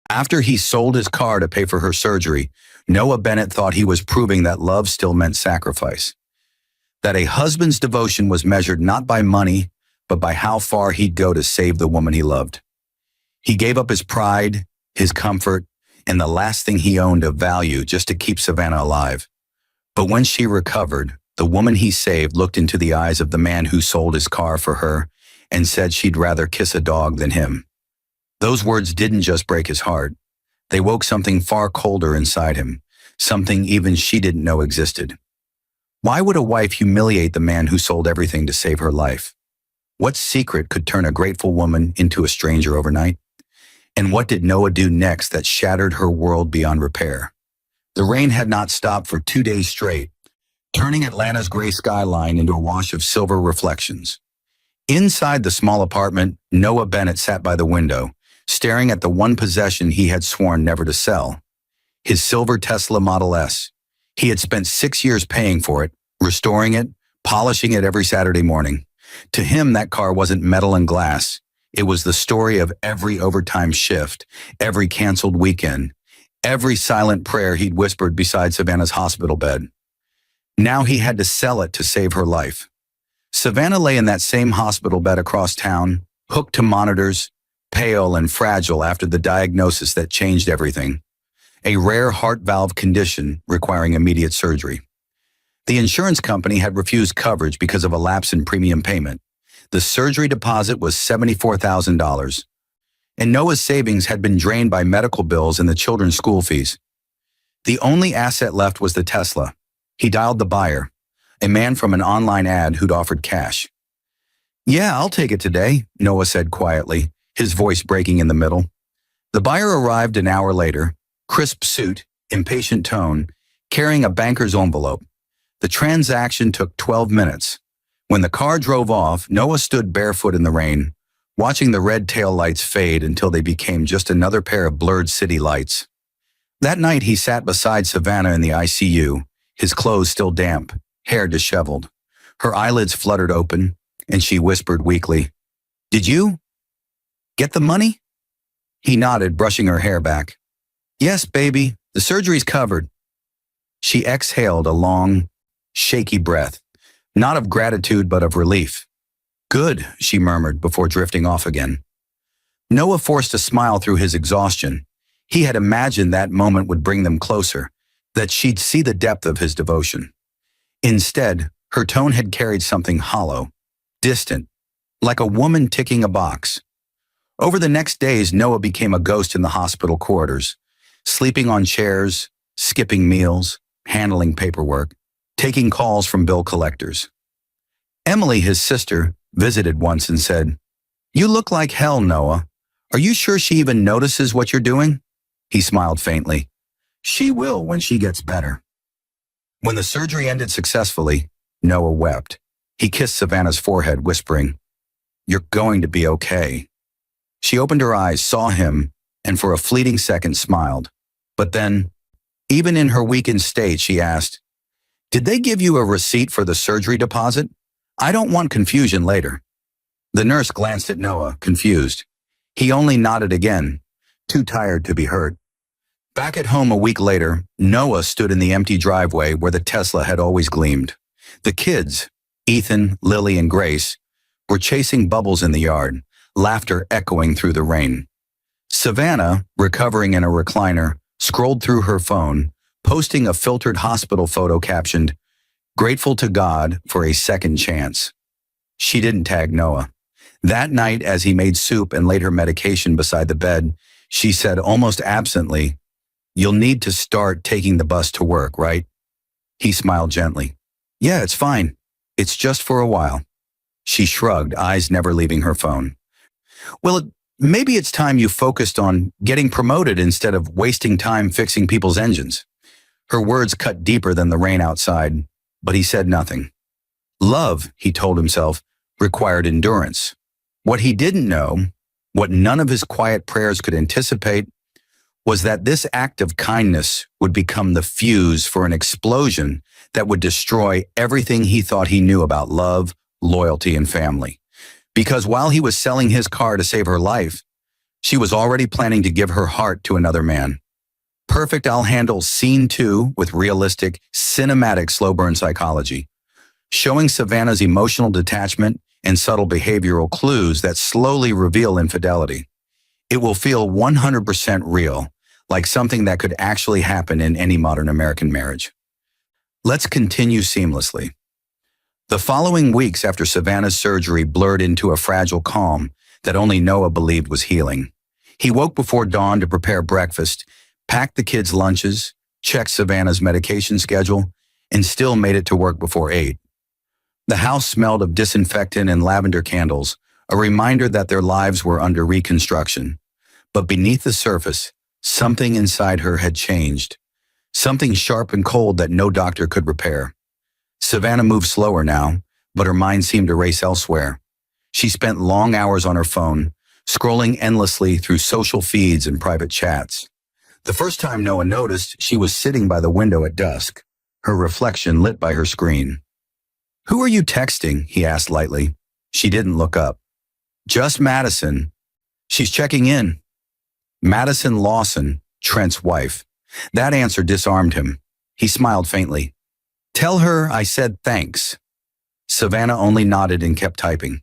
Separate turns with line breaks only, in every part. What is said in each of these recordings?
After he sold his car to pay for her surgery, Noah Bennett thought he was proving that love still meant sacrifice, that a husband's devotion was measured not by money, but by how far he'd go to save the woman he loved. He gave up his pride, his comfort, and the last thing he owned of value just to keep Savannah alive. But when she recovered, the woman he saved looked into the eyes of the man who sold his car for her and said she'd rather kiss a dog than him. Those words didn't just break his heart. They woke something far colder inside him, something even she didn't know existed. Why would a wife humiliate the man who sold everything to save her life? What secret could turn a grateful woman into a stranger overnight? And what did Noah do next that shattered her world beyond repair? The rain had not stopped for 2 days straight, turning Atlanta's gray skyline into a wash of silver reflections. Inside the small apartment, Noah Bennett sat by the window, staring at the one possession he had sworn never to sell, his silver Tesla Model S. He had spent 6 years paying for it, restoring it, polishing it every Saturday morning. To him, that car wasn't metal and glass. It was the story of every overtime shift, every canceled weekend, every silent prayer he'd whispered beside Savannah's hospital bed. Now he had to sell it to save her life. Savannah lay in that same hospital bed across town, hooked to monitors, pale and fragile after the diagnosis that changed everything, a rare heart valve condition requiring immediate surgery. The insurance company had refused coverage because of a lapse in premium payment. The surgery deposit was $74,000, and Noah's savings had been drained by medical bills and the children's school fees. The only asset left was the Tesla. He dialed the buyer, a man from an online ad who'd offered cash. "Yeah, I'll take it today," Noah said quietly, his voice breaking in the middle. The buyer arrived an hour later, crisp suit, impatient tone, carrying a banker's envelope. The transaction took 12 minutes. When the car drove off, Noah stood barefoot in the rain, watching the red taillights fade until they became just another pair of blurred city lights. That night, he sat beside Savannah in the ICU, his clothes still damp, hair disheveled. Her eyelids fluttered open, and she whispered weakly, "Did you get the money?" He nodded, brushing her hair back. "Yes, baby, the surgery's covered." She exhaled a long, shaky breath, not of gratitude but of relief. "Good," she murmured before drifting off again. Noah forced a smile through his exhaustion. He had imagined that moment would bring them closer, that she'd see the depth of his devotion. Instead, her tone had carried something hollow, distant, like a woman ticking a box. Over the next days, Noah became a ghost in the hospital corridors, sleeping on chairs, skipping meals, handling paperwork, taking calls from bill collectors. Emily, his sister, visited once and said, "You look like hell, Noah. Are you sure she even notices what you're doing?" He smiled faintly. "She will when she gets better." When the surgery ended successfully, Noah wept. He kissed Savannah's forehead, whispering, "You're going to be okay." She opened her eyes, saw him, and for a fleeting second smiled. But then, even in her weakened state, she asked, "Did they give you a receipt for the surgery deposit? I don't want confusion later." The nurse glanced at Noah, confused. He only nodded again, too tired to be hurt. Back at home a week later, Noah stood in the empty driveway where the Tesla had always gleamed. The kids, Ethan, Lily, and Grace, were chasing bubbles in the yard, laughter echoing through the rain. Savannah, recovering in a recliner, scrolled through her phone, posting a filtered hospital photo captioned, "Grateful to God for a second chance." She didn't tag Noah. That night, as he made soup and laid her medication beside the bed, she said almost absently, "You'll need to start taking the bus to work, right?" He smiled gently. "Yeah, it's fine. It's just for a while." She shrugged, eyes never leaving her phone. "Well, maybe it's time you focused on getting promoted instead of wasting time fixing people's engines." Her words cut deeper than the rain outside, but he said nothing. Love, he told himself, required endurance. What he didn't know, what none of his quiet prayers could anticipate, was that this act of kindness would become the fuse for an explosion that would destroy everything he thought he knew about love, loyalty, and family. Because while he was selling his car to save her life, She was already planning to give her heart to another man. Perfect, I'll handle scene 2 with realistic, cinematic slow burn psychology, showing Savannah's emotional detachment and subtle behavioral clues that slowly reveal infidelity. It will feel 100% real, like something that could actually happen in any modern American marriage. Let's continue seamlessly. The following weeks after Savannah's surgery blurred into a fragile calm that only Noah believed was healing. He woke before dawn to prepare breakfast, packed the kids' lunches, checked Savannah's medication schedule, and still made it to work before 8. The house smelled of disinfectant and lavender candles, a reminder that their lives were under reconstruction. But beneath the surface, something inside her had changed. Something sharp and cold that no doctor could repair. Savannah moved slower now, but her mind seemed to race elsewhere. She spent long hours on her phone, scrolling endlessly through social feeds and private chats. The first time Noah noticed, she was sitting by the window at dusk, her reflection lit by her screen. "Who are you texting?" he asked lightly. She didn't look up. "Just Madison. She's checking in." Madison Lawson, Trent's wife. That answer disarmed him. He smiled faintly. "Tell her I said thanks." Savannah only nodded and kept typing.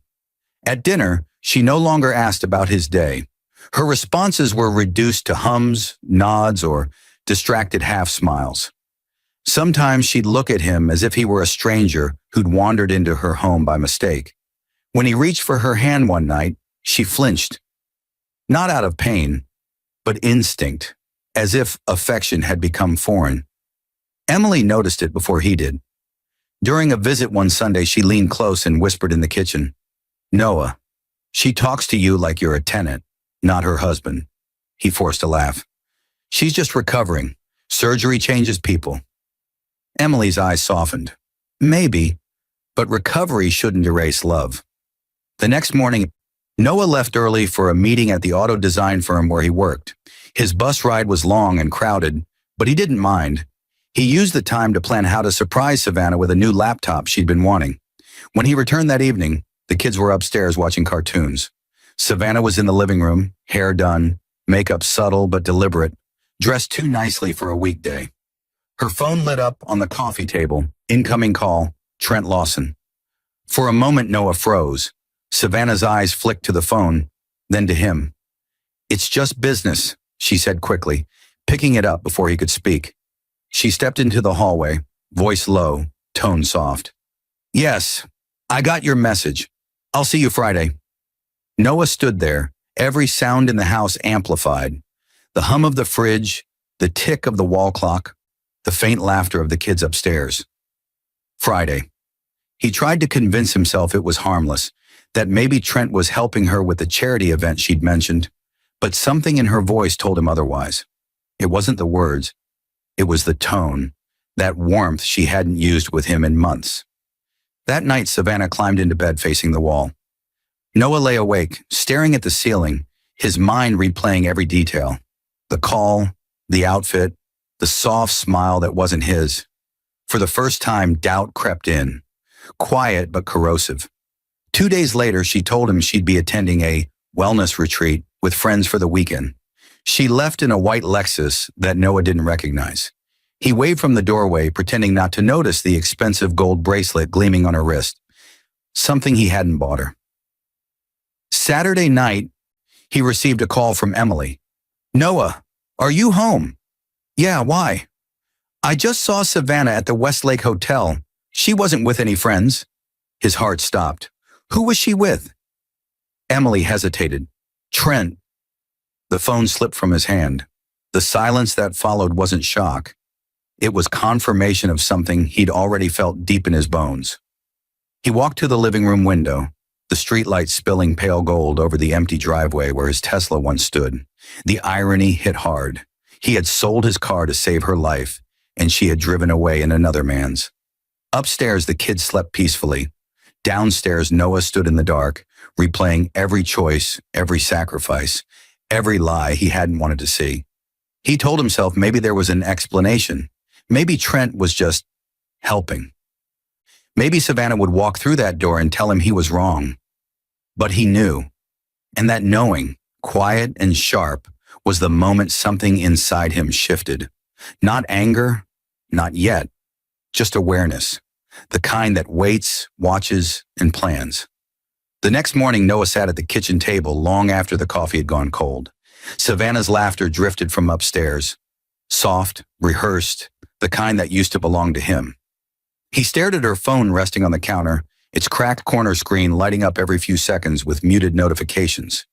At dinner, she no longer asked about his day. Her responses were reduced to hums, nods, or distracted half-smiles. Sometimes she'd look at him as if he were a stranger who'd wandered into her home by mistake. When he reached for her hand one night, she flinched. Not out of pain, but instinct, as if affection had become foreign. Emily noticed it before he did. During a visit one Sunday, she leaned close and whispered in the kitchen, "Noah, she talks to you like you're a tenant, not her husband." He forced a laugh. "She's just recovering. Surgery changes people." Emily's eyes softened. Maybe, but recovery shouldn't erase love. The next morning, Noah left early for a meeting at the auto design firm where he worked. His bus ride was long and crowded, but he didn't mind. He used the time to plan how to surprise Savannah with a new laptop she'd been wanting. When he returned that evening, the kids were upstairs watching cartoons. Savannah was in the living room, hair done, makeup subtle but deliberate, dressed too nicely for a weekday. Her phone lit up on the coffee table. Incoming call, Trent Lawson. For a moment, Noah froze. Savannah's eyes flicked to the phone, then to him. "It's just business," she said quickly, picking it up before he could speak. She stepped into the hallway, voice low, tone soft. "Yes, I got your message. I'll see you Friday." Noah stood there, every sound in the house amplified. The hum of the fridge, the tick of the wall clock, the faint laughter of the kids upstairs. Friday. He tried to convince himself it was harmless, that maybe Trent was helping her with the charity event she'd mentioned, but something in her voice told him otherwise. It wasn't the words. It was the tone, that warmth she hadn't used with him in months. That night, Savannah climbed into bed facing the wall. Noah lay awake, staring at the ceiling, his mind replaying every detail. The call, the outfit, the soft smile that wasn't his. For the first time, doubt crept in, quiet but corrosive. 2 days later, she told him she'd be attending a wellness retreat with friends for the weekend. She left in a white Lexus that Noah didn't recognize. He waved from the doorway, pretending not to notice the expensive gold bracelet gleaming on her wrist, something he hadn't bought her. Saturday night, he received a call from Emily. "Noah, are you home?" "Yeah, why?" "I just saw Savannah at the Westlake Hotel. She wasn't with any friends." His heart stopped. "Who was she with?" Emily hesitated. "Trent." The phone slipped from his hand. The silence that followed wasn't shock. It was confirmation of something he'd already felt deep in his bones. He walked to the living room window, the streetlight spilling pale gold over the empty driveway where his Tesla once stood. The irony hit hard. He had sold his car to save her life, and she had driven away in another man's. Upstairs, the kids slept peacefully. Downstairs, Noah stood in the dark, replaying every choice, every sacrifice, every lie he hadn't wanted to see. He told himself maybe there was an explanation. Maybe Trent was just helping. Maybe Savannah would walk through that door and tell him he was wrong. But he knew, and that knowing quiet and sharp, was the moment something inside him shifted. Not anger, not yet, just awareness, the kind that waits, watches, and plans. The next morning, Noah sat at the kitchen table long after the coffee had gone cold. Savannah's laughter drifted from upstairs, soft, rehearsed, the kind that used to belong to him. He stared at her phone resting on the counter, its cracked corner screen lighting up every few seconds with muted notifications.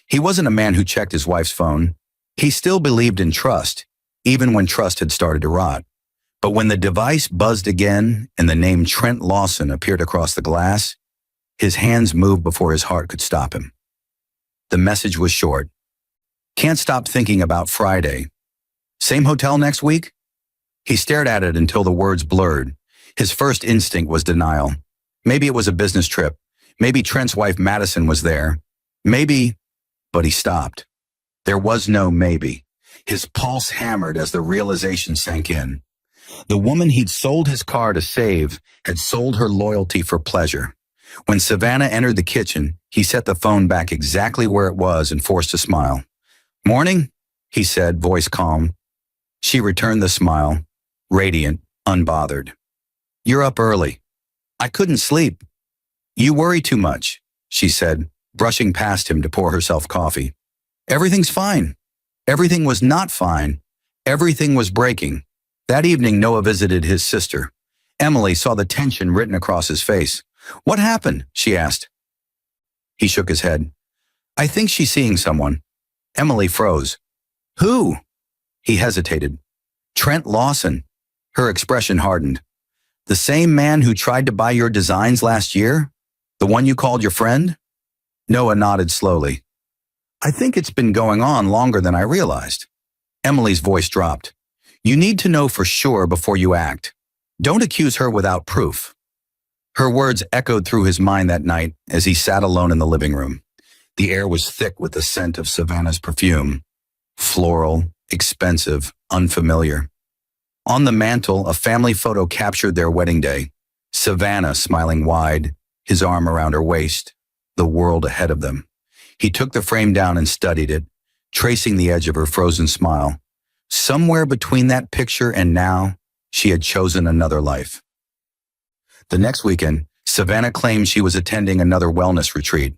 He wasn't a man who checked his wife's phone. He still believed in trust, even when trust had started to rot. But when the device buzzed again and the name Trent Lawson appeared across the glass, his hands moved before his heart could stop him. The message was short. Can't stop thinking about Friday. Same hotel next week? He stared at it until the words blurred. His first instinct was denial. Maybe it was a business trip. Maybe Trent's wife Madison was there. Maybe, but he stopped. There was no maybe. His pulse hammered as the realization sank in. The woman he'd sold his car to save had sold her loyalty for pleasure. When Savannah entered the kitchen, he set the phone back exactly where it was and forced a smile. "Morning," he said, voice calm. She returned the smile, radiant, unbothered. "You're up early." "I couldn't sleep." "You worry too much," she said, brushing past him to pour herself coffee. "Everything's fine." Everything was not fine. Everything was breaking. That evening, Noah visited his sister. Emily saw the tension written across his face. "What happened?" she asked. He shook his head. "I think she's seeing someone." Emily froze. "Who?" He hesitated. "Trent Lawson." Her expression hardened. "The same man who tried to buy your designs last year? The one you called your friend?" Noah nodded slowly. "I think it's been going on longer than I realized." Emily's voice dropped. "You need to know for sure before you act. Don't accuse her without proof." Her words echoed through his mind that night as he sat alone in the living room. The air was thick with the scent of Savannah's perfume. Floral, expensive, unfamiliar. On the mantel, a family photo captured their wedding day. Savannah smiling wide, his arm around her waist, the world ahead of them. He took the frame down and studied it, tracing the edge of her frozen smile. Somewhere between that picture and now, she had chosen another life. The next weekend, Savannah claimed she was attending another wellness retreat.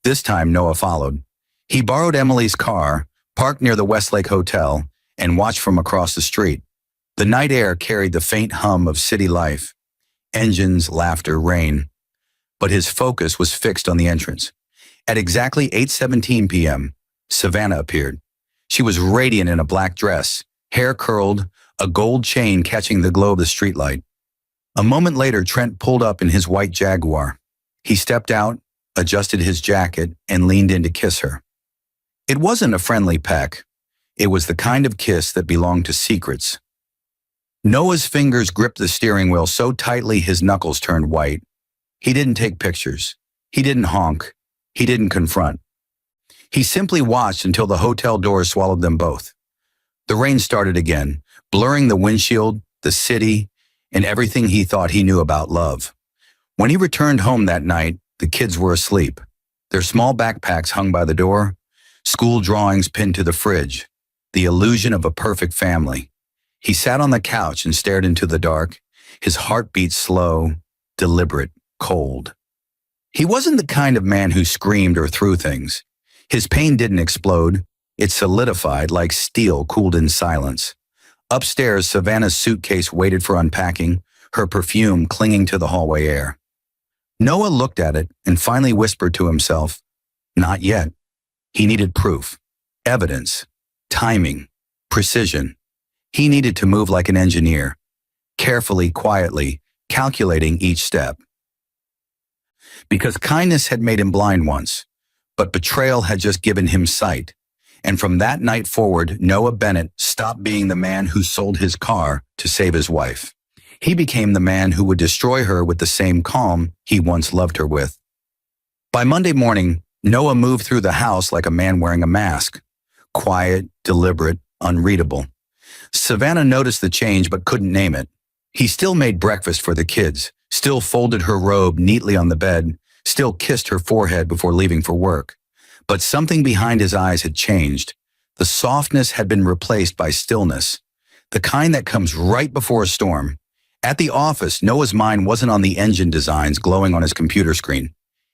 This time, Noah followed. He borrowed Emily's car, parked near the Westlake Hotel, and watched from across the street. The night air carried the faint hum of city life. Engines, laughter, rain. But his focus was fixed on the entrance. At exactly 8:17 p.m., Savannah appeared. She was radiant in a black dress, hair curled, a gold chain catching the glow of the streetlight. A moment later, Trent pulled up in his white Jaguar. He stepped out, adjusted his jacket, and leaned in to kiss her. It wasn't a friendly peck. It was the kind of kiss that belonged to secrets. Noah's fingers gripped the steering wheel so tightly his knuckles turned white. He didn't take pictures. He didn't honk. He didn't confront. He simply watched until the hotel doors swallowed them both. The rain started again, blurring the windshield, the city, and everything he thought he knew about love. When he returned home that night, the kids were asleep. Their small backpacks hung by the door, school drawings pinned to the fridge, the illusion of a perfect family. He sat on the couch and stared into the dark, his heartbeat slow, deliberate, cold. He wasn't the kind of man who screamed or threw things. His pain didn't explode. It solidified like steel cooled in silence. Upstairs, Savannah's suitcase waited for unpacking, her perfume clinging to the hallway air. Noah looked at it and finally whispered to himself, "Not yet." He needed proof, evidence, timing, precision. He needed to move like an engineer, carefully, quietly, calculating each step. Because kindness had made him blind once, but betrayal had just given him sight. And from that night forward, Noah Bennett stopped being the man who sold his car to save his wife. He became the man who would destroy her with the same calm he once loved her with. By Monday morning, Noah moved through the house like a man wearing a mask. Quiet, deliberate, unreadable. Savannah noticed the change but couldn't name it. He still made breakfast for the kids, still folded her robe neatly on the bed, still kissed her forehead before leaving for work. But something behind his eyes had changed. The softness had been replaced by stillness, the kind that comes right before a storm. At the office, Noah's mind wasn't on the engine designs glowing on his computer screen.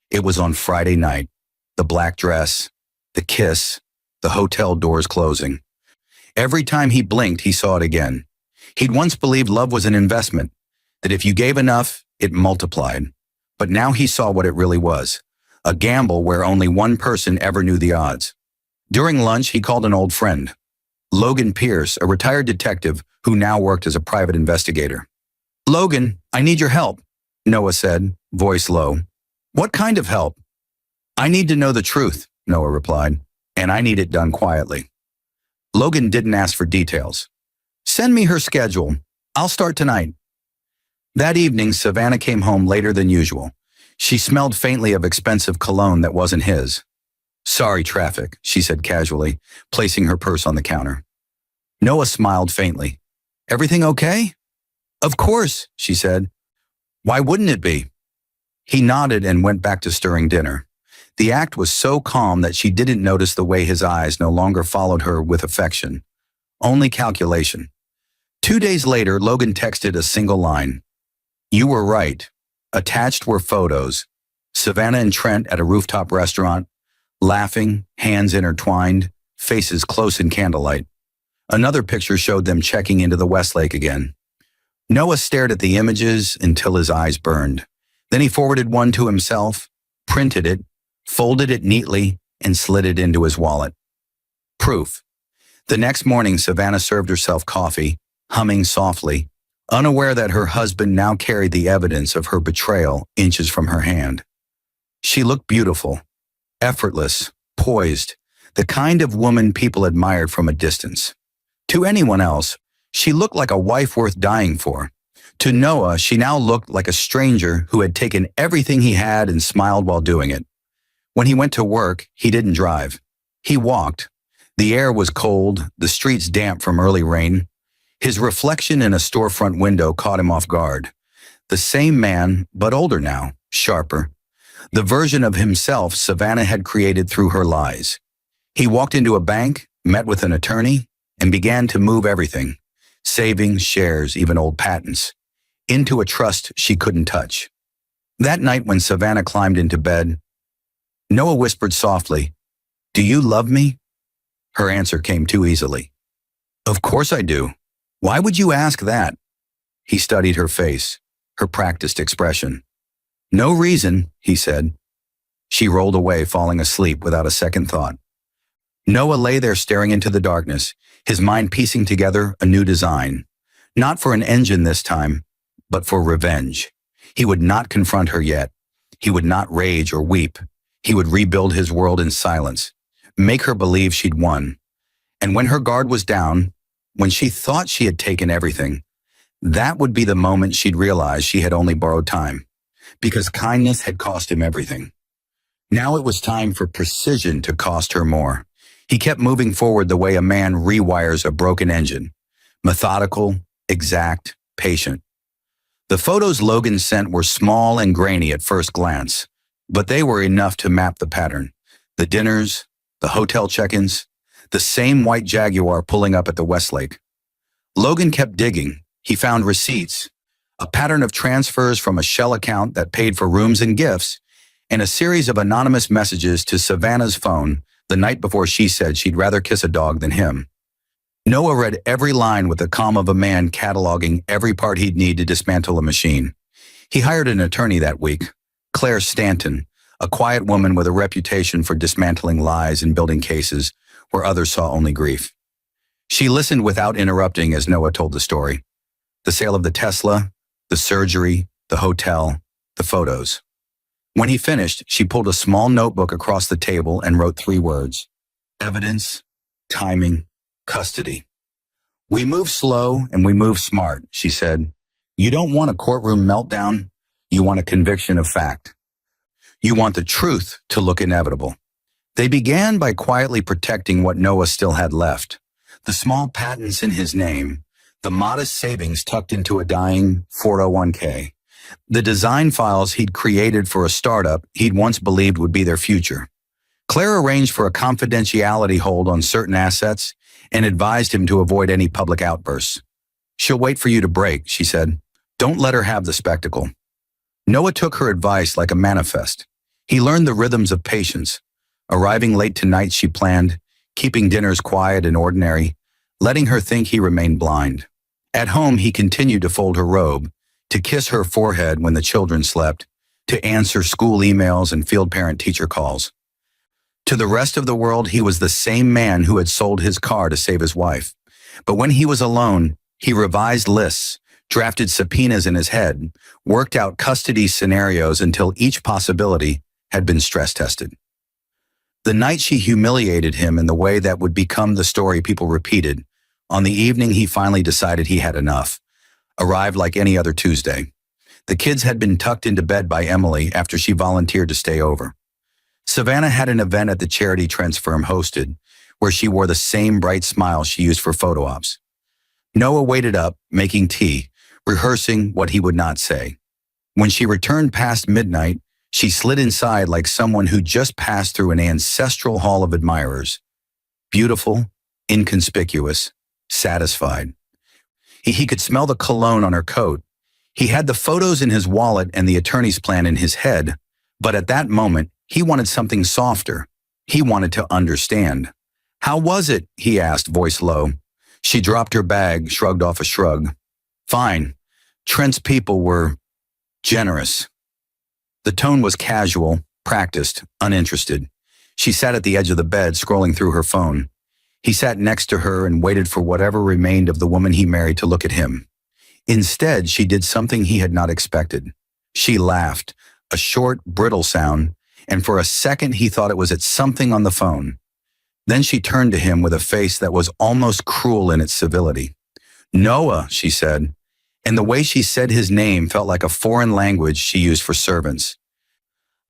It was on Friday night, the black dress, the kiss, the hotel doors closing. Every time he blinked, he saw it again. He'd once believed love was an investment, that if you gave enough, it multiplied. But now he saw what it really was, a gamble where only one person ever knew the odds. During lunch, he called an old friend, Logan Pierce, a retired detective who now worked as a private investigator. "Logan, I need your help," Noah said, voice low. "What kind of help?" "I need to know the truth," Noah replied, "and I need it done quietly." Logan didn't ask for details. "Send me her schedule. I'll start tonight." That evening, Savannah came home later than usual. She smelled faintly of expensive cologne that wasn't his. "Sorry, traffic," she said casually, placing her purse on the counter. Noah smiled faintly. "Everything okay?" "Of course," she said. "Why wouldn't it be?" He nodded and went back to stirring dinner. The act was so calm that she didn't notice the way his eyes no longer followed her with affection, only calculation. 2 days later, Logan texted a single line. "You were right. Attached were photos. Savannah and Trent at a rooftop restaurant, laughing, hands intertwined, faces close in candlelight. Another picture showed them checking into the Westlake again." Noah stared at the images until his eyes burned. Then he forwarded one to himself, printed it, folded it neatly, and slid it into his wallet. Proof. The next morning, Savannah served herself coffee, humming softly, unaware that her husband now carried the evidence of her betrayal inches from her hand. She looked beautiful, effortless, poised, the kind of woman people admired from a distance. To anyone else, she looked like a wife worth dying for. To Noah, she now looked like a stranger who had taken everything he had and smiled while doing it. When he went to work, he didn't drive. He walked. The air was cold, the streets damp from early rain. His reflection in a storefront window caught him off guard. The same man, but older now, sharper. The version of himself Savannah had created through her lies. He walked into a bank, met with an attorney, and began to move everything, savings, shares, even old patents, into a trust she couldn't touch. That night when Savannah climbed into bed, Noah whispered softly, "Do you love me?" Her answer came too easily. "Of course I do. Why would you ask that?" He studied her face, her practiced expression. "No reason," he said. She rolled away, falling asleep without a second thought. Noah lay there staring into the darkness, his mind piecing together a new design. Not for an engine this time, but for revenge. He would not confront her yet. He would not rage or weep. He would rebuild his world in silence, make her believe she'd won. And when her guard was down, when she thought she had taken everything, that would be the moment she'd realize she had only borrowed time, because kindness had cost him everything. Now it was time for precision to cost her more. He kept moving forward the way a man rewires a broken engine, methodical, exact, patient. The photos Logan sent were small and grainy at first glance, but they were enough to map the pattern. The dinners, the hotel check-ins, the same white Jaguar pulling up at the Westlake. Logan kept digging. He found receipts, a pattern of transfers from a shell account that paid for rooms and gifts, and a series of anonymous messages to Savannah's phone the night before she said she'd rather kiss a dog than him. Noah read every line with the calm of a man cataloging every part he'd need to dismantle a machine. He hired an attorney that week, Claire Stanton, a quiet woman with a reputation for dismantling lies and building cases where others saw only grief. She listened without interrupting as Noah told the story. The sale of the Tesla, the surgery, the hotel, the photos. When he finished, she pulled a small notebook across the table and wrote 3 words: evidence, timing, custody. "We move slow and we move smart," she said. "You don't want a courtroom meltdown. You want a conviction of fact. You want the truth to look inevitable." They began by quietly protecting what Noah still had left. The small patents in his name, the modest savings tucked into a dying 401k, the design files he'd created for a startup he'd once believed would be their future. Claire arranged for a confidentiality hold on certain assets and advised him to avoid any public outbursts. "She'll wait for you to break," she said. "Don't let her have the spectacle." Noah took her advice like a manifest. He learned the rhythms of patience, arriving late to nights she planned, keeping dinners quiet and ordinary, letting her think he remained blind. At home, he continued to fold her robe, to kiss her forehead when the children slept, to answer school emails and field parent-teacher calls. To the rest of the world, he was the same man who had sold his car to save his wife. But when he was alone, he revised lists, drafted subpoenas in his head, worked out custody scenarios until each possibility had been stress-tested. The night she humiliated him in the way that would become the story people repeated, on the evening he finally decided he had enough, arrived like any other Tuesday. The kids had been tucked into bed by Emily after she volunteered to stay over. Savannah had an event at the charity Trent's firm hosted, where she wore the same bright smile she used for photo ops. Noah waited up, making tea, rehearsing what he would not say. When she returned past midnight, she slid inside like someone who just passed through an ancestral hall of admirers. Beautiful, inconspicuous, satisfied. He could smell the cologne on her coat. He had the photos in his wallet and the attorney's plan in his head, but at that moment, he wanted something softer. He wanted to understand. "How was it?" he asked, voice low. She dropped her bag, shrugged off a shrug. "Fine. Trent's people were generous." The tone was casual, practiced, uninterested. She sat at the edge of the bed, scrolling through her phone. He sat next to her and waited for whatever remained of the woman he married to look at him. Instead, she did something he had not expected. She laughed, a short, brittle sound, and for a second he thought it was at something on the phone. Then she turned to him with a face that was almost cruel in its civility. "Noah," she said, and the way she said his name felt like a foreign language she used for servants.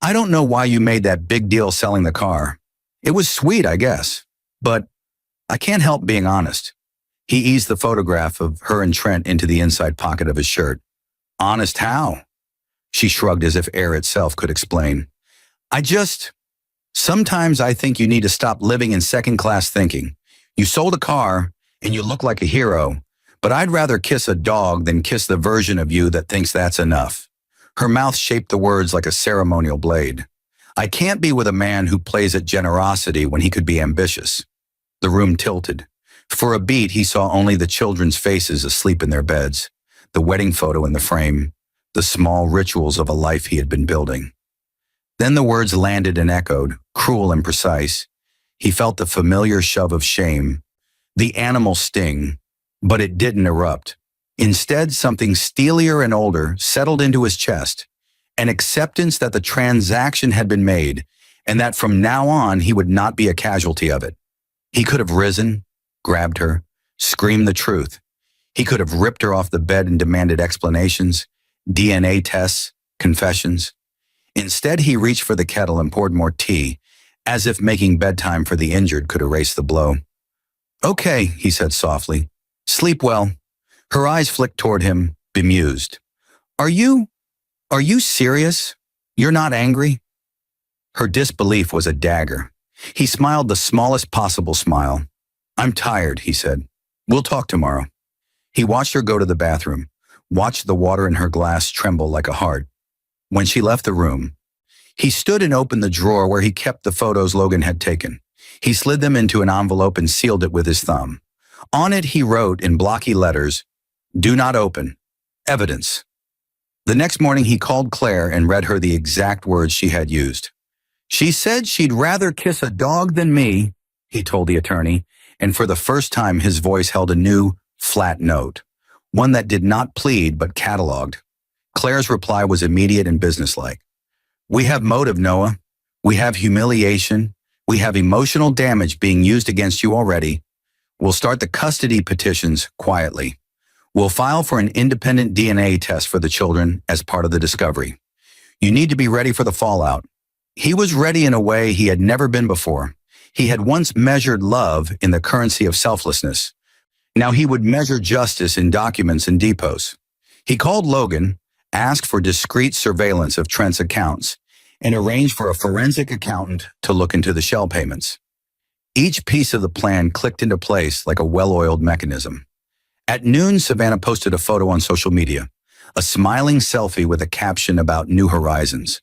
"I don't know why you made that big deal selling the car. It was sweet, I guess, but I can't help being honest." He eased the photograph of her and Trent into the inside pocket of his shirt. "Honest how?" She shrugged as if air itself could explain. Sometimes I think you need to stop living in second-class thinking. You sold a car, and you look like a hero, but I'd rather kiss a dog than kiss the version of you that thinks that's enough." Her mouth shaped the words like a ceremonial blade. "I can't be with a man who plays at generosity when he could be ambitious." The room tilted. For a beat, he saw only the children's faces asleep in their beds, the wedding photo in the frame, the small rituals of a life he had been building. Then the words landed and echoed, cruel and precise. He felt the familiar shove of shame, the animal sting, but it didn't erupt. Instead, something steelier and older settled into his chest, an acceptance that the transaction had been made and that from now on he would not be a casualty of it. He could have risen, grabbed her, screamed the truth. He could have ripped her off the bed and demanded explanations, DNA tests, confessions. Instead, he reached for the kettle and poured more tea, as if making bedtime for the injured could erase the blow. "Okay," he said softly. "Sleep well." Her eyes flicked toward him, bemused. Are you serious? You're not angry?" Her disbelief was a dagger. He smiled the smallest possible smile. "I'm tired," he said. "We'll talk tomorrow." He watched her go to the bathroom, watched the water in her glass tremble like a heart. When she left the room, he stood and opened the drawer where he kept the photos Logan had taken. He slid them into an envelope and sealed it with his thumb. On it, he wrote in blocky letters, "Do not open. Evidence." The next morning, he called Claire and read her the exact words she had used. "She said she'd rather kiss a dog than me," he told the attorney, and for the first time his voice held a new, flat note, one that did not plead but cataloged. Claire's reply was immediate and businesslike. "We have motive, Noah. We have humiliation. We have emotional damage being used against you already. We'll start the custody petitions quietly. We'll file for an independent DNA test for the children as part of the discovery. You need to be ready for the fallout." He was ready in a way he had never been before. He had once measured love in the currency of selflessness. Now he would measure justice in documents and depots. He called Logan, asked for discreet surveillance of Trent's accounts, and arranged for a forensic accountant to look into the shell payments. Each piece of the plan clicked into place like a well-oiled mechanism. At noon, Savannah posted a photo on social media, a smiling selfie with a caption about new horizons.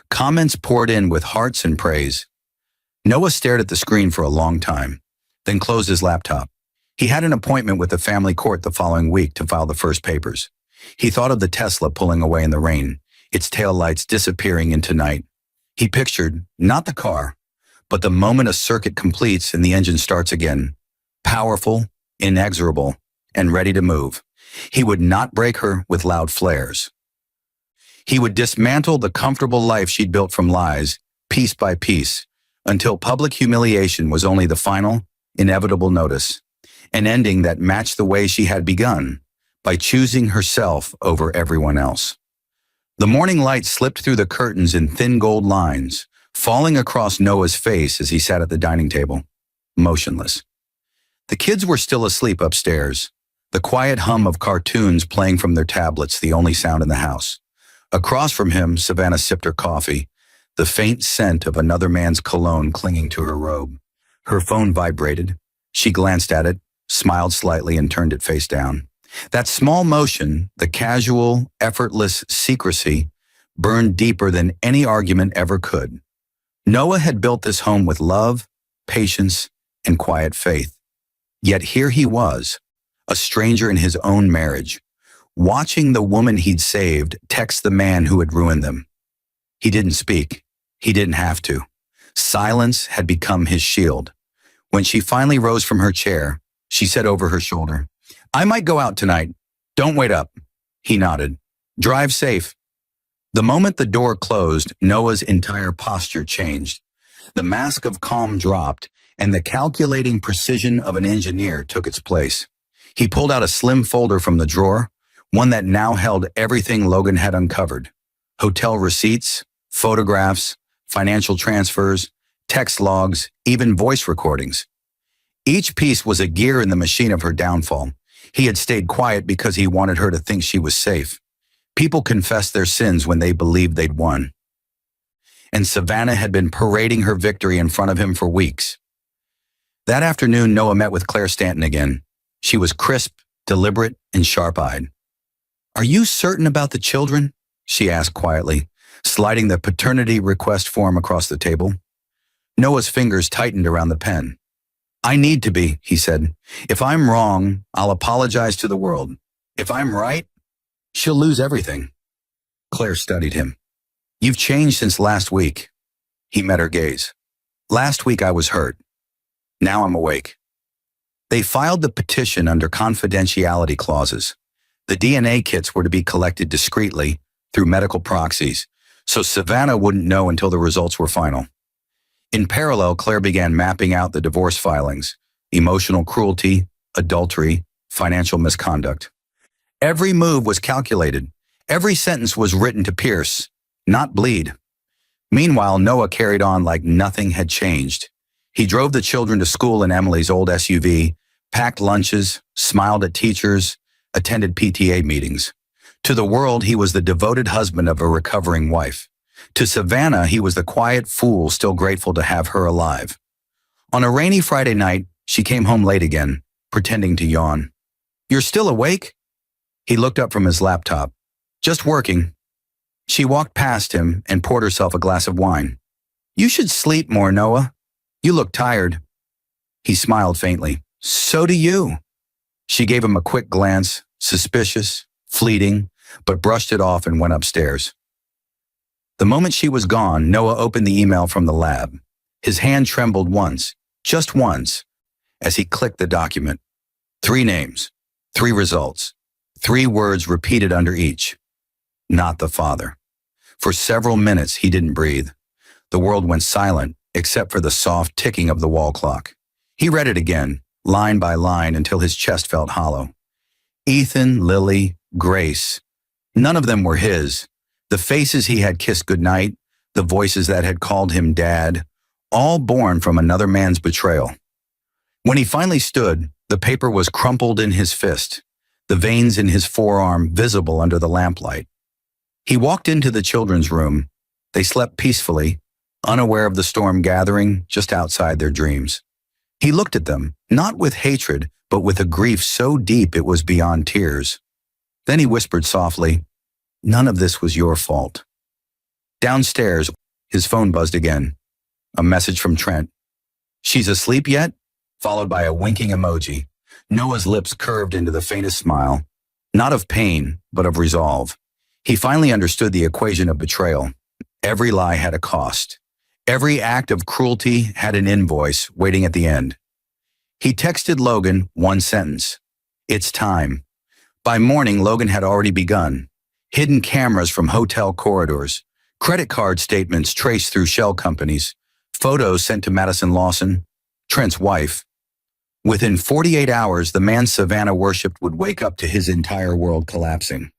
Comments poured in with hearts and praise. Noah stared at the screen for a long time, then closed his laptop. He had an appointment with the family court the following week to file the first papers. He thought of the Tesla pulling away in the rain, its taillights disappearing into night. He pictured, not the car, but the moment a circuit completes and the engine starts again, powerful, inexorable, and ready to move. He would not break her with loud flares. He would dismantle the comfortable life she'd built from lies, piece by piece, until public humiliation was only the final, inevitable notice, an ending that matched the way she had begun, by choosing herself over everyone else. The morning light slipped through the curtains in thin gold lines, falling across Noah's face as he sat at the dining table, motionless. The kids were still asleep upstairs, the quiet hum of cartoons playing from their tablets the only sound in the house. Across from him, Savannah sipped her coffee, the faint scent of another man's cologne clinging to her robe. Her phone vibrated. She glanced at it, smiled slightly, and turned it face down. That small motion, the casual, effortless secrecy, burned deeper than any argument ever could. Noah had built this home with love, patience, and quiet faith. Yet here he was, a stranger in his own marriage, watching the woman he'd saved text the man who had ruined them. He didn't speak. He didn't have to. Silence had become his shield. When she finally rose from her chair, she said over her shoulder, "I might go out tonight. Don't wait up." He nodded. "Drive safe." The moment the door closed, Noah's entire posture changed. The mask of calm dropped, and the calculating precision of an engineer took its place. He pulled out a slim folder from the drawer, one that now held everything Logan had uncovered. Hotel receipts, photographs, financial transfers, text logs, even voice recordings. Each piece was a gear in the machine of her downfall. He had stayed quiet because he wanted her to think she was safe. People confessed their sins when they believed they'd won. And Savannah had been parading her victory in front of him for weeks. That afternoon, Noah met with Claire Stanton again. She was crisp, deliberate, and sharp-eyed. "Are you certain about the children?" she asked quietly, sliding the paternity request form across the table. Noah's fingers tightened around the pen. "I need to be," he said. "If I'm wrong, I'll apologize to the world. If I'm right, she'll lose everything." Claire studied him. "You've changed since last week." He met her gaze. "Last week I was hurt. Now I'm awake." They filed the petition under confidentiality clauses. The DNA kits were to be collected discreetly through medical proxies, so Savannah wouldn't know until the results were final. In parallel, Claire began mapping out the divorce filings, emotional cruelty, adultery, financial misconduct. Every move was calculated. Every sentence was written to pierce, not bleed. Meanwhile, Noah carried on like nothing had changed. He drove the children to school in Emily's old SUV, packed lunches, smiled at teachers, attended PTA meetings. To the world, he was the devoted husband of a recovering wife. To Savannah, he was the quiet fool still grateful to have her alive. On a rainy Friday night, she came home late again, pretending to yawn. "You're still awake?" He looked up from his laptop. "Just working." She walked past him and poured herself a glass of wine. "You should sleep more, Noah. You look tired." He smiled faintly. "So do you." She gave him a quick glance, suspicious, fleeting, but brushed it off and went upstairs. The moment she was gone, Noah opened the email from the lab. His hand trembled once, just once, as he clicked the document. 3 names, 3 results, 3 words repeated under each. Not the father. For several minutes, he didn't breathe. The world went silent, except for the soft ticking of the wall clock. He read it again, line by line, until his chest felt hollow. Ethan, Lily, Grace. None of them were his. The faces he had kissed goodnight, the voices that had called him dad, all born from another man's betrayal. When he finally stood, the paper was crumpled in his fist, the veins in his forearm visible under the lamplight. He walked into the children's room. They slept peacefully, unaware of the storm gathering just outside their dreams. He looked at them, not with hatred, but with a grief so deep it was beyond tears. Then he whispered softly, "None of this was your fault." Downstairs, his phone buzzed again. A message from Trent. "She's asleep yet?" Followed by a winking emoji. Noah's lips curved into the faintest smile. Not of pain, but of resolve. He finally understood the equation of betrayal. Every lie had a cost. Every act of cruelty had an invoice waiting at the end. He texted Logan one sentence. "It's time." By morning, Logan had already begun. Hidden cameras from hotel corridors, credit card statements traced through shell companies, photos sent to Madison Lawson, Trent's wife. Within 48 hours, the man Savannah worshipped would wake up to his entire world collapsing.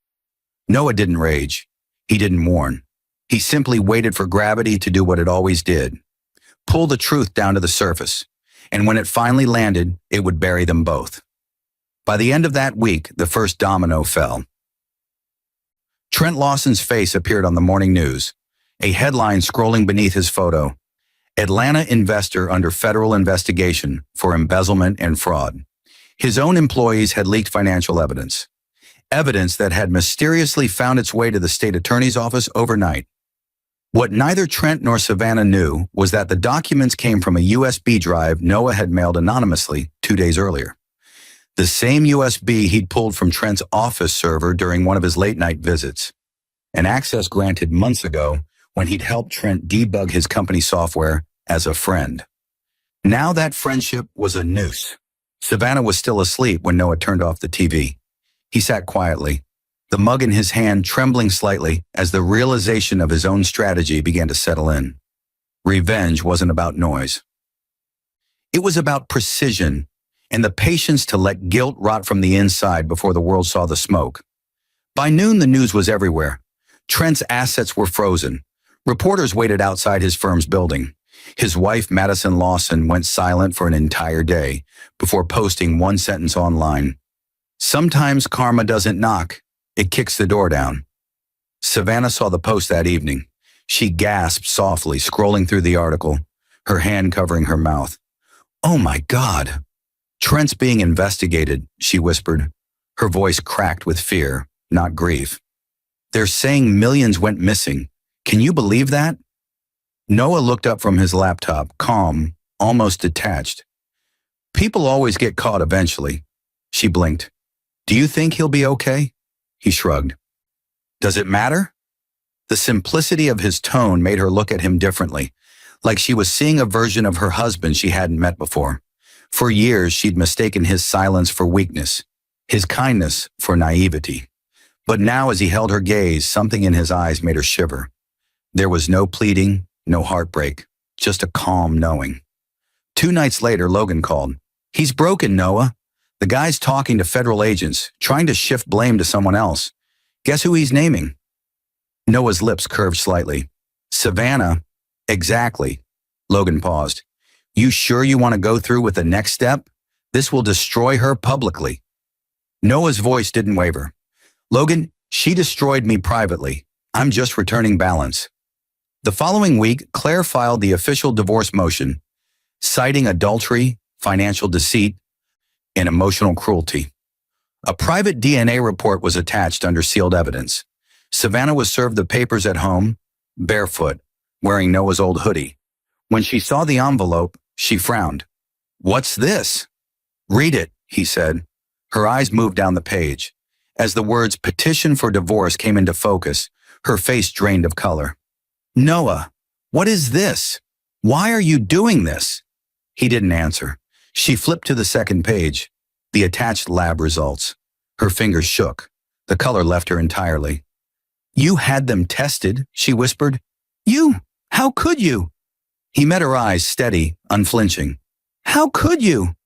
Noah didn't rage. He didn't mourn. He simply waited for gravity to do what it always did. Pull the truth down to the surface. And when it finally landed, it would bury them both. By the end of that week, the first domino fell. Trent Lawson's face appeared on the morning news, a headline scrolling beneath his photo. Atlanta investor under federal investigation for embezzlement and fraud. His own employees had leaked financial evidence. Evidence that had mysteriously found its way to the state attorney's office overnight. What neither Trent nor Savannah knew was that the documents came from a USB drive Noah had mailed anonymously 2 days earlier. The same USB he'd pulled from Trent's office server during one of his late-night visits. An access granted months ago when he'd helped Trent debug his company software as a friend. Now that friendship was a noose. Savannah was still asleep when Noah turned off the TV. He sat quietly, the mug in his hand trembling slightly as the realization of his own strategy began to settle in. Revenge wasn't about noise. It was about precision and the patience to let guilt rot from the inside before the world saw the smoke. By noon, the news was everywhere. Trent's assets were frozen. Reporters waited outside his firm's building. His wife, Madison Lawson, went silent for an entire day before posting one sentence online. "Sometimes karma doesn't knock. It kicks the door down." Savannah saw the post that evening. She gasped softly, scrolling through the article, her hand covering her mouth. "Oh my God. Trent's being investigated," she whispered. Her voice cracked with fear, not grief. "They're saying millions went missing. Can you believe that?" Noah looked up from his laptop, calm, almost detached. "People always get caught eventually." She blinked. "Do you think he'll be okay?" He shrugged. "Does it matter?" The simplicity of his tone made her look at him differently, like she was seeing a version of her husband she hadn't met before. For years, she'd mistaken his silence for weakness, his kindness for naivety. But now, as he held her gaze, something in his eyes made her shiver. There was no pleading, no heartbreak, just a calm knowing. 2 nights later, Logan called. "He's broken, Noah. The guy's talking to federal agents, trying to shift blame to someone else. Guess who he's naming?" Noah's lips curved slightly. "Savannah." "Exactly." Logan paused. "You sure you want to go through with the next step? This will destroy her publicly." Noah's voice didn't waver. "Logan, she destroyed me privately. I'm just returning balance." The following week, Claire filed the official divorce motion, citing adultery, financial deceit, and emotional cruelty. A private DNA report was attached under sealed evidence. Savannah was served the papers at home, barefoot, wearing Noah's old hoodie. When she saw the envelope, she frowned. "What's this?" "Read it," he said. Her eyes moved down the page. As the words "petition for divorce" came into focus, her face drained of color. "Noah, what is this? Why are you doing this?" He didn't answer. She flipped to the second page, the attached lab results. Her fingers shook. The color left her entirely. "You had them tested," she whispered. "You? How could you?" He met her eyes, steady, unflinching. "How could you?"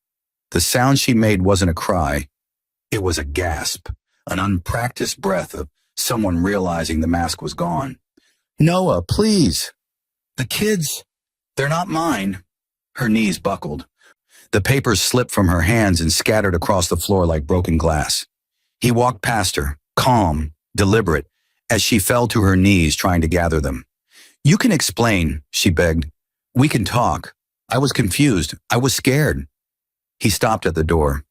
The sound she made wasn't a cry. It was a gasp, an unpracticed breath of someone realizing the mask was gone. "Noah, please. The kids, they're not mine." Her knees buckled. The papers slipped from her hands and scattered across the floor like broken glass. He walked past her, calm, deliberate, as she fell to her knees trying to gather them. You can explain, she begged. We can talk. I was confused. I was scared. He stopped at the door.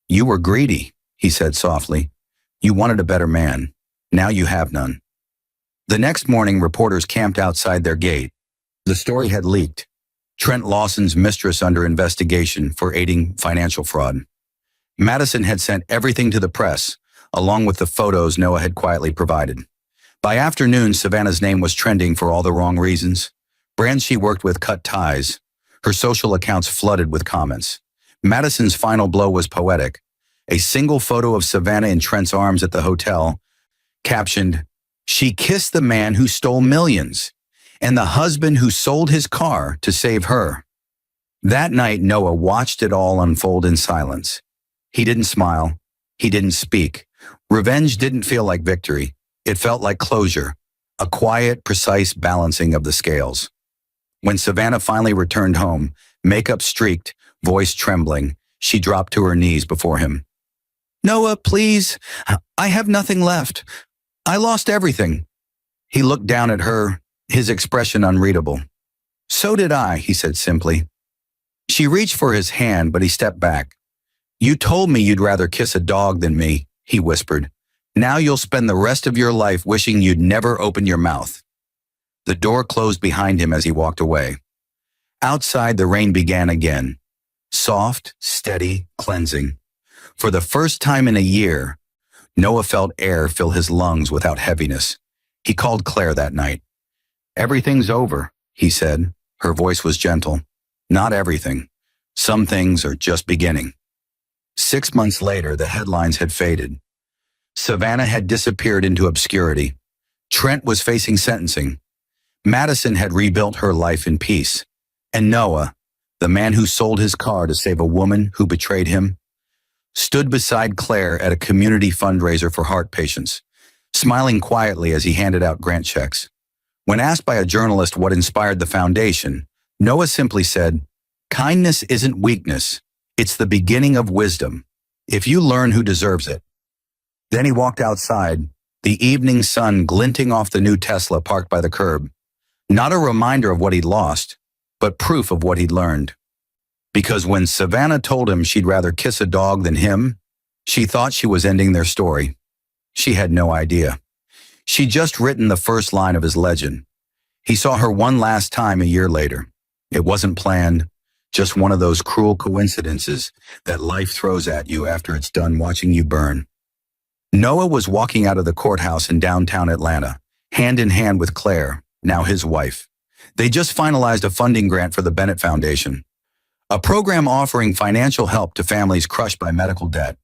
You were greedy, he said softly. You wanted a better man. Now you have none. The next morning, reporters camped outside their gate. The story had leaked. Trent Lawson's mistress under investigation for aiding financial fraud. Madison had sent everything to the press, along with the photos Noah had quietly provided. By afternoon, Savannah's name was trending for all the wrong reasons. Brands she worked with cut ties. Her social accounts flooded with comments. Madison's final blow was poetic. A single photo of Savannah in Trent's arms at the hotel, captioned, "She kissed the man who stole millions, and the husband who sold his car to save her." That night, Noah watched it all unfold in silence. He didn't smile. He didn't speak. Revenge didn't feel like victory. It felt like closure, a quiet, precise balancing of the scales. When Savannah finally returned home, makeup streaked, voice trembling, she dropped to her knees before him. "Noah, please, I have nothing left. I lost everything." He looked down at her, his expression unreadable. "So did I," he said simply. She reached for his hand, but he stepped back. "You told me you'd rather kiss a dog than me," he whispered. "Now you'll spend the rest of your life wishing you'd never opened your mouth." The door closed behind him as he walked away. Outside, the rain began again. Soft, steady, cleansing. For the first time in a year, Noah felt air fill his lungs without heaviness. He called Claire that night. "Everything's over," he said. Her voice was gentle. "Not everything. Some things are just beginning." 6 months later, the headlines had faded. Savannah had disappeared into obscurity. Trent was facing sentencing. Madison had rebuilt her life in peace. And Noah, the man who sold his car to save a woman who betrayed him, stood beside Claire at a community fundraiser for heart patients, smiling quietly as he handed out grant checks. When asked by a journalist what inspired the foundation, Noah simply said, "Kindness isn't weakness. It's the beginning of wisdom, if you learn who deserves it." Then he walked outside, the evening sun glinting off the new Tesla parked by the curb. Not a reminder of what he'd lost, but proof of what he'd learned. Because when Savannah told him she'd rather kiss a dog than him, she thought she was ending their story. She had no idea. She'd just written the first line of his legend. He saw her one last time a year later. It wasn't planned, just one of those cruel coincidences that life throws at you after it's done watching you burn. Noah was walking out of the courthouse in downtown Atlanta, hand in hand with Claire, now his wife. They just finalized a funding grant for the Bennett Foundation, a program offering financial help to families crushed by medical debt.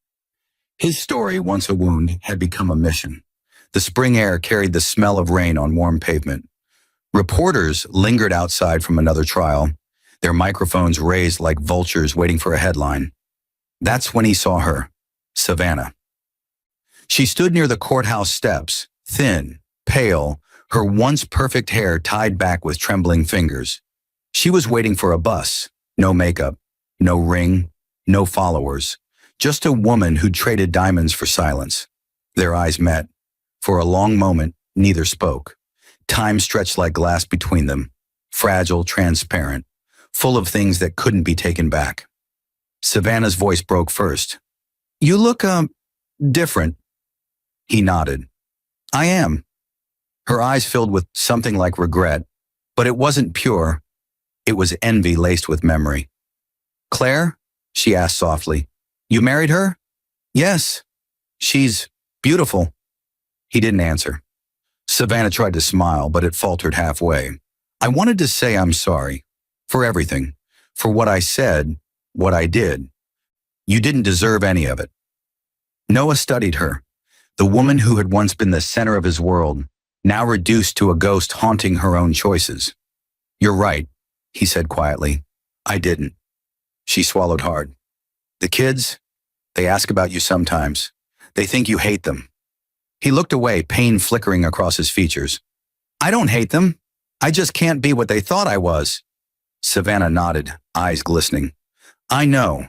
His story, once a wound, had become a mission. The spring air carried the smell of rain on warm pavement. Reporters lingered outside from another trial, their microphones raised like vultures waiting for a headline. That's when he saw her, Savannah. She stood near the courthouse steps, thin, pale, her once perfect hair tied back with trembling fingers. She was waiting for a bus, no makeup, no ring, no followers, just a woman who'd traded diamonds for silence. Their eyes met. For a long moment, neither spoke. Time stretched like glass between them, fragile, transparent, full of things that couldn't be taken back. Savannah's voice broke first. "You look, different." He nodded. "I am." Her eyes filled with something like regret, but it wasn't pure. It was envy laced with memory. "Claire?" she asked softly. "You married her?" "Yes. She's beautiful." He didn't answer. Savannah tried to smile, but it faltered halfway. "I wanted to say I'm sorry. For everything. For what I said, what I did. You didn't deserve any of it." Noah studied her, the woman who had once been the center of his world, now reduced to a ghost haunting her own choices. "You're right," he said quietly. "I didn't." She swallowed hard. "The kids, they ask about you sometimes. They think you hate them." He looked away, pain flickering across his features. "I don't hate them. I just can't be what they thought I was." Savannah nodded, eyes glistening. "I know."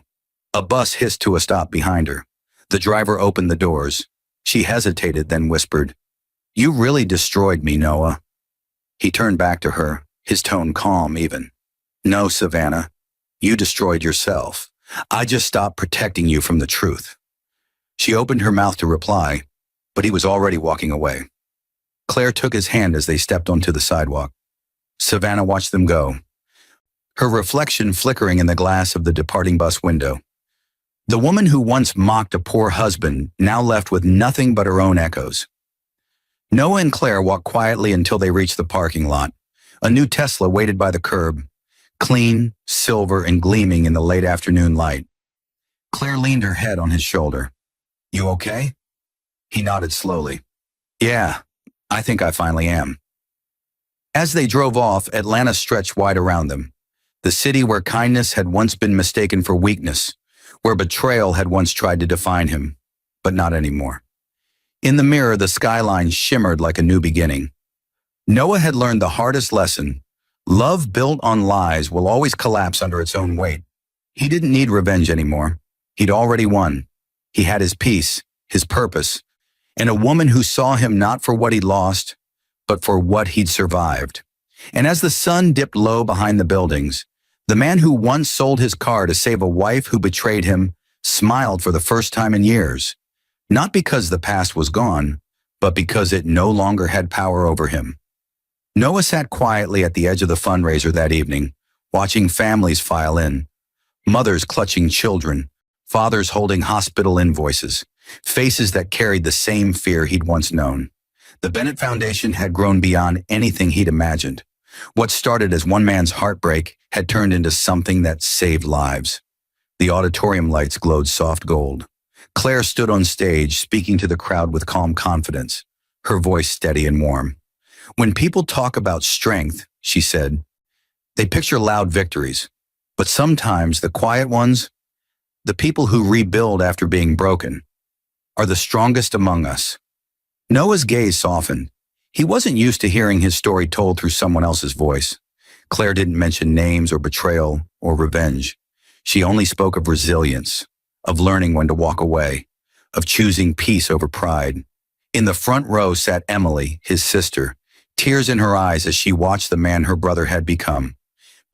A bus hissed to a stop behind her. The driver opened the doors. She hesitated, then whispered, "You really destroyed me, Noah." He turned back to her, his tone calm even. No, Savannah, you destroyed yourself. I just stopped protecting you from the truth. She opened her mouth to reply, but he was already walking away. Claire took his hand as they stepped onto the sidewalk. Savannah watched them go, her reflection flickering in the glass of the departing bus window. The woman who once mocked a poor husband now left with nothing but her own echoes. Noah and Claire walked quietly until they reached the parking lot. A new Tesla waited by the curb, clean, silver, and gleaming in the late afternoon light. Claire leaned her head on his shoulder. You okay? He nodded slowly. Yeah, I think I finally am. As they drove off, Atlanta stretched wide around them. The city where kindness had once been mistaken for weakness, where betrayal had once tried to define him, but not anymore. In the mirror, the skyline shimmered like a new beginning. Noah had learned the hardest lesson. Love built on lies will always collapse under its own weight. He didn't need revenge anymore. He'd already won. He had his peace, his purpose, and a woman who saw him not for what he'd lost, but for what he'd survived. And as the sun dipped low behind the buildings, the man who once sold his car to save a wife who betrayed him smiled for the first time in years, not because the past was gone, but because it no longer had power over him. Noah sat quietly at the edge of the fundraiser that evening, watching families file in, mothers clutching children, fathers holding hospital invoices, faces that carried the same fear he'd once known. The Bennett Foundation had grown beyond anything he'd imagined. What started as one man's heartbreak had turned into something that saved lives. The auditorium lights glowed soft gold. Claire stood on stage, speaking to the crowd with calm confidence, her voice steady and warm. When people talk about strength, she said, they picture loud victories. But sometimes the quiet ones, the people who rebuild after being broken, are the strongest among us. Noah's gaze softened. He wasn't used to hearing his story told through someone else's voice. Claire didn't mention names or betrayal or revenge. She only spoke of resilience, of learning when to walk away, of choosing peace over pride. In the front row sat Emily, his sister, tears in her eyes as she watched the man her brother had become.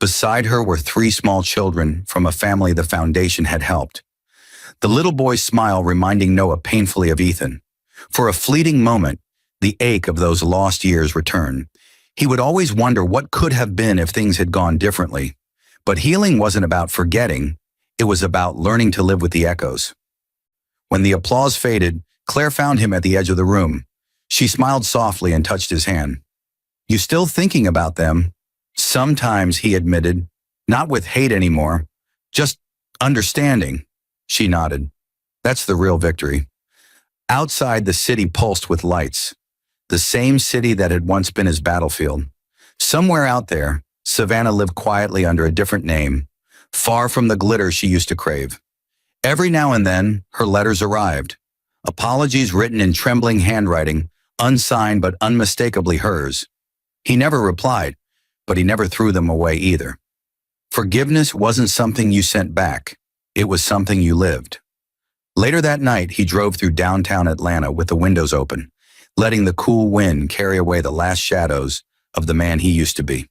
Beside her were 3 small children from a family the foundation had helped. The little boy's smile reminding Noah painfully of Ethan. For a fleeting moment, the ache of those lost years returned. He would always wonder what could have been if things had gone differently. But healing wasn't about forgetting. It was about learning to live with the echoes. When the applause faded, Claire found him at the edge of the room. She smiled softly and touched his hand. You still thinking about them? Sometimes, he admitted, not with hate anymore, just understanding. She nodded. That's the real victory. Outside, the city pulsed with lights. The same city that had once been his battlefield. Somewhere out there, Savannah lived quietly under a different name, far from the glitter she used to crave. Every now and then, her letters arrived. Apologies written in trembling handwriting, unsigned but unmistakably hers. He never replied, but he never threw them away either. Forgiveness wasn't something you sent back. It was something you lived. Later that night, he drove through downtown Atlanta with the windows open, letting the cool wind carry away the last shadows of the man he used to be.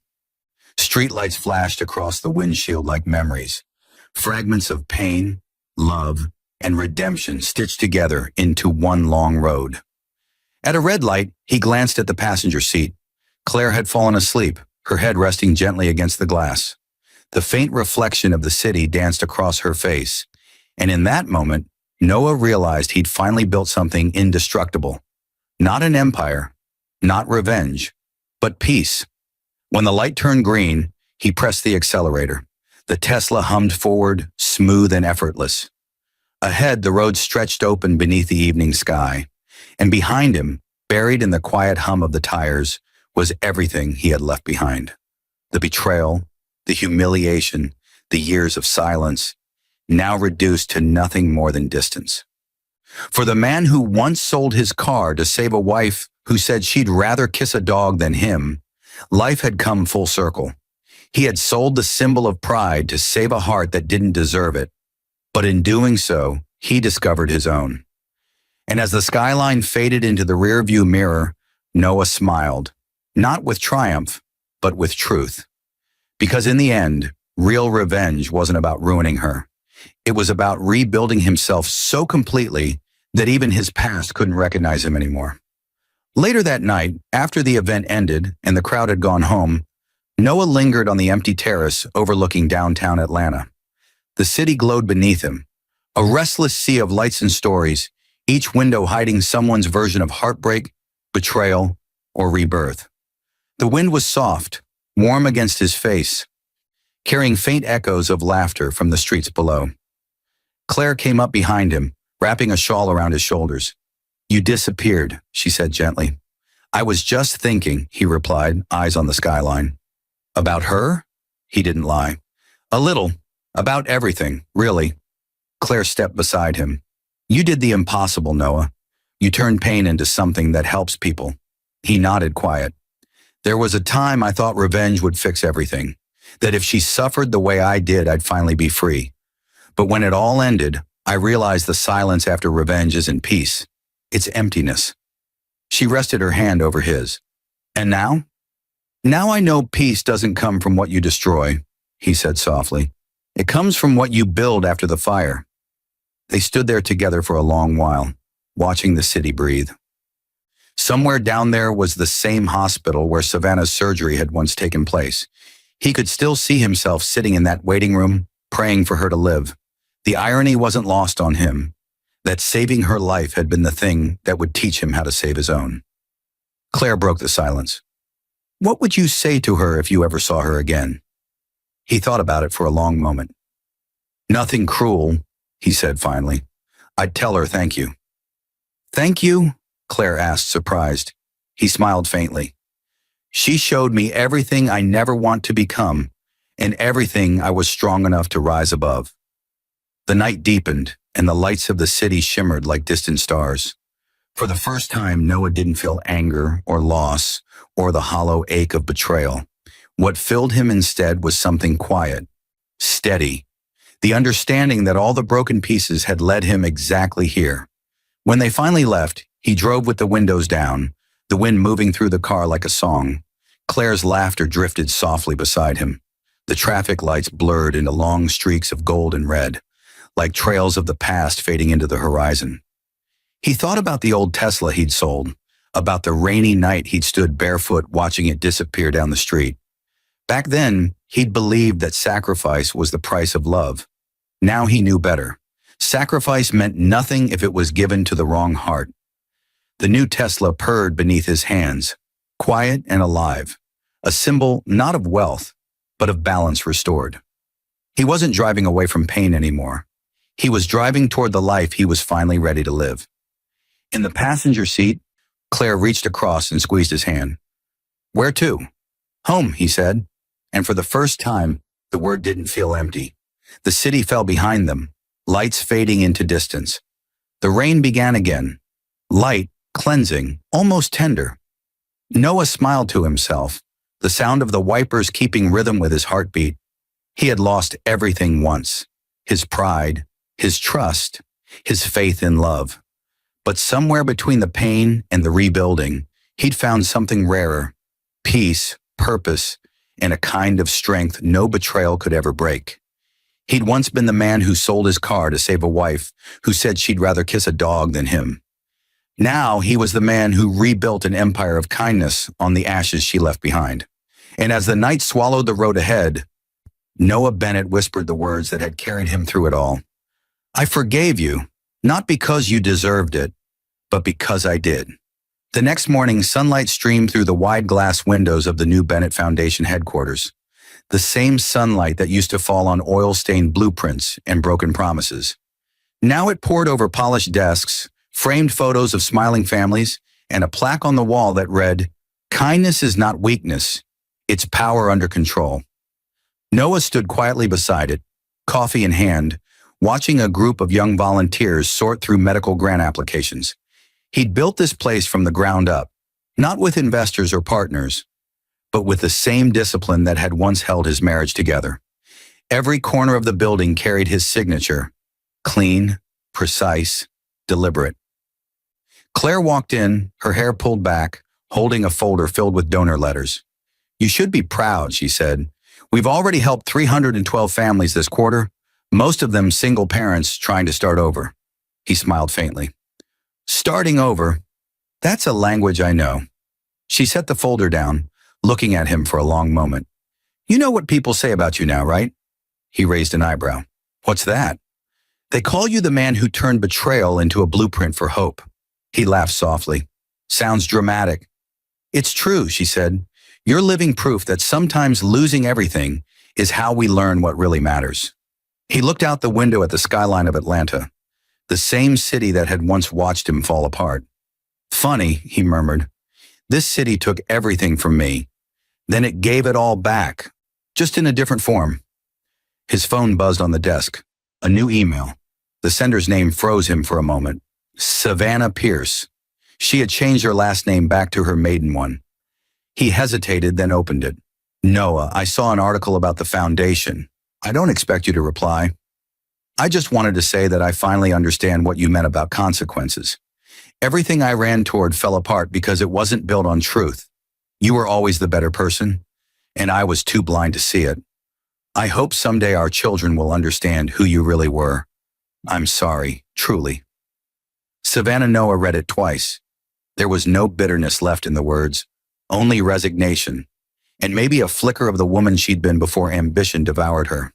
Streetlights flashed across the windshield like memories, fragments of pain, love, and redemption stitched together into one long road. At a red light, he glanced at the passenger seat. Claire had fallen asleep, her head resting gently against the glass. The faint reflection of the city danced across her face, and in that moment, Noah realized he'd finally built something indestructible. Not an empire, not revenge, but peace. When the light turned green, he pressed the accelerator. The Tesla hummed forward, smooth and effortless. Ahead, the road stretched open beneath the evening sky, and behind him, buried in the quiet hum of the tires, was everything he had left behind. The betrayal, the humiliation, the years of silence, now reduced to nothing more than distance. For the man who once sold his car to save a wife who said she'd rather kiss a dog than him, life had come full circle. He had sold the symbol of pride to save a heart that didn't deserve it. But in doing so, he discovered his own. And as the skyline faded into the rearview mirror, Noah smiled. not with triumph, but with truth. Because in the end, real revenge wasn't about ruining her. It was about rebuilding himself so completely that even his past couldn't recognize him anymore. Later that night, after the event ended and the crowd had gone home, Noah lingered on the empty terrace overlooking downtown Atlanta. The city glowed beneath him, a restless sea of lights and stories, each window hiding someone's version of heartbreak, betrayal, or rebirth. The wind was soft, warm against his face, carrying faint echoes of laughter from the streets below. Claire came up behind him, wrapping a shawl around his shoulders. "You disappeared," she said gently. "I was just thinking," he replied, eyes on the skyline. "About her?" He didn't lie. "A little. About everything, really." Claire stepped beside him. "You did the impossible, Noah. You turned pain into something that helps people." He nodded quiet. "There was a time I thought revenge would fix everything, that if she suffered the way I did, I'd finally be free. But when it all ended, I realized the silence after revenge isn't peace. It's emptiness." She rested her hand over his. "And now?" "Now I know peace doesn't come from what you destroy," he said softly. "It comes from what you build after the fire." They stood there together for a long while, watching the city breathe. Somewhere down there was the same hospital where Savannah's surgery had once taken place. He could still see himself sitting in that waiting room, praying for her to live. The irony wasn't lost on him, that saving her life had been the thing that would teach him how to save his own. Claire broke the silence. "What would you say to her if you ever saw her again?" He thought about it for a long moment. "Nothing cruel," he said finally. "I'd tell her thank you." "Thank you?" Claire asked, surprised. He smiled faintly. "She showed me everything I never want to become, and everything I was strong enough to rise above." The night deepened, and the lights of the city shimmered like distant stars. For the first time, Noah didn't feel anger or loss or the hollow ache of betrayal. What filled him instead was something quiet, steady, the understanding that all the broken pieces had led him exactly here. When they finally left, he drove with the windows down, the wind moving through the car like a song. Claire's laughter drifted softly beside him. The traffic lights blurred into long streaks of gold and red, like trails of the past fading into the horizon. He thought about the old Tesla he'd sold, about the rainy night he'd stood barefoot watching it disappear down the street. Back then, he'd believed that sacrifice was the price of love. Now he knew better. Sacrifice meant nothing if it was given to the wrong heart. The new Tesla purred beneath his hands, quiet and alive, a symbol not of wealth, but of balance restored. He wasn't driving away from pain anymore. He was driving toward the life he was finally ready to live. In the passenger seat, Claire reached across and squeezed his hand. "Where to?" "Home," he said, and for the first time, the word didn't feel empty. The city fell behind them, lights fading into distance. The rain began again, light, cleansing, almost tender. Noah smiled to himself, the sound of the wipers keeping rhythm with his heartbeat. He had lost everything once, his pride, his trust, his faith in love. But somewhere between the pain and the rebuilding, he'd found something rarer, peace, purpose, and a kind of strength no betrayal could ever break. He'd once been the man who sold his car to save a wife who said she'd rather kiss a dog than him. Now he was the man who rebuilt an empire of kindness on the ashes she left behind. And as the night swallowed the road ahead, Noah Bennett whispered the words that had carried him through it all. "I forgave you, not because you deserved it, but because I did." The next morning, sunlight streamed through the wide glass windows of the new Bennett Foundation headquarters. The same sunlight that used to fall on oil-stained blueprints and broken promises. Now it poured over polished desks, framed photos of smiling families, and a plaque on the wall that read, "Kindness is not weakness, it's power under control." Noah stood quietly beside it, coffee in hand, watching a group of young volunteers sort through medical grant applications. He'd built this place from the ground up, not with investors or partners, but with the same discipline that had once held his marriage together. Every corner of the building carried his signature, clean, precise, deliberate. Claire walked in, her hair pulled back, holding a folder filled with donor letters. You should be proud, she said. We've already helped 312 families this quarter, most of them single parents trying to start over. He smiled faintly. Starting over? That's a language I know. She set the folder down, looking at him for a long moment. You know what people say about you now, right? He raised an eyebrow. What's that? They call you the man who turned betrayal into a blueprint for hope. He laughed softly. Sounds dramatic. It's true, she said. You're living proof that sometimes losing everything is how we learn what really matters. He looked out the window at the skyline of Atlanta, the same city that had once watched him fall apart. Funny, he murmured. This city took everything from me. Then it gave it all back, just in a different form. His phone buzzed on the desk. A new email. The sender's name froze him for a moment. Savannah Pierce. She had changed her last name back to her maiden one. He hesitated, then opened it. Noah, I saw an article about the foundation. I don't expect you to reply. I just wanted to say that I finally understand what you meant about consequences. Everything I ran toward fell apart because it wasn't built on truth. You were always the better person, and I was too blind to see it. I hope someday our children will understand who you really were. I'm sorry, truly. Savannah Noah read it twice. There was no bitterness left in the words, only resignation, and maybe a flicker of the woman she'd been before ambition devoured her.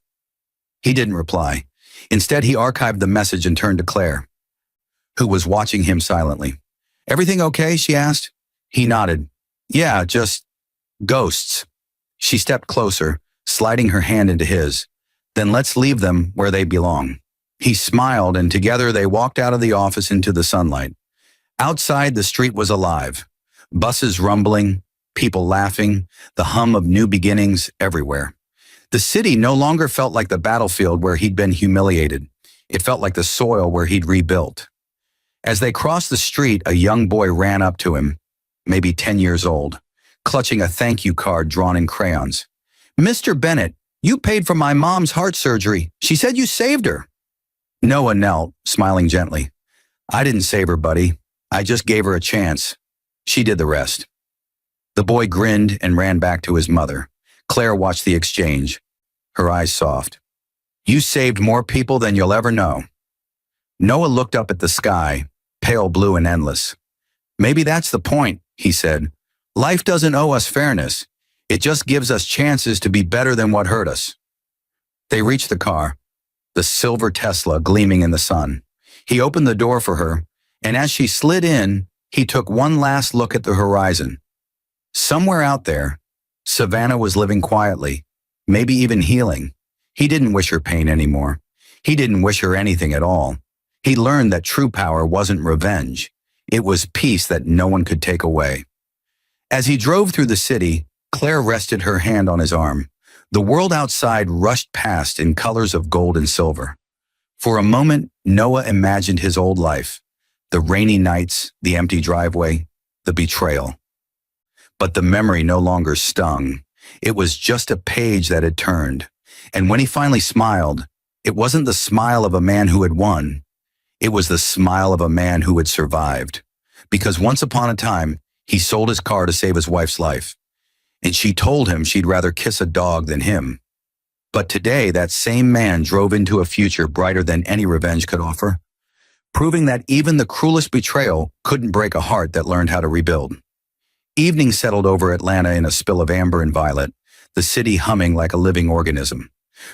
He didn't reply. Instead, he archived the message and turned to Claire, who was watching him silently. Everything okay? She asked. He nodded. Yeah, just ghosts. She stepped closer, sliding her hand into his. Then let's leave them where they belong. He smiled, and together they walked out of the office into the sunlight. Outside, the street was alive. Buses rumbling, people laughing, the hum of new beginnings everywhere. The city no longer felt like the battlefield where he'd been humiliated. It felt like the soil where he'd rebuilt. As they crossed the street, a young boy ran up to him, maybe 10 years old, clutching a thank you card drawn in crayons. Mr. Bennett, you paid for my mom's heart surgery. She said you saved her. Noah knelt, smiling gently. I didn't save her, buddy. I just gave her a chance. She did the rest. The boy grinned and ran back to his mother. Claire watched the exchange, her eyes soft. You saved more people than you'll ever know. Noah looked up at the sky, pale blue and endless. Maybe that's the point, he said. Life doesn't owe us fairness. It just gives us chances to be better than what hurt us. They reached the car, the silver Tesla gleaming in the sun. He opened the door for her, and as she slid in, he took one last look at the horizon. Somewhere out there, Savannah was living quietly, maybe even healing. He didn't wish her pain anymore. He didn't wish her anything at all. He learned that true power wasn't revenge. It was peace that no one could take away. As he drove through the city, Claire rested her hand on his arm. The world outside rushed past in colors of gold and silver. For a moment, Noah imagined his old life, the rainy nights, the empty driveway, the betrayal. But the memory no longer stung. It was just a page that had turned. And when he finally smiled, it wasn't the smile of a man who had won. It was the smile of a man who had survived. Because once upon a time, he sold his car to save his wife's life. And she told him she'd rather kiss a dog than him. But today, that same man drove into a future brighter than any revenge could offer, proving that even the cruelest betrayal couldn't break a heart that learned how to rebuild. Evening settled over Atlanta in a spill of amber and violet, the city humming like a living organism.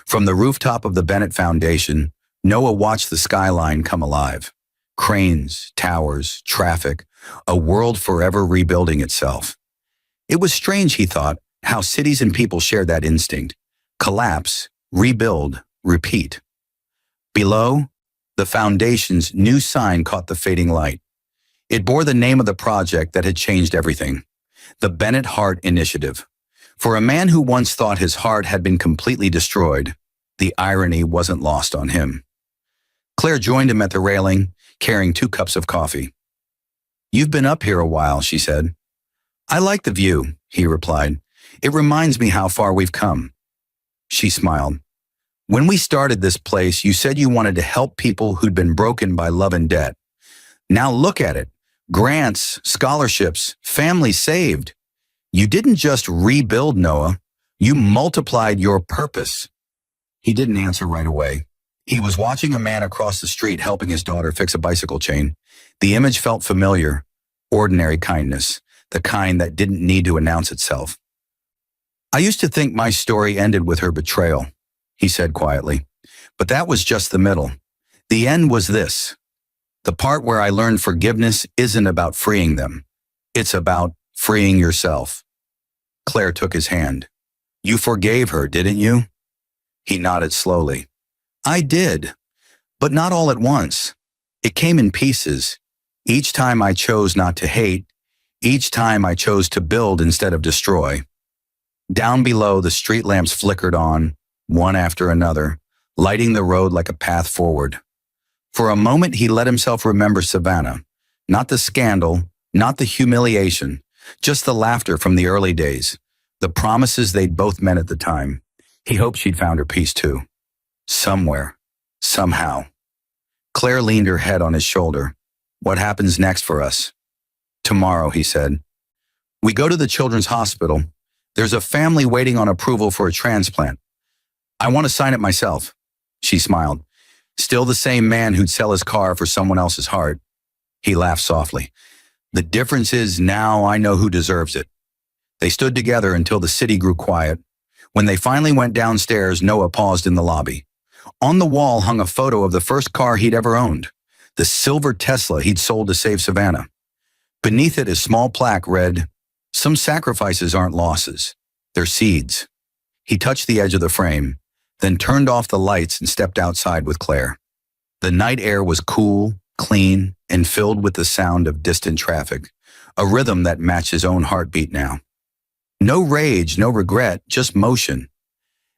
From the rooftop of the Bennett Foundation, Noah watched the skyline come alive. Cranes, towers, traffic, a world forever rebuilding itself. It was strange, he thought, how cities and people shared that instinct. Collapse, rebuild, repeat. Below, the foundation's new sign caught the fading light. It bore the name of the project that had changed everything, the Bennett Heart Initiative. For a man who once thought his heart had been completely destroyed, the irony wasn't lost on him. Claire joined him at the railing, carrying 2 cups of coffee. You've been up here a while, she said. I like the view, he replied. It reminds me how far we've come. She smiled. When we started this place, you said you wanted to help people who'd been broken by love and debt. Now look at it. Grants, scholarships, family saved. You didn't just rebuild, Noah. You multiplied your purpose. He didn't answer right away. He was watching a man across the street helping his daughter fix a bicycle chain. The image felt familiar. Ordinary kindness, the kind that didn't need to announce itself. I used to think my story ended with her betrayal, he said quietly. But that was just the middle. The end was this. The part where I learned forgiveness isn't about freeing them. It's about freeing yourself. Claire took his hand. You forgave her, didn't you? He nodded slowly. I did, but not all at once. It came in pieces. Each time I chose not to hate, each time I chose to build instead of destroy. Down below, the street lamps flickered on, one after another, lighting the road like a path forward. For a moment, he let himself remember Savannah. Not the scandal, not the humiliation, just the laughter from the early days, the promises they'd both meant at the time. He hoped she'd found her peace too. Somewhere. Somehow. Claire leaned her head on his shoulder. What happens next for us? Tomorrow, he said. We go to the children's hospital. There's a family waiting on approval for a transplant. I want to sign it myself. She smiled. Still the same man who'd sell his car for someone else's heart. He laughed softly. The difference is now I know who deserves it. They stood together until the city grew quiet. When they finally went downstairs, Noah paused in the lobby. On the wall hung a photo of the first car he'd ever owned, the silver Tesla he'd sold to save Savannah. Beneath it, a small plaque read, Some sacrifices aren't losses, they're seeds. He touched the edge of the frame, then turned off the lights and stepped outside with Claire. The night air was cool, clean, and filled with the sound of distant traffic, a rhythm that matched his own heartbeat now. No rage, no regret, just motion.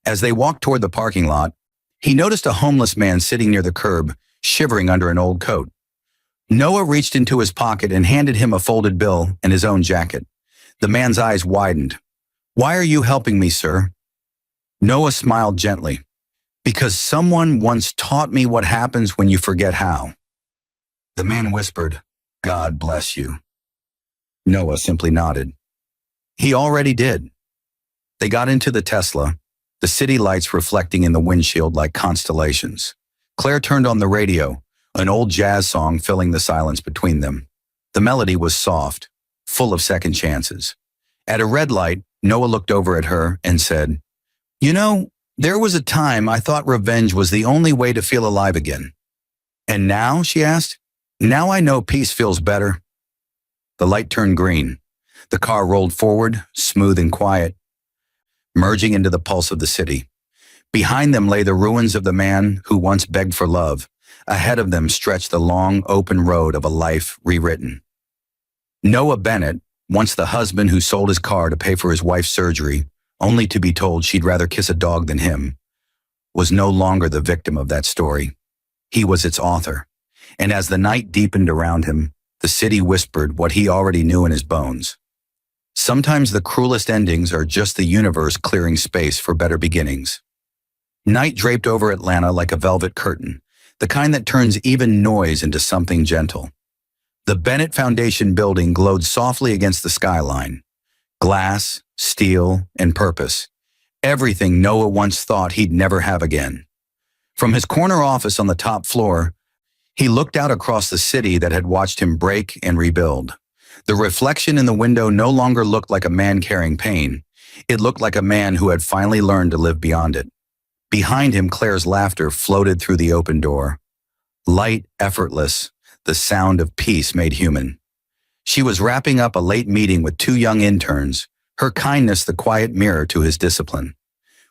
As they walked toward the parking lot, he noticed a homeless man sitting near the curb, shivering under an old coat. Noah reached into his pocket and handed him a folded bill and his own jacket. The man's eyes widened. Why are you helping me, sir? Noah smiled gently. Because someone once taught me what happens when you forget how. The man whispered, God bless you. Noah simply nodded. He already did. They got into the Tesla, the city lights reflecting in the windshield like constellations. Claire turned on the radio, an old jazz song filling the silence between them. The melody was soft, full of second chances. At a red light, Noah looked over at her and said, You know, there was a time I thought revenge was the only way to feel alive again. And now, she asked, now I know peace feels better. The light turned green. The car rolled forward, smooth and quiet, merging into the pulse of the city. Behind them lay the ruins of the man who once begged for love. Ahead of them stretched the long, open road of a life rewritten. Noah Bennett, once the husband who sold his car to pay for his wife's surgery, only to be told she'd rather kiss a dog than him, was no longer the victim of that story. He was its author. And as the night deepened around him, the city whispered what he already knew in his bones. Sometimes the cruelest endings are just the universe clearing space for better beginnings. Night draped over Atlanta like a velvet curtain, the kind that turns even noise into something gentle. The Bennett Foundation building glowed softly against the skyline. Glass, steel, and purpose. Everything Noah once thought he'd never have again. From his corner office on the top floor, he looked out across the city that had watched him break and rebuild. The reflection in the window no longer looked like a man carrying pain. It looked like a man who had finally learned to live beyond it. Behind him, Claire's laughter floated through the open door. Light, effortless, the sound of peace made human. She was wrapping up a late meeting with 2 young interns, her kindness the quiet mirror to his discipline.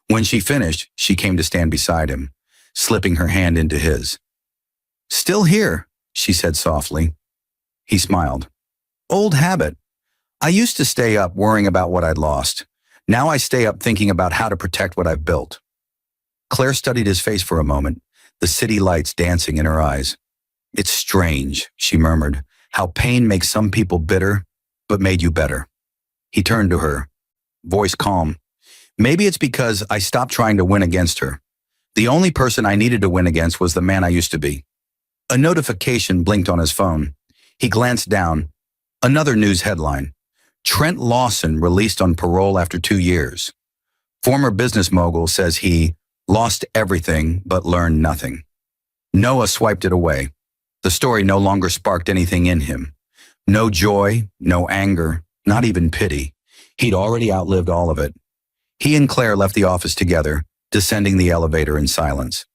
When she finished, she came to stand beside him, slipping her hand into his. Still here, she said softly. He smiled. Old habit. I used to stay up worrying about what I'd lost. Now I stay up thinking about how to protect what I've built. Claire studied his face for a moment, the city lights dancing in her eyes. It's strange, she murmured, how pain makes some people bitter, but made you better. He turned to her, voice calm. Maybe it's because I stopped trying to win against her. The only person I needed to win against was the man I used to be. A notification blinked on his phone. He glanced down. Another news headline. Trent Lawson released on parole after 2 years. Former business mogul says he lost everything but learned nothing. Noah swiped it away. The story no longer sparked anything in him. No joy, no anger, not even pity. He'd already outlived all of it. He and Claire left the office together, descending the elevator in silence.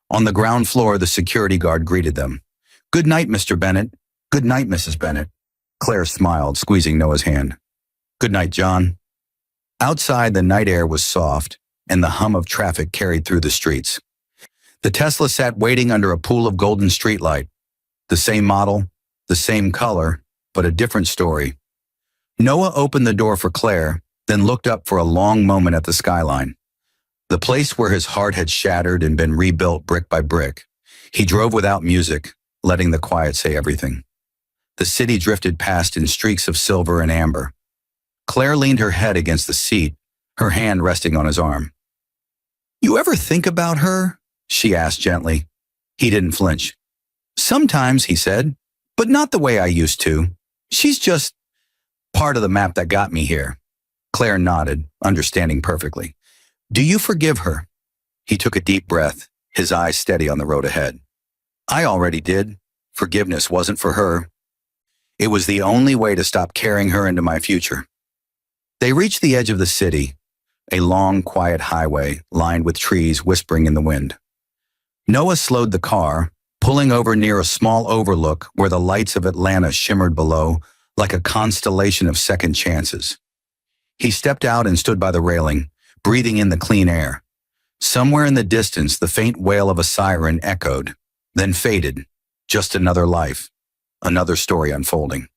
On the ground floor, the security guard greeted them. "Good night, Mr. Bennett. Good night, Mrs. Bennett." Claire smiled, squeezing Noah's hand. "Good night, John." Outside, the night air was soft, and the hum of traffic carried through the streets. The Tesla sat waiting under a pool of golden streetlight. The same model, the same color, but a different story. Noah opened the door for Claire, then looked up for a long moment at the skyline. The place where his heart had shattered and been rebuilt brick by brick. He drove without music, letting the quiet say everything. The city drifted past in streaks of silver and amber. Claire leaned her head against the seat, her hand resting on his arm. "You ever think about her?" she asked gently. He didn't flinch. "Sometimes," he said, "but not the way I used to. She's just part of the map that got me here." Claire nodded, understanding perfectly. "Do you forgive her?" He took a deep breath, his eyes steady on the road ahead. "I already did. Forgiveness wasn't for her. It was the only way to stop carrying her into my future." They reached the edge of the city, a long, quiet highway lined with trees whispering in the wind. Noah slowed the car, pulling over near a small overlook where the lights of Atlanta shimmered below like a constellation of second chances. He stepped out and stood by the railing, breathing in the clean air. Somewhere in the distance, the faint wail of a siren echoed, then faded. Just another life, another story unfolding.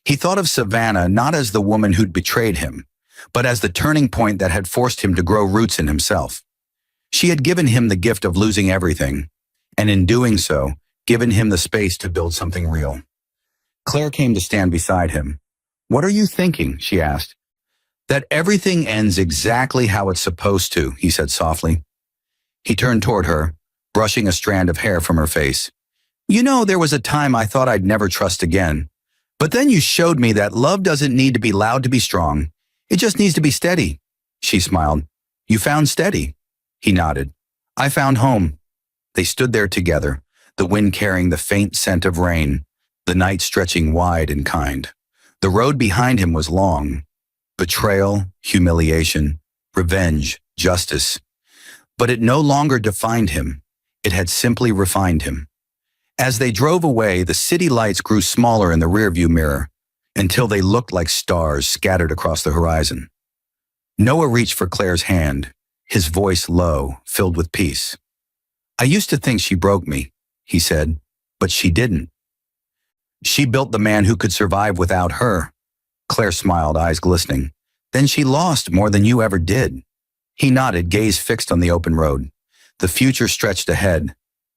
He thought of Savannah not as the woman who'd betrayed him, but as the turning point that had forced him to grow roots in himself. She had given him the gift of losing everything, and in doing so, given him the space to build something real. Claire came to stand beside him. "What are you thinking?" she asked. "That everything ends exactly how it's supposed to," he said softly. He turned toward her, brushing a strand of hair from her face. "You know, there was a time I thought I'd never trust again. But then you showed me that love doesn't need to be loud to be strong. It just needs to be steady." She smiled. "You found steady?" He nodded. "I found home." They stood there together, the wind carrying the faint scent of rain, the night stretching wide and kind. The road behind him was long. Betrayal, humiliation, revenge, justice. But it no longer defined him. It had simply refined him. As they drove away, the city lights grew smaller in the rearview mirror until they looked like stars scattered across the horizon. Noah reached for Claire's hand, his voice low, filled with peace. "I used to think she broke me," he said, "but she didn't. She built the man who could survive without her." Claire smiled, eyes glistening. "Then she lost more than you ever did." He nodded, gaze fixed on the open road. The future stretched ahead,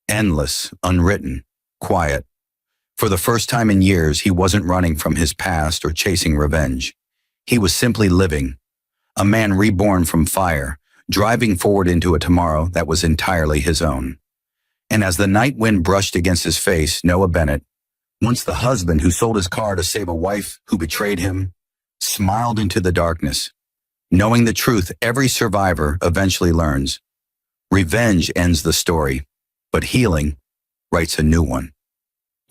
endless, unwritten, quiet. For the first time in years, he wasn't running from his past or chasing revenge. He was simply living, a man reborn from fire, driving forward into a tomorrow that was entirely his own. And as the night wind brushed against his face, Noah Bennett, once the husband who sold his car to save a wife who betrayed him, smiled into the darkness, knowing the truth every survivor eventually learns. Revenge ends the story, but healing writes a new one.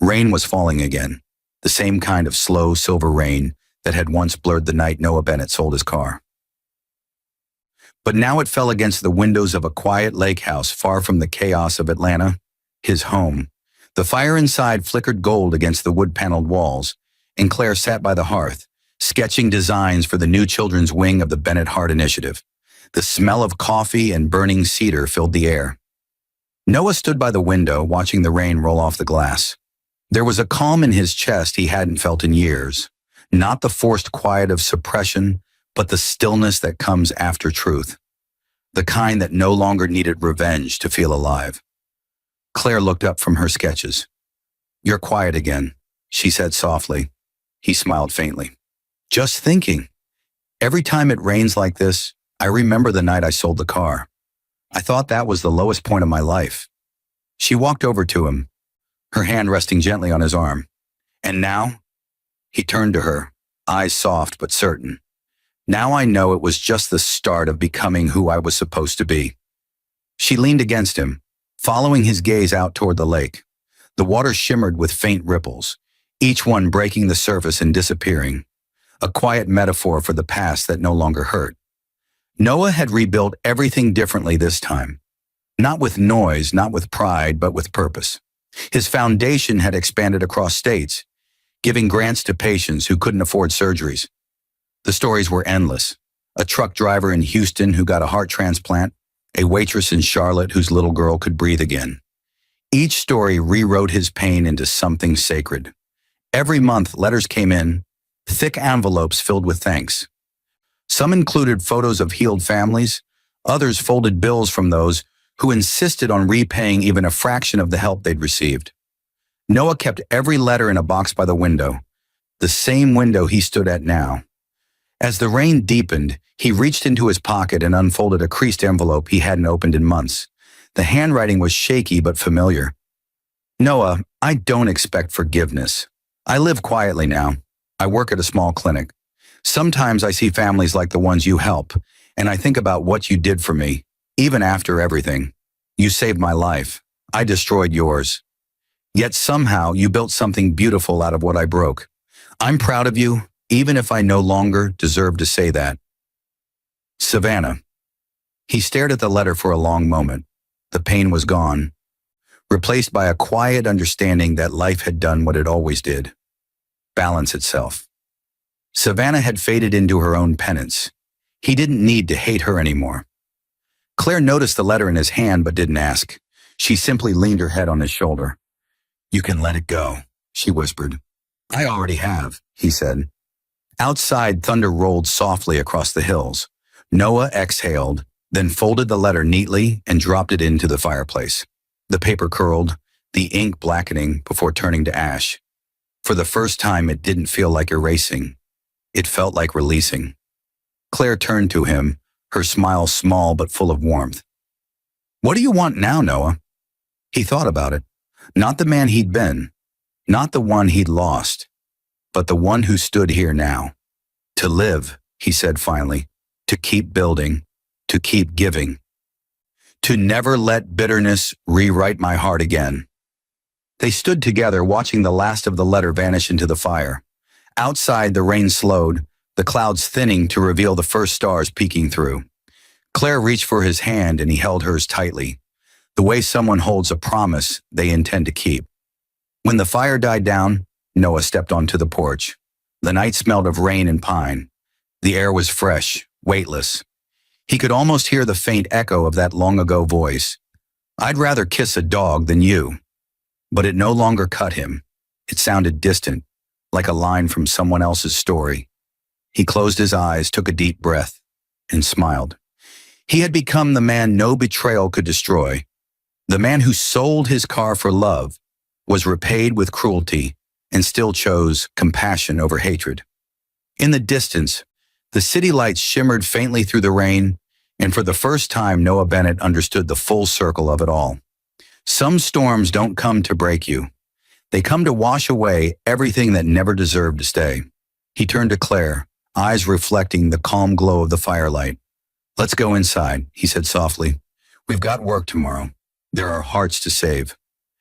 Rain was falling again, the same kind of slow silver rain that had once blurred the night Noah Bennett sold his car. But now it fell against the windows of a quiet lake house far from the chaos of Atlanta, his home. The fire inside flickered gold against the wood-paneled walls, and Claire sat by the hearth, sketching designs for the new children's wing of the Bennett Heart Initiative. The smell of coffee and burning cedar filled the air. Noah stood by the window, watching the rain roll off the glass. There was a calm in his chest he hadn't felt in years, not the forced quiet of suppression, but the stillness that comes after truth, the kind that no longer needed revenge to feel alive. Claire looked up from her sketches. "You're quiet again," she said softly. He smiled faintly. "Just thinking. Every time it rains like this, I remember the night I sold the car. I thought that was the lowest point of my life." She walked over to him, her hand resting gently on his arm. And now, he turned to her, eyes soft but certain. Now I know it was just the start of becoming who I was supposed to be. She leaned against him, following his gaze out toward the lake. The water shimmered with faint ripples, each one breaking the surface and disappearing, a quiet metaphor for the past that no longer hurt. Noah had rebuilt everything differently this time. Not with noise, not with pride, but with purpose. His foundation had expanded across states, giving grants to patients who couldn't afford surgeries. The stories were endless. A truck driver in Houston who got a heart transplant, a waitress in Charlotte whose little girl could breathe again. Each story rewrote his pain into something sacred. Every month, letters came in, thick envelopes filled with thanks. Some included photos of healed families, others folded bills from those who insisted on repaying even a fraction of the help they'd received. Noah kept every letter in a box by the window, the same window he stood at now. As the rain deepened, he reached into his pocket and unfolded a creased envelope he hadn't opened in months. The handwriting was shaky but familiar. Noah, I don't expect forgiveness. I live quietly now. I work at a small clinic. Sometimes I see families like the ones you help, and I think about what you did for me, even after everything. You saved my life. I destroyed yours. Yet somehow you built something beautiful out of what I broke. I'm proud of you, even if I no longer deserve to say that. Savannah. He stared at the letter for a long moment. The pain was gone, replaced by a quiet understanding that life had done what it always did. Balance itself. Savannah had faded into her own penance. He didn't need to hate her anymore. Claire noticed the letter in his hand but didn't ask. She simply leaned her head on his shoulder. You can let it go, she whispered. I already have, he said. Outside, thunder rolled softly across the hills. Noah exhaled, then folded the letter neatly and dropped it into the fireplace. The paper curled, the ink blackening before turning to ash. For the first time, it didn't feel like erasing. It felt like releasing. Claire turned to him, her smile small but full of warmth. What do you want now, Noah? He thought about it. Not the man he'd been, not the one he'd lost, but the one who stood here now. To live, he said finally, to keep building, to keep giving, to never let bitterness rewrite my heart again. They stood together, watching the last of the letter vanish into the fire. Outside, the rain slowed, the clouds thinning to reveal the first stars peeking through. Claire reached for his hand and he held hers tightly, the way someone holds a promise they intend to keep. When the fire died down, Noah stepped onto the porch. The night smelled of rain and pine. The air was fresh, weightless. He could almost hear the faint echo of that long-ago voice. I'd rather kiss a dog than you. But it no longer cut him. It sounded distant, like a line from someone else's story. He closed his eyes, took a deep breath, and smiled. He had become the man no betrayal could destroy. The man who sold his car for love, was repaid with cruelty, and still chose compassion over hatred. In the distance, the city lights shimmered faintly through the rain, and for the first time Noah Bennett understood the full circle of it all. Some storms don't come to break you. They come to wash away everything that never deserved to stay. He turned to Claire, eyes reflecting the calm glow of the firelight. Let's go inside, he said softly. We've got work tomorrow. There are hearts to save.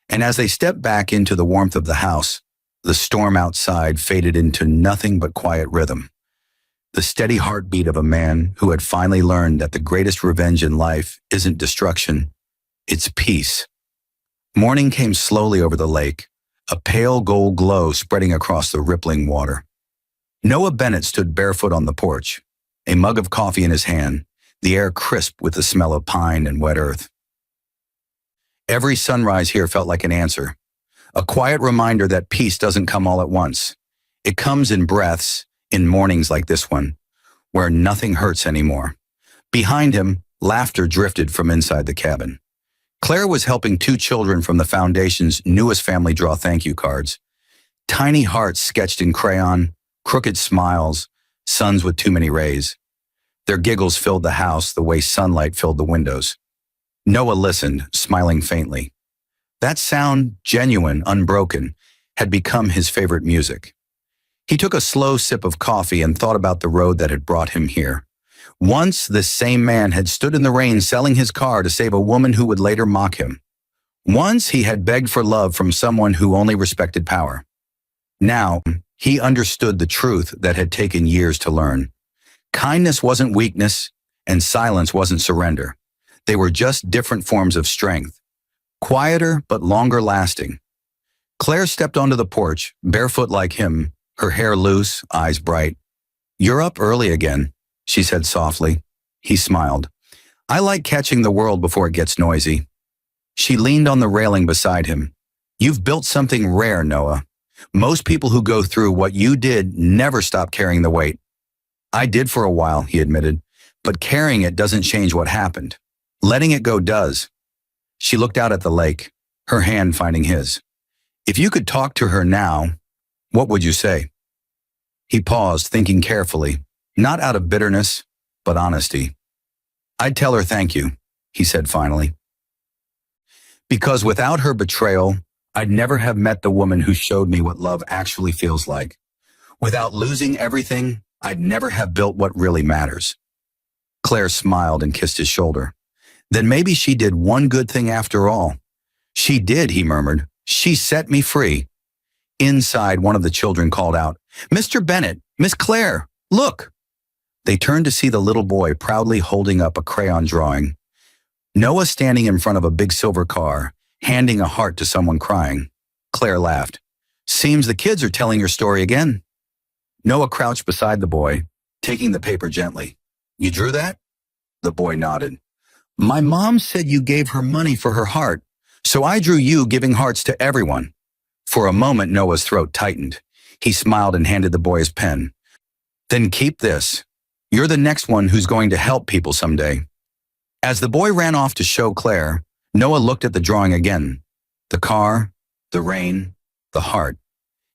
And as they stepped back into the warmth of the house, the storm outside faded into nothing but quiet rhythm. The steady heartbeat of a man who had finally learned that the greatest revenge in life isn't destruction, it's peace. Morning came slowly over the lake, a pale gold glow spreading across the rippling water. Noah Bennett stood barefoot on the porch, a mug of coffee in his hand, the air crisp with the smell of pine and wet earth. Every sunrise here felt like an answer, a quiet reminder that peace doesn't come all at once. It comes in breaths, in mornings like this one, where nothing hurts anymore. Behind him, laughter drifted from inside the cabin. Claire was helping two children from the foundation's newest family draw thank you cards. Tiny hearts sketched in crayon, crooked smiles, suns with too many rays. Their giggles filled the house the way sunlight filled the windows. Noah listened, smiling faintly. That sound, genuine, unbroken, had become his favorite music. He took a slow sip of coffee and thought about the road that had brought him here. Once, this same man had stood in the rain selling his car to save a woman who would later mock him. Once, he had begged for love from someone who only respected power. Now, he understood the truth that had taken years to learn. Kindness wasn't weakness, and silence wasn't surrender. They were just different forms of strength, quieter but longer lasting. Claire stepped onto the porch, barefoot like him, her hair loose, eyes bright. "You're up early again," she said softly. He smiled. "I like catching the world before it gets noisy." She leaned on the railing beside him. "You've built something rare, Noah. Most people who go through what you did never stop carrying the weight." "I did for a while," he admitted, "but carrying it doesn't change what happened. Letting it go does." She looked out at the lake, her hand finding his. "If you could talk to her now, what would you say?" He paused, thinking carefully, not out of bitterness, but honesty. "I'd tell her thank you," he said finally. "Because without her betrayal, I'd never have met the woman who showed me what love actually feels like. Without losing everything, I'd never have built what really matters." Claire smiled and kissed his shoulder. "Then maybe she did one good thing after all." "She did," he murmured. "She set me free." Inside, one of the children called out, "Mr. Bennett, Miss Claire, look!" They turned to see the little boy proudly holding up a crayon drawing. Noah standing in front of a big silver car, handing a heart to someone crying. Claire laughed. "Seems the kids are telling your story again." Noah crouched beside the boy, taking the paper gently. "You drew that?" The boy nodded. "My mom said you gave her money for her heart, so I drew you giving hearts to everyone." For a moment, Noah's throat tightened. He smiled and handed the boy his pen. "Then keep this. You're the next one who's going to help people someday." As the boy ran off to show Claire, Noah looked at the drawing again. The car, the rain, the heart.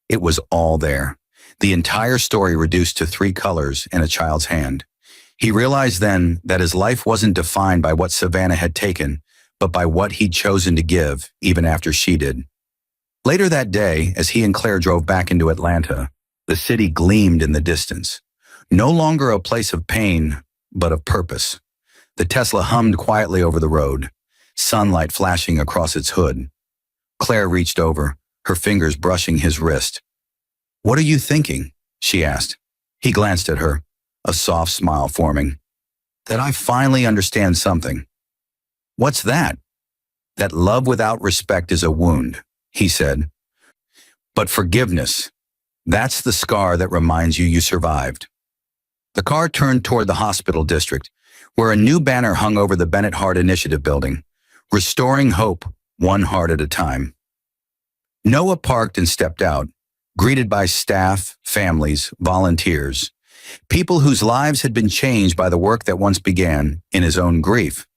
It was all there. The entire story reduced to 3 colors in a child's hand. He realized then that his life wasn't defined by what Savannah had taken, but by what he'd chosen to give, even after she did. Later that day, as he and Claire drove back into Atlanta, the city gleamed in the distance. No longer a place of pain, but of purpose. The Tesla hummed quietly over the road, sunlight flashing across its hood. Claire reached over, her fingers brushing his wrist. "What are you thinking?" she asked. He glanced at her, a soft smile forming. "That I finally understand something." "What's that?" "That love without respect is a wound," he said. "But forgiveness, that's the scar that reminds you survived." The car turned toward the hospital district, where a new banner hung over the Bennett Heart Initiative building, restoring hope, one heart at a time. Noah parked and stepped out, greeted by staff, families, volunteers, people whose lives had been changed by the work that once began in his own grief.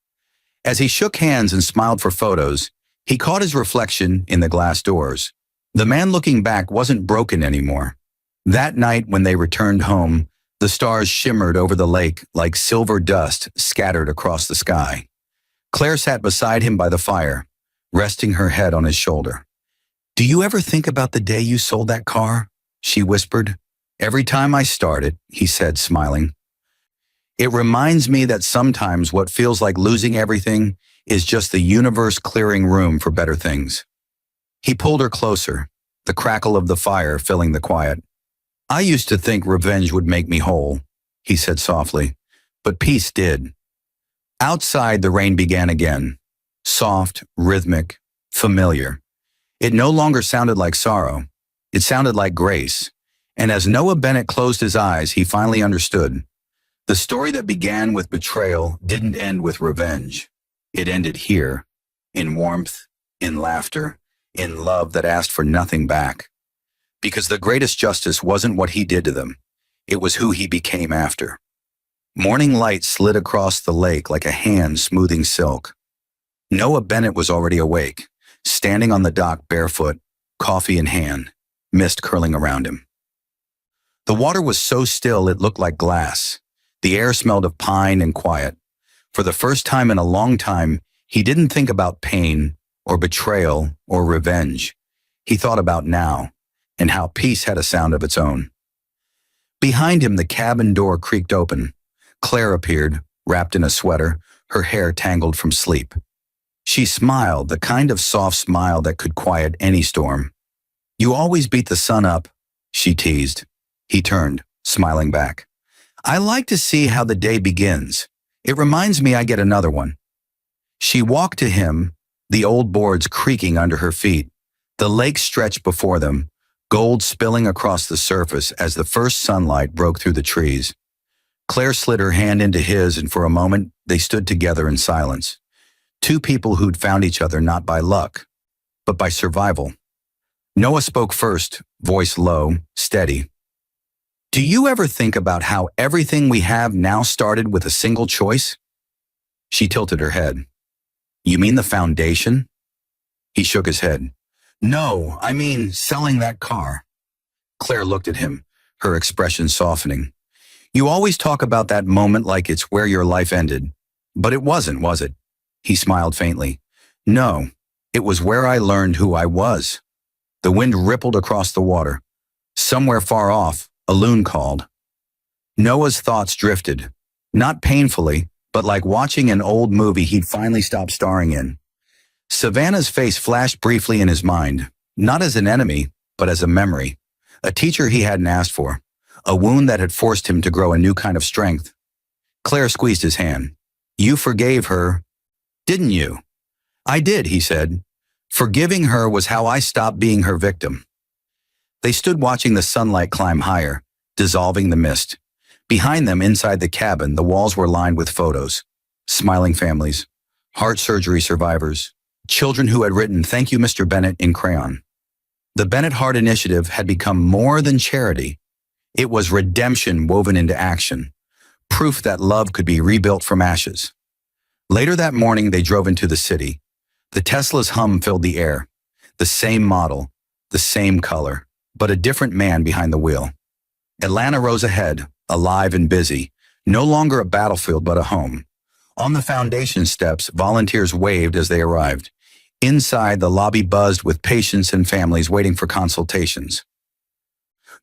As he shook hands and smiled for photos, he caught his reflection in the glass doors. The man looking back wasn't broken anymore. That night when they returned home, the stars shimmered over the lake like silver dust scattered across the sky. Claire sat beside him by the fire, resting her head on his shoulder. "Do you ever think about the day you sold that car?" she whispered. "Every time I start it," he said, smiling. "It reminds me that sometimes what feels like losing everything is just the universe clearing room for better things." He pulled her closer, the crackle of the fire filling the quiet. "I used to think revenge would make me whole," he said softly, "but peace did." Outside, the rain began again, soft, rhythmic, familiar. It no longer sounded like sorrow. It sounded like grace. And as Noah Bennett closed his eyes, he finally understood. The story that began with betrayal didn't end with revenge. It ended here, in warmth, in laughter, in love that asked for nothing back. Because the greatest justice wasn't what he did to them. It was who he became after. Morning light slid across the lake like a hand smoothing silk. Noah Bennett was already awake, standing on the dock barefoot, coffee in hand, mist curling around him. The water was so still it looked like glass. The air smelled of pine and quiet. For the first time in a long time, he didn't think about pain or betrayal or revenge. he thought about now, and how peace had a sound of its own. Behind him, the cabin door creaked open. Claire appeared, wrapped in a sweater, her hair tangled from sleep. She smiled, the kind of soft smile that could quiet any storm. "You always beat the sun up," she teased. He turned, smiling back. "I like to see how the day begins. It reminds me I get another one." She walked to him, the old boards creaking under her feet. The lake stretched before them, gold spilling across the surface as the first sunlight broke through the trees. Claire slid her hand into his, and for a moment they stood together in silence. Two people who'd found each other not by luck, but by survival. Noah spoke first, voice low, steady. "Do you ever think about how everything we have now started with a single choice?" She tilted her head. "You mean the foundation?" He shook his head. "No, I mean selling that car." Claire looked at him, her expression softening. "You always talk about that moment like it's where your life ended. But it wasn't, was it?" He smiled faintly. "No, it was where I learned who I was." The wind rippled across the water. Somewhere far off, a loon called. Noah's thoughts drifted, not painfully, but like watching an old movie he'd finally stopped starring in. Savannah's face flashed briefly in his mind, not as an enemy, but as a memory. A teacher he hadn't asked for. A wound that had forced him to grow a new kind of strength. Claire squeezed his hand. "You forgave her, didn't you?" "I did," he said. "Forgiving her was how I stopped being her victim." They stood watching the sunlight climb higher, dissolving the mist. Behind them, inside the cabin, the walls were lined with photos. Smiling families, heart surgery survivors, children who had written "Thank you, Mr. Bennett" in crayon. The Bennett Heart Initiative had become more than charity. It was redemption woven into action, proof that love could be rebuilt from ashes. Later that morning, they drove into the city. The Tesla's hum filled the air. The same model, the same color, but a different man behind the wheel. Atlanta rose ahead, alive and busy, no longer a battlefield but a home. On the foundation steps, volunteers waved as they arrived. Inside, the lobby buzzed with patients and families waiting for consultations.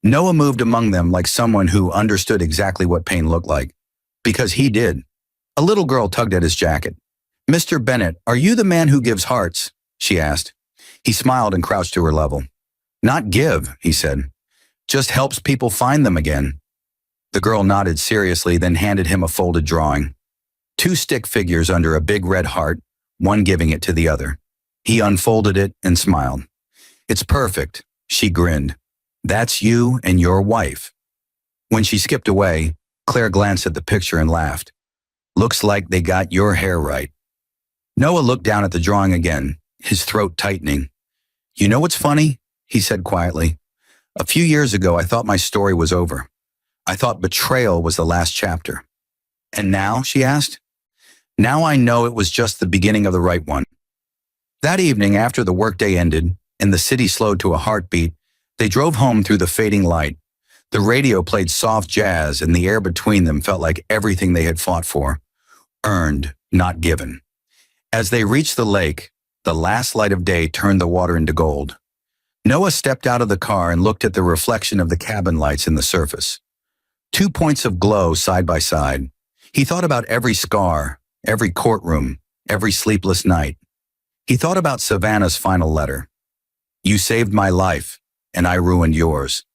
Noah moved among them like someone who understood exactly what pain looked like. Because he did. A little girl tugged at his jacket. "Mr. Bennett, are you the man who gives hearts?" she asked. He smiled and crouched to her level. "Not give," he said. "Just helps people find them again." The girl nodded seriously, then handed him a folded drawing. Two stick figures under a big red heart, one giving it to the other. He unfolded it and smiled. "It's perfect," she grinned. "That's you and your wife." When she skipped away, Claire glanced at the picture and laughed. "Looks like they got your hair right." Noah looked down at the drawing again, his throat tightening. "You know what's funny?" he said quietly. "A few years ago, I thought my story was over. I thought betrayal was the last chapter." "And now?" she asked. "Now I know it was just the beginning of the right one." That evening, after the workday ended and the city slowed to a heartbeat, they drove home through the fading light. The radio played soft jazz, and the air between them felt like everything they had fought for. Earned, not given. As they reached the lake, the last light of day turned the water into gold. Noah stepped out of the car and looked at the reflection of the cabin lights in the surface. 2 points of glow side by side. He thought about every scar, every courtroom, every sleepless night. He thought about Savannah's final letter. "You saved my life, and I ruined yours."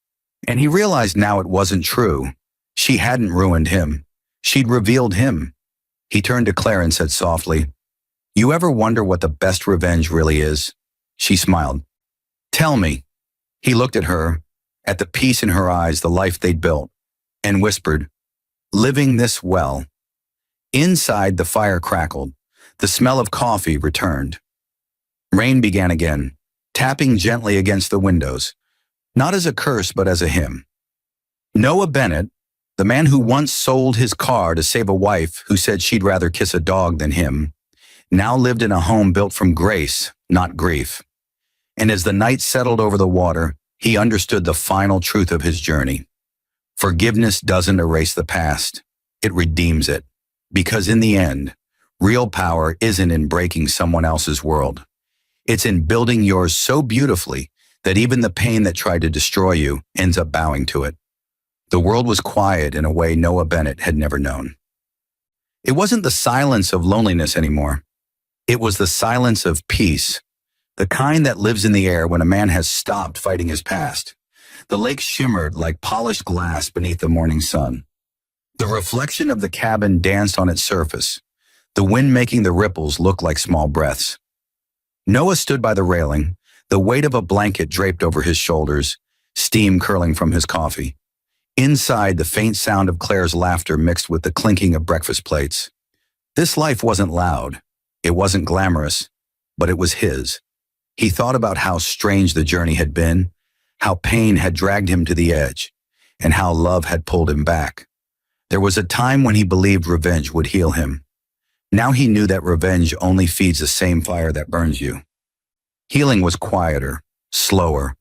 And he realized now it wasn't true. She hadn't ruined him. She'd revealed him. He turned to Claire and said softly, "You ever wonder what the best revenge really is?" She smiled. "Tell me." He looked at her, at the peace in her eyes, the life they'd built, and whispered, "Living this well." Inside, the fire crackled. The smell of coffee returned. Rain began again, tapping gently against the windows, not as a curse but as a hymn. Noah Bennett, the man who once sold his car to save a wife who said she'd rather kiss a dog than him, now lived in a home built from grace, not grief. And as the night settled over the water, he understood the final truth of his journey. Forgiveness doesn't erase the past, it redeems it. Because in the end, real power isn't in breaking someone else's world. It's in building yours so beautifully that even the pain that tried to destroy you ends up bowing to it. The world was quiet in a way Noah Bennett had never known. It wasn't the silence of loneliness anymore. It was the silence of peace, the kind that lives in the air when a man has stopped fighting his past. The lake shimmered like polished glass beneath the morning sun. The reflection of the cabin danced on its surface, the wind making the ripples look like small breaths. Noah stood by the railing, the weight of a blanket draped over his shoulders, steam curling from his coffee. Inside, the faint sound of Claire's laughter mixed with the clinking of breakfast plates. This life wasn't loud. It wasn't glamorous, but it was his. He thought about how strange the journey had been, how pain had dragged him to the edge, and how love had pulled him back. There was a time when he believed revenge would heal him. Now he knew that revenge only feeds the same fire that burns you. Healing was quieter, slower,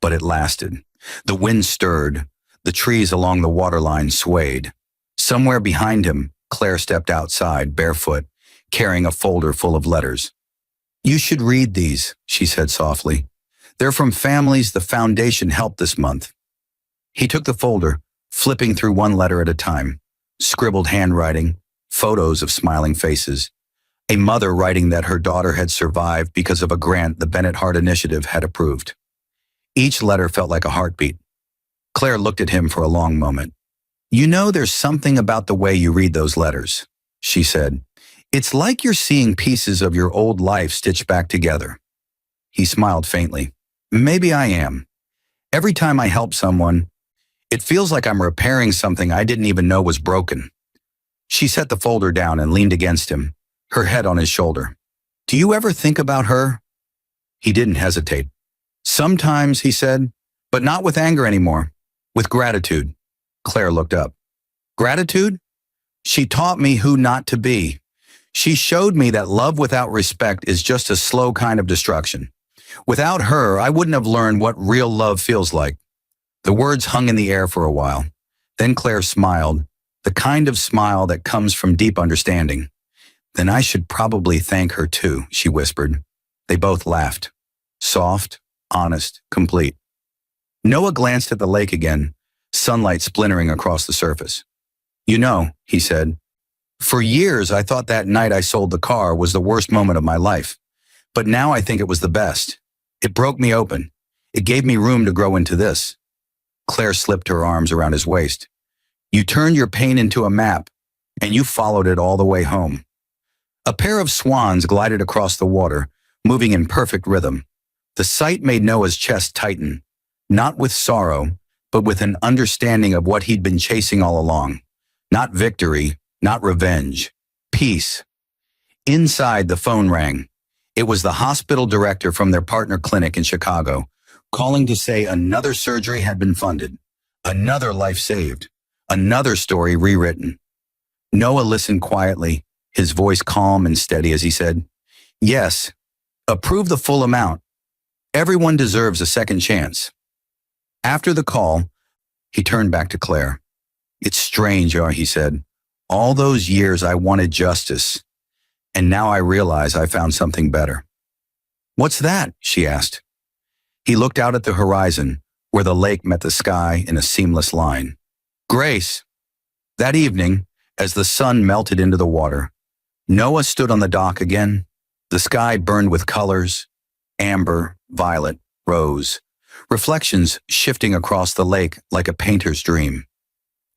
but it lasted. The wind stirred. The trees along the waterline swayed. Somewhere behind him, Claire stepped outside, barefoot, carrying a folder full of letters. "You should read these," she said softly. "They're from families the foundation helped this month." He took the folder, flipping through one letter at a time. Scribbled handwriting, photos of smiling faces. A mother writing that her daughter had survived because of a grant the Bennett Heart Initiative had approved. Each letter felt like a heartbeat. Claire looked at him for a long moment. "You know, there's something about the way you read those letters," she said. "It's like you're seeing pieces of your old life stitched back together." He smiled faintly. "Maybe I am. Every time I help someone, it feels like I'm repairing something I didn't even know was broken." She set the folder down and leaned against him, her head on his shoulder. "Do you ever think about her?" He didn't hesitate. "Sometimes," he said, "but not with anger anymore. With gratitude." Claire looked up. "Gratitude? She taught me who not to be. She showed me that love without respect is just a slow kind of destruction. Without her, I wouldn't have learned what real love feels like." The words hung in the air for a while. Then Claire smiled, the kind of smile that comes from deep understanding. "Then I should probably thank her too," she whispered. They both laughed. Soft, honest, complete. Noah glanced at the lake again, sunlight splintering across the surface. "You know," he said, "for years I thought that night I sold the car was the worst moment of my life. But now I think it was the best. It broke me open. It gave me room to grow into this." Claire slipped her arms around his waist. "You turned your pain into a map, and you followed it all the way home." A pair of swans glided across the water, moving in perfect rhythm. The sight made Noah's chest tighten, not with sorrow, but with an understanding of what he'd been chasing all along. Not victory, not revenge, peace. Inside, the phone rang. It was the hospital director from their partner clinic in Chicago, calling to say another surgery had been funded, another life saved, another story rewritten. Noah listened quietly, his voice calm and steady as he said, "Yes, approve the full amount. Everyone deserves a second chance." After the call, he turned back to Claire. "It's strange," he said. "All those years I wanted justice, and now I realize I found something better." "What's that?" she asked. He looked out at the horizon, where the lake met the sky in a seamless line. "Grace." That evening, as the sun melted into the water, Noah stood on the dock again. The sky burned with colors: amber, violet, rose, reflections shifting across the lake like a painter's dream.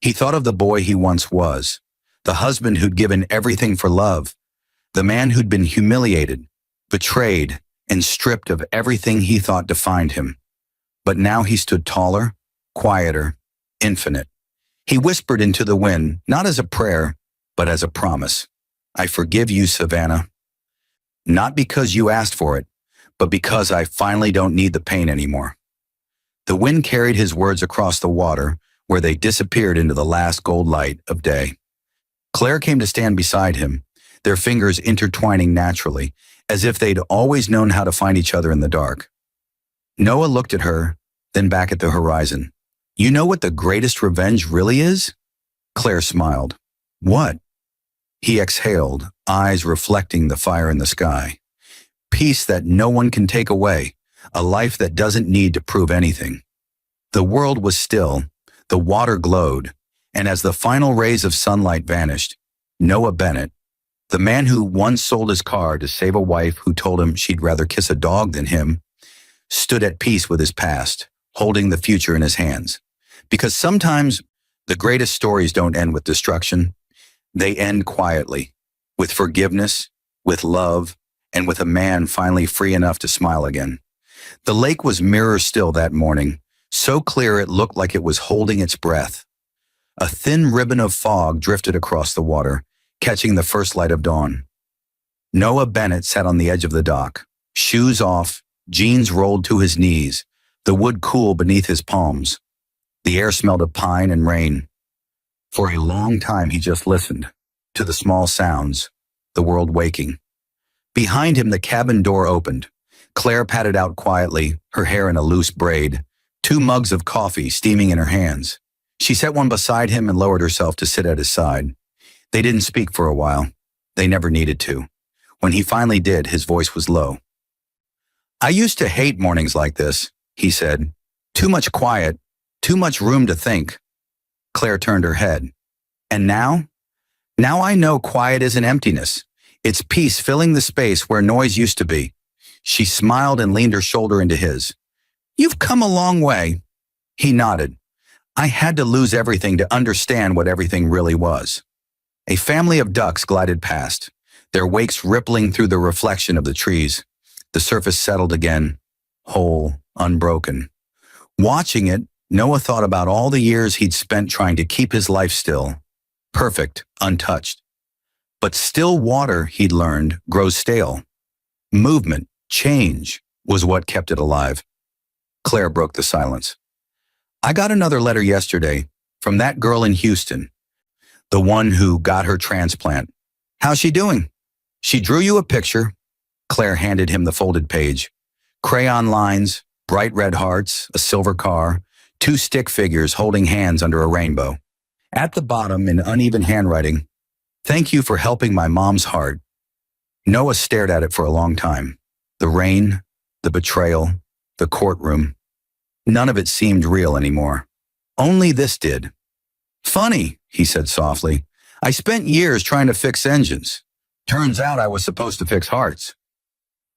He thought of the boy he once was, the husband who'd given everything for love, the man who'd been humiliated, betrayed, and stripped of everything he thought defined him. But now he stood taller, quieter, infinite. He whispered into the wind, not as a prayer, but as a promise. "I forgive you, Savannah. Not because you asked for it, but because I finally don't need the pain anymore." The wind carried his words across the water, where they disappeared into the last gold light of day. Claire came to stand beside him, their fingers intertwining naturally, as if they'd always known how to find each other in the dark. Noah looked at her, then back at the horizon. "You know what the greatest revenge really is?" Claire smiled. "What?" He exhaled, eyes reflecting the fire in the sky. "Peace that no one can take away, a life that doesn't need to prove anything. The world was still, the water glowed, and as the final rays of sunlight vanished, Noah Bennett, the man who once sold his car to save a wife who told him she'd rather kiss a dog than him, stood at peace with his past, holding the future in his hands. Because sometimes the greatest stories don't end with destruction. They end quietly, with forgiveness, with love, and with a man finally free enough to smile again. The lake was mirror still that morning, so clear it looked like it was holding its breath. A thin ribbon of fog drifted across the water, catching the first light of dawn. Noah Bennett sat on the edge of the dock, shoes off, jeans rolled to his knees, the wood cool beneath his palms. The air smelled of pine and rain. For a long time he just listened to the small sounds, the world waking. Behind him the cabin door opened. Claire patted out quietly, her hair in a loose braid, 2 mugs of coffee steaming in her hands. She set one beside him and lowered herself to sit at his side. They didn't speak for a while. They never needed to. When he finally did, his voice was low. "I used to hate mornings like this," he said. "Too much quiet, too much room to think." Claire turned her head. "And now? Now I know quiet isn't emptiness. It's peace filling the space where noise used to be." She smiled and leaned her shoulder into his. "You've come a long way." He nodded. "I had to lose everything to understand what everything really was." A family of ducks glided past, their wakes rippling through the reflection of the trees. The surface settled again, whole, unbroken. Watching it, Noah thought about all the years he'd spent trying to keep his life still, perfect, untouched. But still water, he'd learned, grows stale. Movement, change, was what kept it alive. Claire broke the silence. "I got another letter yesterday from that girl in Houston, the one who got her transplant. How's she doing?" "She drew you a picture." Claire handed him the folded page. Crayon lines, bright red hearts, a silver car, 2 stick figures holding hands under a rainbow. At the bottom, in uneven handwriting, "Thank you for helping my mom's heart." Noah stared at it for a long time. The rain, the betrayal, the courtroom. None of it seemed real anymore. Only this did. "Funny," he said softly. "I spent years trying to fix engines. Turns out I was supposed to fix hearts."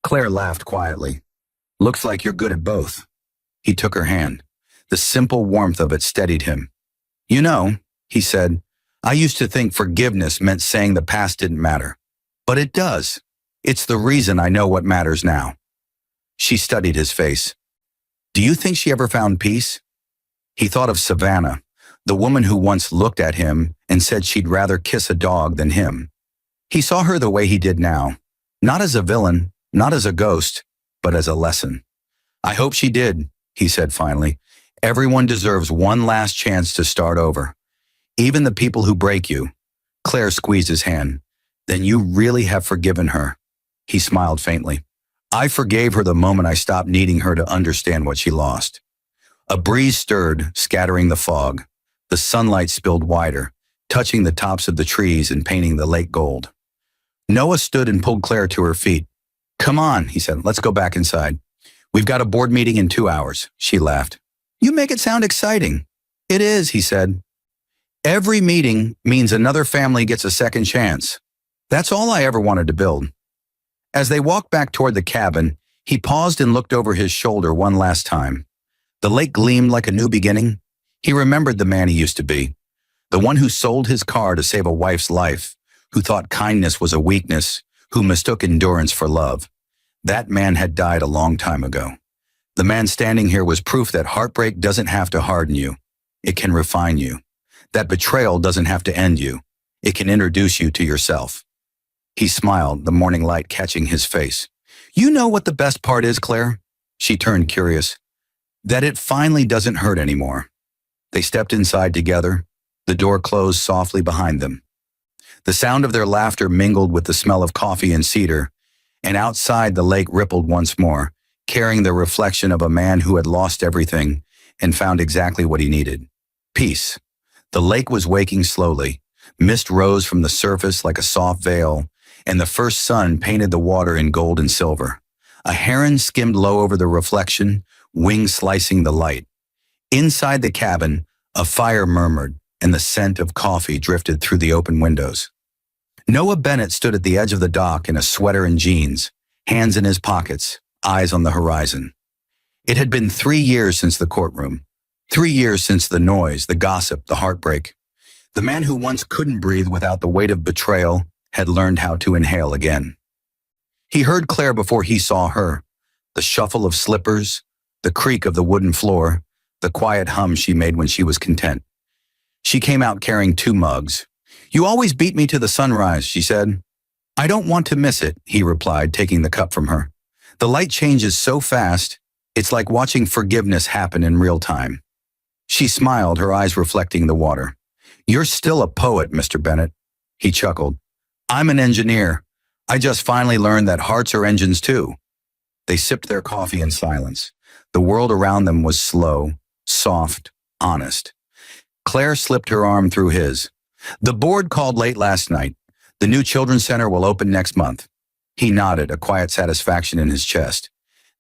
Claire laughed quietly. "Looks like you're good at both." He took her hand. The simple warmth of it steadied him. "You know," he said, "I used to think forgiveness meant saying the past didn't matter. But it does. It's the reason I know what matters now." She studied his face. "Do you think she ever found peace?" He thought of Savannah, the woman who once looked at him and said she'd rather kiss a dog than him. He saw her the way he did now, not as a villain, not as a ghost, but as a lesson. "I hope she did," he said finally. "Everyone deserves one last chance to start over. Even the people who break you." Claire squeezed his hand. "Then you really have forgiven her." He smiled faintly. "I forgave her the moment I stopped needing her to understand what she lost." A breeze stirred, scattering the fog. The sunlight spilled wider, touching the tops of the trees and painting the lake gold. Noah stood and pulled Claire to her feet. "Come on," he said. "Let's go back inside. We've got a board meeting in 2 hours." She laughed. "You make it sound exciting." "It is," he said. "Every meeting means another family gets a second chance. That's all I ever wanted to build." As they walked back toward the cabin, he paused and looked over his shoulder one last time. The lake gleamed like a new beginning. He remembered the man he used to be, the one who sold his car to save a wife's life, who thought kindness was a weakness, who mistook endurance for love. That man had died a long time ago. The man standing here was proof that heartbreak doesn't have to harden you. It can refine you. That betrayal doesn't have to end you. It can introduce you to yourself. He smiled, the morning light catching his face. "You know what the best part is, Claire?" She turned curious. "That it finally doesn't hurt anymore." They stepped inside together. The door closed softly behind them. The sound of their laughter mingled with the smell of coffee and cedar, and outside the lake rippled once more, carrying the reflection of a man who had lost everything and found exactly what he needed: peace. The lake was waking slowly. Mist rose from the surface like a soft veil, and the first sun painted the water in gold and silver. A heron skimmed low over the reflection, wings slicing the light. Inside the cabin, a fire murmured, and the scent of coffee drifted through the open windows. Noah Bennett stood at the edge of the dock in a sweater and jeans, hands in his pockets, eyes on the horizon. It had been 3 years since the courtroom. 3 years since the noise, the gossip, the heartbreak. The man who once couldn't breathe without the weight of betrayal had learned how to inhale again. He heard Claire before he saw her, the shuffle of slippers, the creak of the wooden floor, the quiet hum she made when she was content. She came out carrying 2 mugs. "You always beat me to the sunrise," she said. "I don't want to miss it," he replied, taking the cup from her. "The light changes so fast, it's like watching forgiveness happen in real time." She smiled, her eyes reflecting the water. "You're still a poet, Mr. Bennett." He chuckled. "I'm an engineer. I just finally learned that hearts are engines too." They sipped their coffee in silence. The world around them was slow, soft, honest. Claire slipped her arm through his. "The board called late last night. The new children's center will open next month." He nodded, a quiet satisfaction in his chest.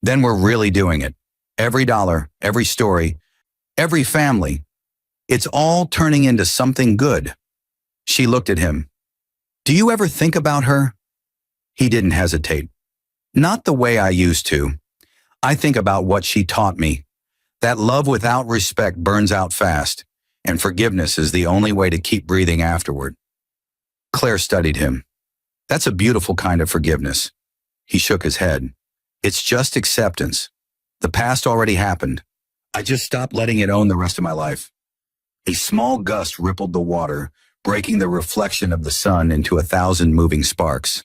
"Then we're really doing it. Every dollar, every story, every family. It's all turning into something good." She looked at him. "Do you ever think about her?" He didn't hesitate. "Not the way I used to. I think about what she taught me. That love without respect burns out fast, and forgiveness is the only way to keep breathing afterward." Claire studied him. "That's a beautiful kind of forgiveness." He shook his head. "It's just acceptance. The past already happened. I just stopped letting it own the rest of my life." A small gust rippled the water, breaking the reflection of the sun into 1,000 moving sparks.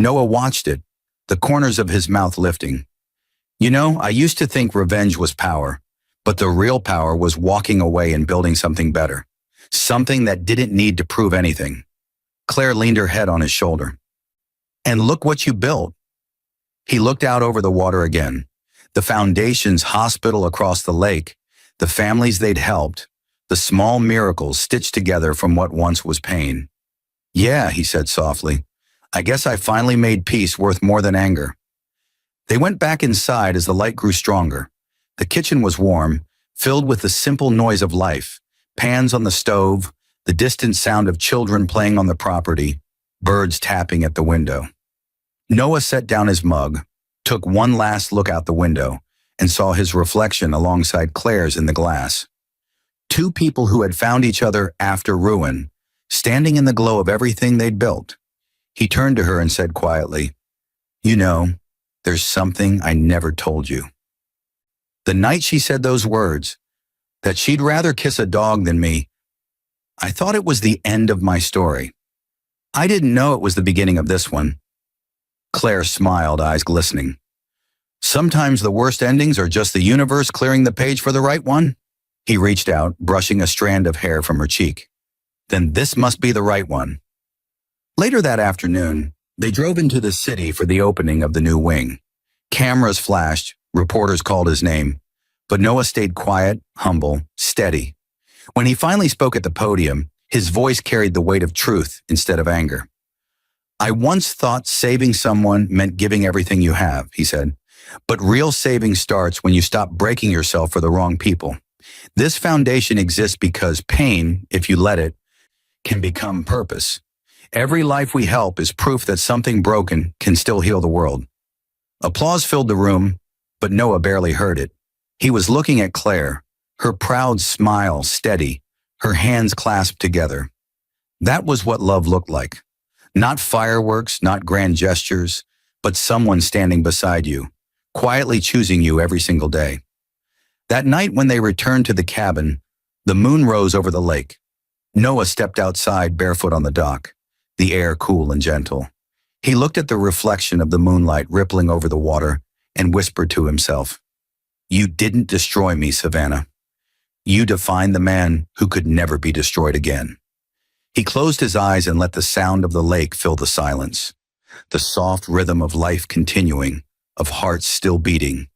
Noah watched it, the corners of his mouth lifting. "You know, I used to think revenge was power, but the real power was walking away and building something better, something that didn't need to prove anything." Claire leaned her head on his shoulder. "And look what you built." He looked out over the water again. The Foundation's hospital across the lake, the families they'd helped, the small miracles stitched together from what once was pain. "Yeah," he said softly, "I guess I finally made peace worth more than anger." They went back inside as the light grew stronger. The kitchen was warm, filled with the simple noise of life, pans on the stove, the distant sound of children playing on the property, birds tapping at the window. Noah set down his mug, took one last look out the window, and saw his reflection alongside Claire's in the glass. 2 people who had found each other after ruin, standing in the glow of everything they'd built. He turned to her and said quietly, "You know, there's something I never told you." The night she said those words, that she'd rather kiss a dog than me, I thought it was the end of my story. I didn't know it was the beginning of this one. Claire smiled, eyes glistening. "Sometimes the worst endings are just the universe clearing the page for the right one." He reached out, brushing a strand of hair from her cheek. "Then this must be the right one." Later that afternoon, they drove into the city for the opening of the new wing. Cameras flashed, reporters called his name, but Noah stayed quiet, humble, steady. When he finally spoke at the podium, his voice carried the weight of truth instead of anger. "I once thought saving someone meant giving everything you have," he said, "but real saving starts when you stop breaking yourself for the wrong people. This foundation exists because pain, if you let it, can become purpose. Every life we help is proof that something broken can still heal the world." Applause filled the room, but Noah barely heard it. He was looking at Claire, her proud smile steady, her hands clasped together. That was what love looked like. Not fireworks, not grand gestures, but someone standing beside you, quietly choosing you every single day. That night when they returned to the cabin, the moon rose over the lake. Noah stepped outside barefoot on the dock, the air cool and gentle. He looked at the reflection of the moonlight rippling over the water and whispered to himself, "You didn't destroy me, Savannah. You defined the man who could never be destroyed again." He closed his eyes and let the sound of the lake fill the silence, the soft rhythm of life continuing, of hearts still beating,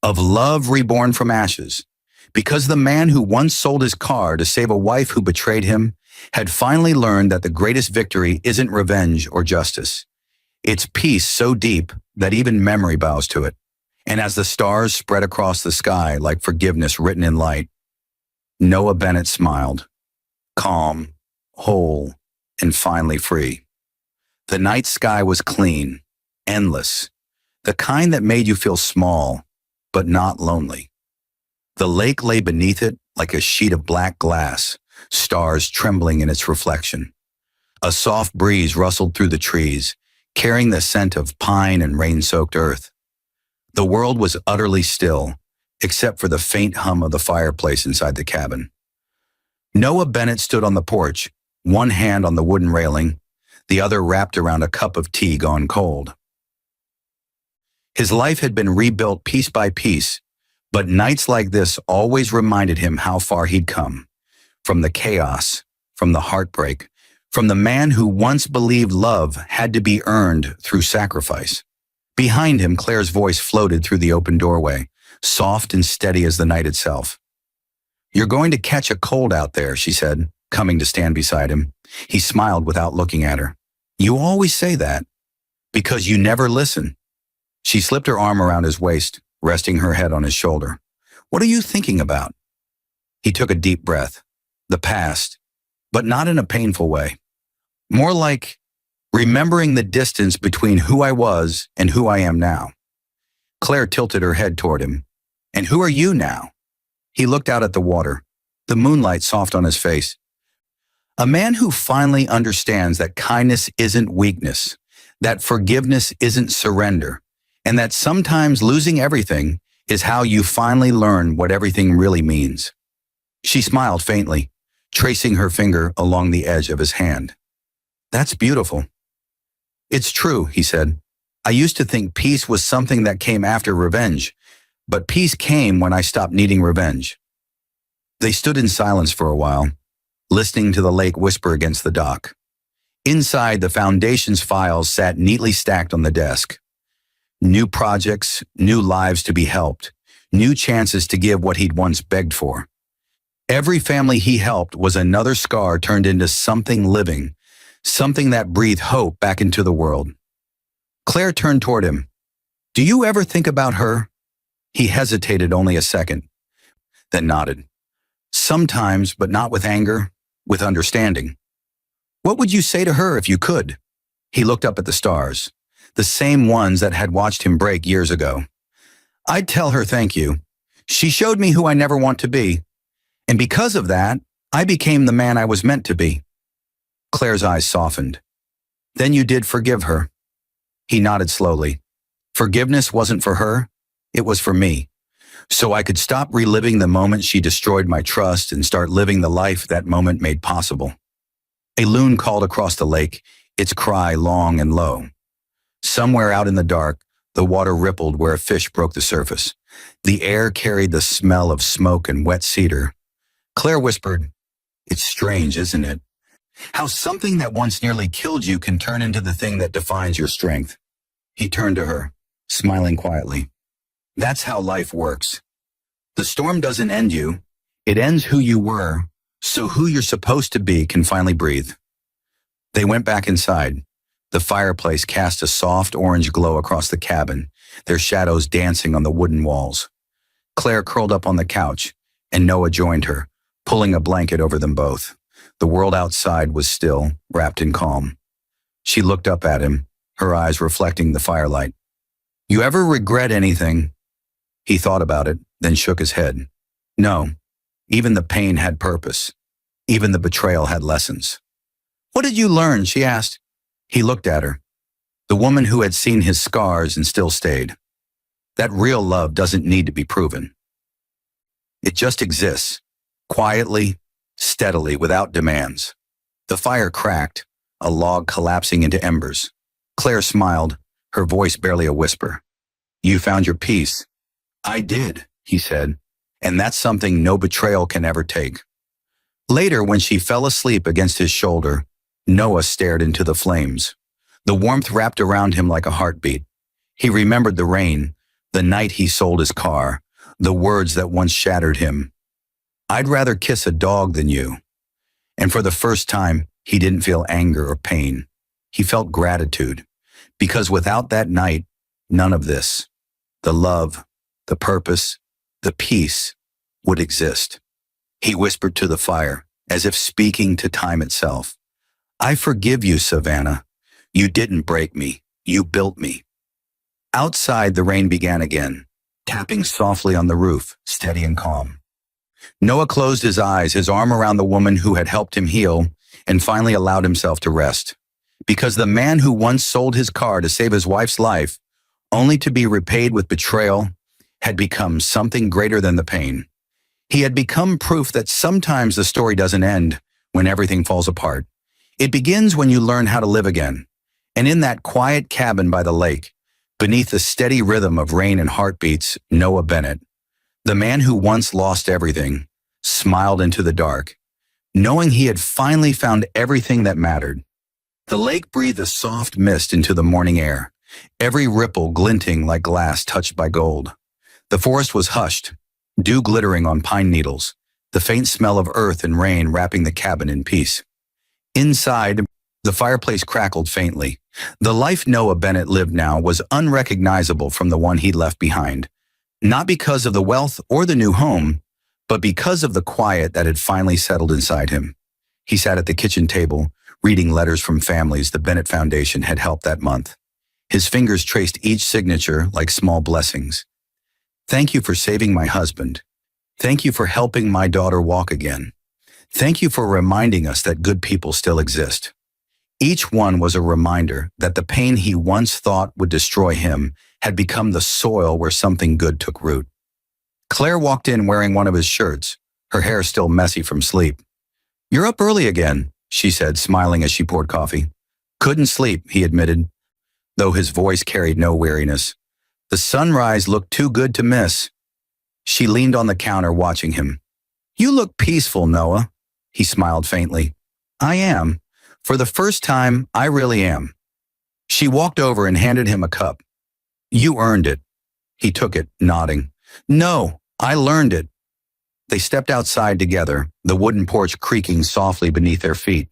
of love reborn from ashes, because the man who once sold his car to save a wife who betrayed him had finally learned that the greatest victory isn't revenge or justice. Its peace so deep that even memory bows to it. And as the stars spread across the sky like forgiveness written in light, Noah Bennett smiled, calm, whole, and finally free. The night sky was clean, endless, the kind that made you feel small, but not lonely. The lake lay beneath it like a sheet of black glass, stars trembling in its reflection. A soft breeze rustled through the trees, carrying the scent of pine and rain-soaked earth. The world was utterly still, except for the faint hum of the fireplace inside the cabin. Noah Bennett stood on the porch, one hand on the wooden railing, the other wrapped around a cup of tea gone cold. His life had been rebuilt piece by piece, but nights like this always reminded him how far he'd come. From the chaos, from the heartbreak, from the man who once believed love had to be earned through sacrifice. Behind him, Claire's voice floated through the open doorway, soft and steady as the night itself. "You're going to catch a cold out there," she said, coming to stand beside him. He smiled without looking at her. "You always say that, because you never listen." She slipped her arm around his waist, resting her head on his shoulder. "What are you thinking about?" He took a deep breath. The past, but not in a painful way. More like remembering the distance between who I was and who I am now. Claire tilted her head toward him. "And who are you now?" He looked out at the water, the moonlight soft on his face. "A man who finally understands that kindness isn't weakness, that forgiveness isn't surrender, and that sometimes losing everything is how you finally learn what everything really means." She smiled faintly, tracing her finger along the edge of his hand. "That's beautiful." "It's true," he said. "I used to think peace was something that came after revenge, but peace came when I stopped needing revenge." They stood in silence for a while, listening to the lake whisper against the dock. Inside, the foundation's files sat neatly stacked on the desk. New projects, new lives to be helped, new chances to give what he'd once begged for. Every family he helped was another scar turned into something living, something that breathed hope back into the world. Claire turned toward him. "Do you ever think about her?" He hesitated only a second, then nodded. "Sometimes, but not with anger, with understanding." "What would you say to her if you could?" He looked up at the stars, the same ones that had watched him break years ago. "I'd tell her thank you. She showed me who I never want to be. And because of that, I became the man I was meant to be." Claire's eyes softened. "Then you did forgive her?" He nodded slowly. "Forgiveness wasn't for her, it was for me. So I could stop reliving the moment she destroyed my trust and start living the life that moment made possible." A loon called across the lake, its cry long and low. Somewhere out in the dark, the water rippled where a fish broke the surface. The air carried the smell of smoke and wet cedar. Claire whispered, "It's strange, isn't it? How something that once nearly killed you can turn into the thing that defines your strength." He turned to her, smiling quietly. "That's how life works. The storm doesn't end you. It ends who you were, so who you're supposed to be can finally breathe." They went back inside. The fireplace cast a soft orange glow across the cabin, their shadows dancing on the wooden walls. Claire curled up on the couch, and Noah joined her, pulling a blanket over them both. The world outside was still, wrapped in calm. She looked up at him, her eyes reflecting the firelight. "You ever regret anything?" He thought about it, then shook his head. "No, even the pain had purpose. Even the betrayal had lessons." "What did you learn?" she asked. He looked at her, the woman who had seen his scars and still stayed. That real love doesn't need to be proven. It just exists, quietly, steadily, without demands. The fire cracked, a log collapsing into embers. Claire smiled, her voice barely a whisper. "You found your peace." "I did," he said, "and that's something no betrayal can ever take." Later, when she fell asleep against his shoulder, Noah stared into the flames. The warmth wrapped around him like a heartbeat. He remembered the rain, the night he sold his car, the words that once shattered him. "I'd rather kiss a dog than you." And for the first time, he didn't feel anger or pain. He felt gratitude. Because without that night, none of this, the love, the purpose, the peace, would exist. He whispered to the fire, as if speaking to time itself. I forgive you, Savannah. You didn't break me. You built me. Outside, the rain began again, tapping softly on the roof, steady and calm. Noah closed his eyes, his arm around the woman who had helped him heal, and finally allowed himself to rest. Because the man who once sold his car to save his wife's life, only to be repaid with betrayal, had become something greater than the pain. He had become proof that sometimes the story doesn't end when everything falls apart. It begins when you learn how to live again. And in that quiet cabin by the lake, beneath the steady rhythm of rain and heartbeats, Noah Bennett, the man who once lost everything, smiled into the dark, knowing he had finally found everything that mattered. The lake breathed a soft mist into the morning air, every ripple glinting like glass touched by gold. The forest was hushed, dew glittering on pine needles, the faint smell of earth and rain wrapping the cabin in peace. Inside, the fireplace crackled faintly. The life Noah Bennett lived now was unrecognizable from the one he'd left behind, not because of the wealth or the new home, but because of the quiet that had finally settled inside him. He sat at the kitchen table, reading letters from families the Bennett Foundation had helped that month. His fingers traced each signature like small blessings. Thank you for saving my husband. Thank you for helping my daughter walk again. Thank you for reminding us that good people still exist. Each one was a reminder that the pain he once thought would destroy him had become the soil where something good took root. Claire walked in wearing one of his shirts, her hair still messy from sleep. You're up early again, she said, smiling as she poured coffee. Couldn't sleep, he admitted, though his voice carried no weariness. The sunrise looked too good to miss. She leaned on the counter watching him. You look peaceful, Noah, he smiled faintly. I am. For the first time, I really am. She walked over and handed him a cup. You earned it. He took it, nodding. No, I learned it. They stepped outside together, the wooden porch creaking softly beneath their feet.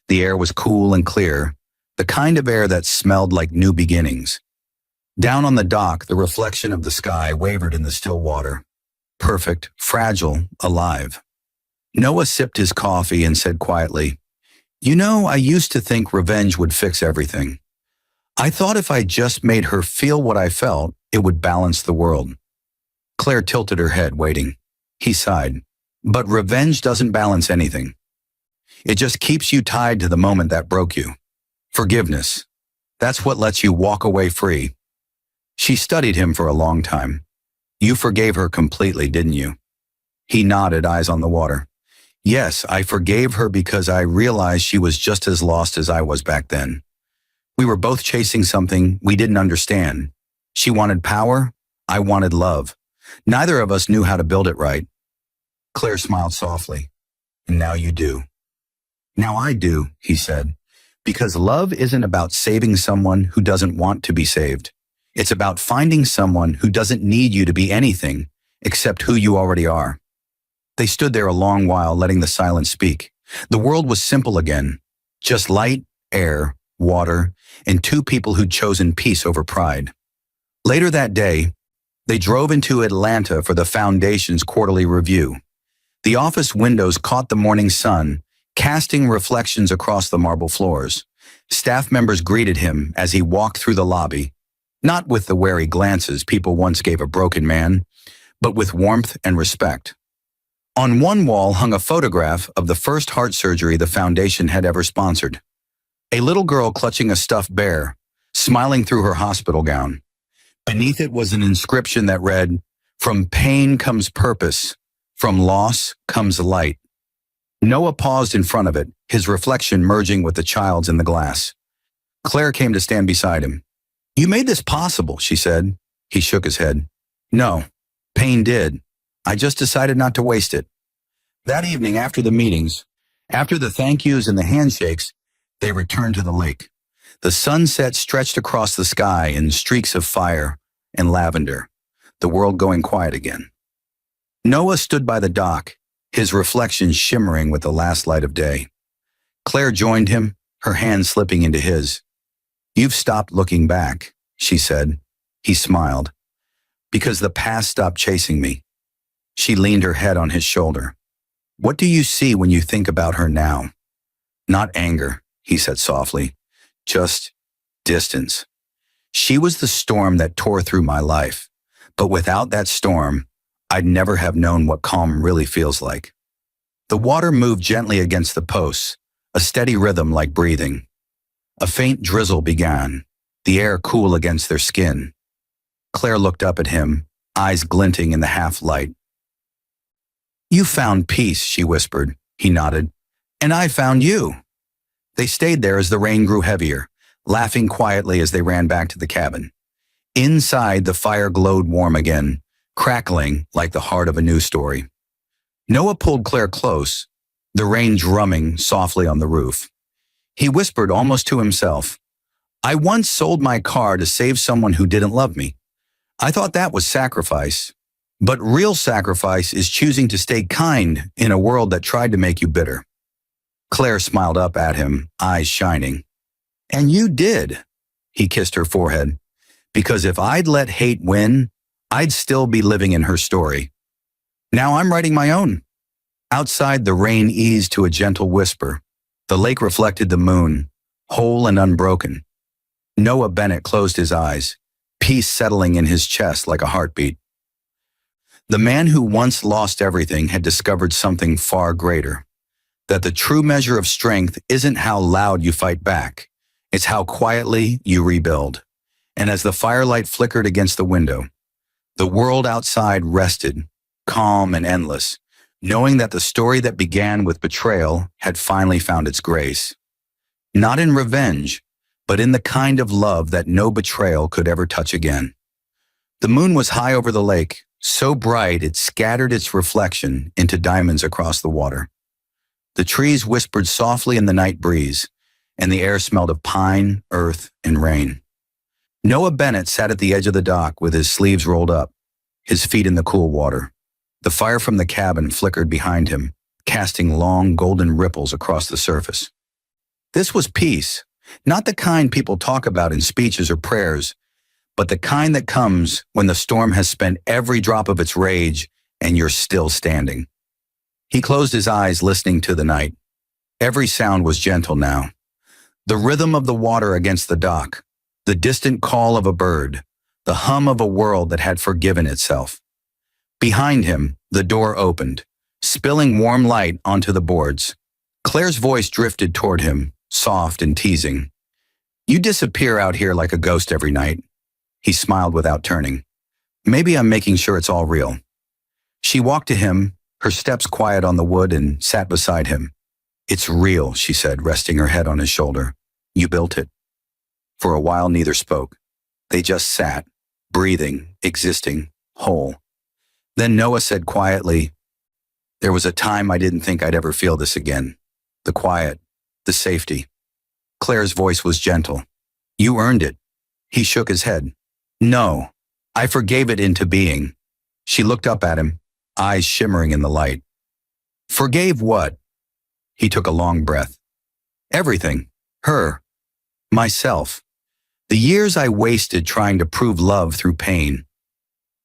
The air was cool and clear, the kind of air that smelled like new beginnings. Down on the dock, the reflection of the sky wavered in the still water. Perfect, fragile, alive. Noah sipped his coffee and said quietly, You know, I used to think revenge would fix everything. I thought if I just made her feel what I felt, it would balance the world. Claire tilted her head, waiting. He sighed. But revenge doesn't balance anything. It just keeps you tied to the moment that broke you. Forgiveness. That's what lets you walk away free. She studied him for a long time. You forgave her completely, didn't you? He nodded, eyes on the water. Yes, I forgave her because I realized she was just as lost as I was back then. We were both chasing something we didn't understand. She wanted power, I wanted love. Neither of us knew how to build it right. Claire smiled softly. And now you do. Now I do, he said, because love isn't about saving someone who doesn't want to be saved. It's about finding someone who doesn't need you to be anything except who you already are. They stood there a long while, letting the silence speak. The world was simple again. Just light, air, water, and two people who'd chosen peace over pride. Later that day, they drove into Atlanta for the Foundation's quarterly review. The office windows caught the morning sun, casting reflections across the marble floors. Staff members greeted him as he walked through the lobby, not with the wary glances people once gave a broken man, but with warmth and respect. On one wall hung a photograph of the first heart surgery the Foundation had ever sponsored. A little girl clutching a stuffed bear, smiling through her hospital gown. Beneath it was an inscription that read, From pain comes purpose, from loss comes light. Noah paused in front of it, his reflection merging with the child's in the glass. Claire came to stand beside him. You made this possible, she said. He shook his head. No, pain did. I just decided not to waste it. That evening, after the meetings, after the thank yous and the handshakes, they returned to the lake. The sunset stretched across the sky in streaks of fire and lavender, the world going quiet again. Noah stood by the dock, his reflection shimmering with the last light of day. Claire joined him, her hand slipping into his. You've stopped looking back, she said. He smiled. Because the past stopped chasing me. She leaned her head on his shoulder. What do you see when you think about her now? Not anger, he said softly. Just distance. She was the storm that tore through my life. But without that storm, I'd never have known what calm really feels like. The water moved gently against the posts, a steady rhythm like breathing. A faint drizzle began, the air cool against their skin. Claire looked up at him, eyes glinting in the half-light. You found peace, she whispered. He nodded. And I found you. They stayed there as the rain grew heavier, laughing quietly as they ran back to the cabin. Inside, the fire glowed warm again, crackling like the heart of a news story. Noah pulled Claire close, the rain drumming softly on the roof. He whispered almost to himself, I once sold my car to save someone who didn't love me. I thought that was sacrifice. But real sacrifice is choosing to stay kind in a world that tried to make you bitter. Claire smiled up at him, eyes shining. And you did, he kissed her forehead. Because if I'd let hate win, I'd still be living in her story. Now I'm writing my own. Outside, the rain eased to a gentle whisper. The lake reflected the moon, whole and unbroken. Noah Bennett closed his eyes, peace settling in his chest like a heartbeat. The man who once lost everything had discovered something far greater. That the true measure of strength isn't how loud you fight back. It's how quietly you rebuild. And as the firelight flickered against the window, the world outside rested, calm and endless, knowing that the story that began with betrayal had finally found its grace. Not in revenge, but in the kind of love that no betrayal could ever touch again. The moon was high over the lake, so bright it scattered its reflection into diamonds across the water. The trees whispered softly in the night breeze, and the air smelled of pine, earth, and rain. Noah Bennett sat at the edge of the dock with his sleeves rolled up, his feet in the cool water. The fire from the cabin flickered behind him, casting long golden ripples across the surface. This was peace, not the kind people talk about in speeches or prayers, but the kind that comes when the storm has spent every drop of its rage and you're still standing. He closed his eyes, listening to the night. Every sound was gentle now. The rhythm of the water against the dock, the distant call of a bird, the hum of a world that had forgiven itself. Behind him, the door opened, spilling warm light onto the boards. Claire's voice drifted toward him, soft and teasing. You disappear out here like a ghost every night. He smiled without turning. Maybe I'm making sure it's all real. She walked to him, her steps quiet on the wood, and sat beside him. It's real, she said, resting her head on his shoulder. You built it. For a while, neither spoke. They just sat, breathing, existing, whole. Then Noah said quietly, there was a time I didn't think I'd ever feel this again. The quiet, the safety. Claire's voice was gentle. You earned it. He shook his head. No, I forgave it into being. She looked up at him, eyes shimmering in the light. Forgave what? He took a long breath. Everything. Her. Myself. The years I wasted trying to prove love through pain.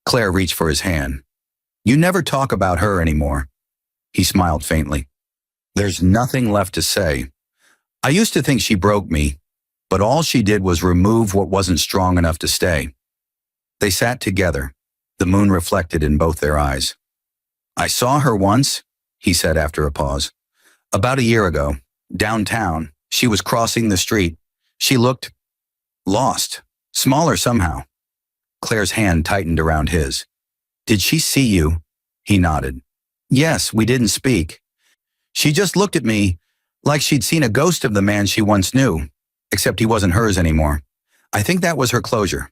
Claire reached for his hand. You never talk about her anymore. He smiled faintly. There's nothing left to say. I used to think she broke me, but all she did was remove what wasn't strong enough to stay. They sat together, the moon reflected in both their eyes. I saw her once, he said after a pause. About a year ago, downtown, she was crossing the street. She looked lost, smaller somehow. Claire's hand tightened around his. Did she see you? He nodded. Yes, we didn't speak. She just looked at me like she'd seen a ghost of the man she once knew, except he wasn't hers anymore. I think that was her closure.